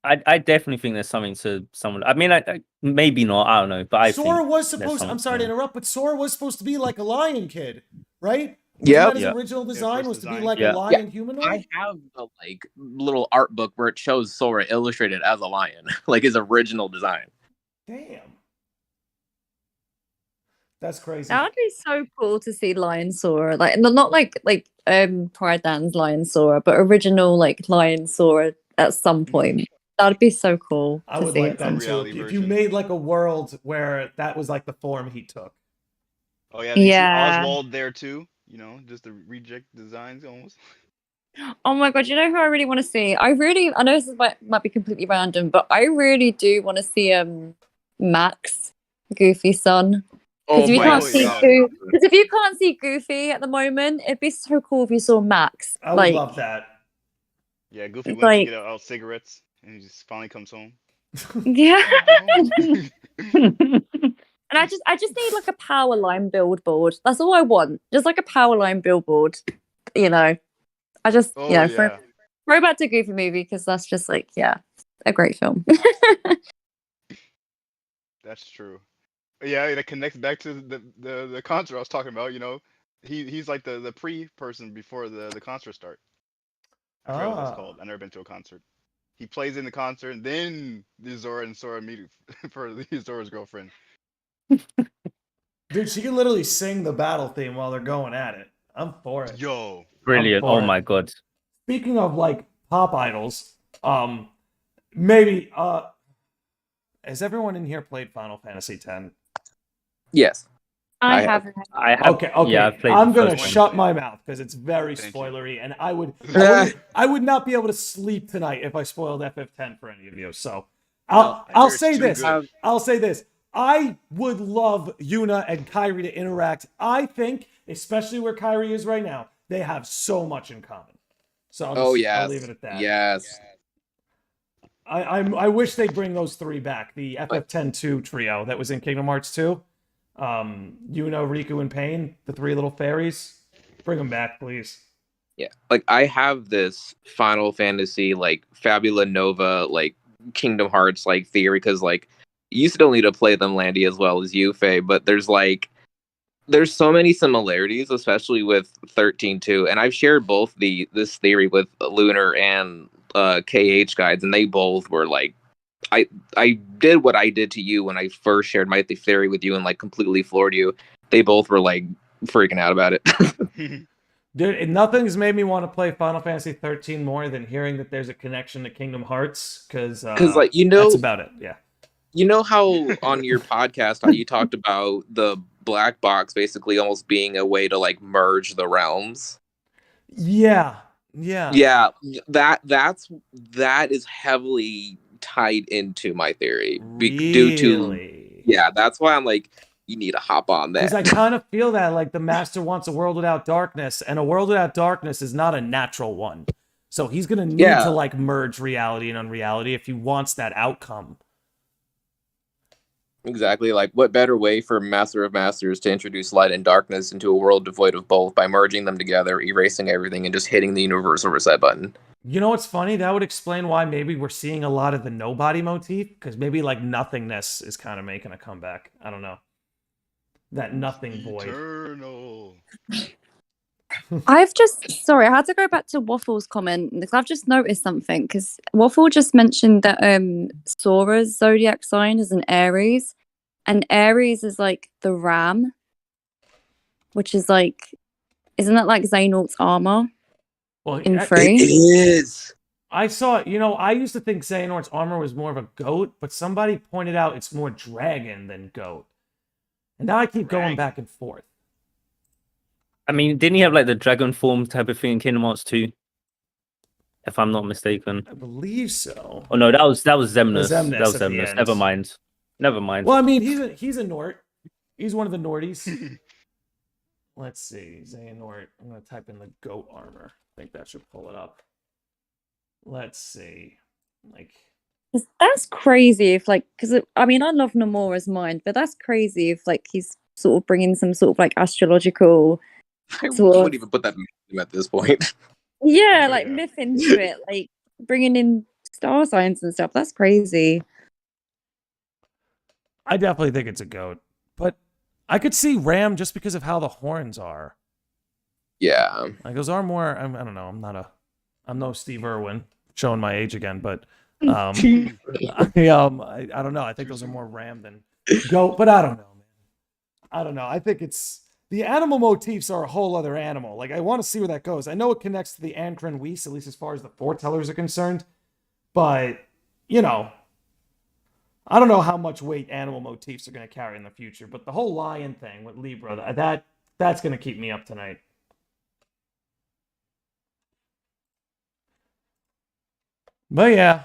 I definitely think there's something to someone. I mean, I maybe not. I don't know, but I Sora think was there's supposed. I'm something sorry to there. interrupt, but Sora was supposed to be like a lion kid, right? Yep. His Yeah. original design was to be like Yeah. a lion humanoid. I have the little art book where it shows Sora illustrated as a lion, like his original design. Damn. That's crazy. That would be so cool to see Lion Sora, like not like Pride Dan's Lion Sora, but original like Lion Sora at some point. That'd be so cool. I to would see like at that some too. point. If you made like a world where that was like the form he took. Oh yeah, you Yeah. see Oswald there too. You know, just the reject designs almost. Oh my god, you know who I really want to see? I know this might be completely random, but I really do want to see Max, Goofy's son. Because if you can't see because if you can't see Goofy at the moment, it'd be so cool if you saw Max. I would love that. Yeah, Goofy It's went like- to get out cigarettes, and he just finally comes home. Yeah. And I just need like a power line billboard. That's all I want. Just like a power line billboard. You know. I just throw back to Goofy movie because that's just like, yeah, a great film. That's true. Yeah, it connects back to the concert I was talking about. You know, he's like the pre-person before the concert start. I forgot what it's called. I've never been to a concert. He plays in the concert, and then Yozora and Sora meet for Yozora's girlfriend. Dude, she can literally sing the battle theme while they're going at it. I'm for it. Yo. Brilliant. Oh my god. Speaking of like pop idols, maybe has everyone in here played Final Fantasy X? Yes. I have. Okay. Yeah, I've played I'm the gonna first one. shut my mouth because it's very spoilery, and I would not be able to sleep tonight if I spoiled FF10 for any of you. So I'll say this. I'll say this. I would love Yuna and Kairi to interact. I think, especially where Kairi is right now, they have so much in common. So I'll leave it at that. Yes. I wish they'd bring those three back. The FF10-2 trio that was in Kingdom Hearts 2. Yuna, Riku, and Pain, the three little fairies. Bring them back, please. Yeah. Like, I have this Final Fantasy, like, Fabula Nova, like, Kingdom Hearts, like, theory, because, like, you still need to play them, Landy, as well as you, Faye, but there's so many similarities, especially with 13-2, and I've shared both this theory with LUNAR and KHGuides, and they both were like, I did what I did to you when I first shared my theory with you and like completely floored you. They both were like freaking out about it. Dude, nothing's made me want to play Final Fantasy 13 more than hearing that there's a connection to Kingdom Hearts, because like, you know, that's about it. Yeah. You know how on your podcast how you talked about the black box basically almost being a way to like merge the realms? Yeah. Yeah, that is heavily tied into my theory. Due to, yeah, that's why I'm like, you need to hop on that. Because I kind of feel that like the master wants a world without darkness, and a world without darkness is not a natural one. So he's gonna need to like merge reality and unreality if he wants that outcome. Exactly. Like, what better way for Master of Masters to introduce light and darkness into a world devoid of both by merging them together, erasing everything, and just hitting the universal reset button? You know what's funny? That would explain why maybe we're seeing a lot of the nobody motif, because maybe like nothingness is kind of making a comeback. I don't know. That nothing void. Eternal. I've just, sorry, I had to go back to Waffle's comment because I've just noticed something, because Waffle just mentioned that Sora's zodiac sign is an Aries, and Aries is like the ram, which is like, isn't that like Xehanort's armor in 3? It is. I saw, you know, I used to think Xehanort's armor was more of a goat, but somebody pointed out it's more dragon than goat. And now I keep going back and forth. I mean, didn't he have like the dragon form type of thing in Kingdom Hearts 2? If I'm not mistaken. I believe so. Oh no, that was Xemnas. Xemnas That was at the Xemnas. end. Never mind. Well, I mean, he's a Nort. He's one of the Norties. Let's see, Xehanort. I'm gonna type in the goat armor. I think that should pull it up. Let's see, like. That's crazy if like, because I mean, I love Nomura's mind, but that's crazy if like he's sort of bringing some sort of like astrological. I wouldn't even put that in him at this point. Yeah, like myth into it, like bringing in star signs and stuff. That's crazy. I definitely think it's a goat, but I could see ram just because of how the horns are. Yeah, like those are more. I don't know. I'm no Steve Irwin showing my age again, but I don't know. I think those are more ram than goat, but I don't know, man. I don't know. I think it's the animal motifs are a whole other animal. Like, I want to see where that goes. I know it connects to the Ankren Weiss, at least as far as the Foretellers are concerned, but you know, I don't know how much weight animal motifs are going to carry in the future. But the whole lion thing with Libra, that's going to keep me up tonight. But yeah,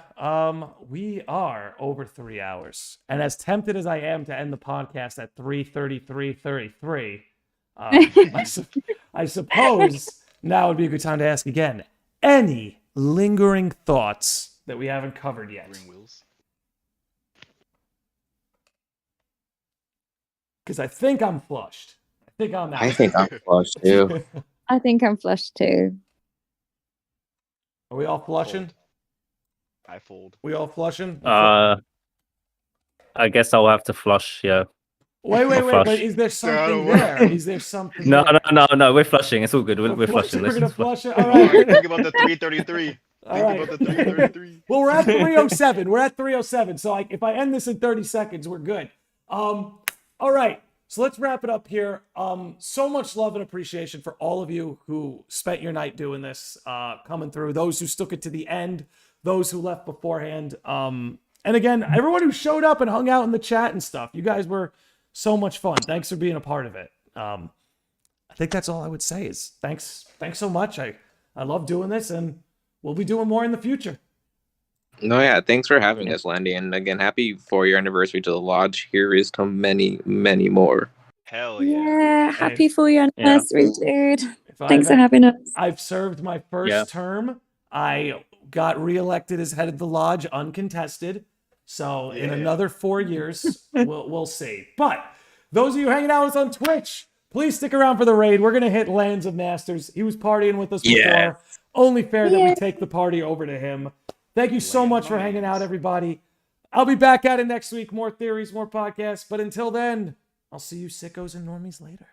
we are over 3 hours. And as tempted as I am to end the podcast at 3:33:33, I suppose now would be a good time to ask again, any lingering thoughts that we haven't covered yet? Because I think I'm flushed. I think I'm out. I think I'm flushed too. I think I'm flushed too. Are we all flushing? I fold. We all flushing? I guess I'll have to flush. Yeah. Wait. But is there something there? Is there something? No. there? We're flushing. It's all good. We're flushing. We're gonna flush it. All right. Think about the 333. All right. Well, we're at 307. We're at 307. So if I end this in 30 seconds, we're good. All right. So let's wrap it up here. So much love and appreciation for all of you who spent your night doing this, coming through. Those who stuck it to the end. Those who left beforehand. And again, everyone who showed up and hung out in the chat and stuff. You guys were so much fun. Thanks for being a part of it. I think that's all I would say is thanks so much. I love doing this, and we'll be doing more in the future. No, yeah, thanks for having us, Landy. And again, happy 4-year anniversary to the Lodge. Here is to many, many more. Hell yeah. Happy 4-year anniversary, dude. Thanks for having us. I've served my first term. I got reelected as head of the Lodge uncontested. So in another 4 years, we'll see. But those of you hanging out with us on Twitch, please stick around for the raid. We're going to hit LanzofMasters. He was partying with us before. Only fair that we take the party over to him. Thank you so much for hanging out, everybody. I'll be back at it next week. More theories, more podcasts. But until then, I'll see you sickos and normies later.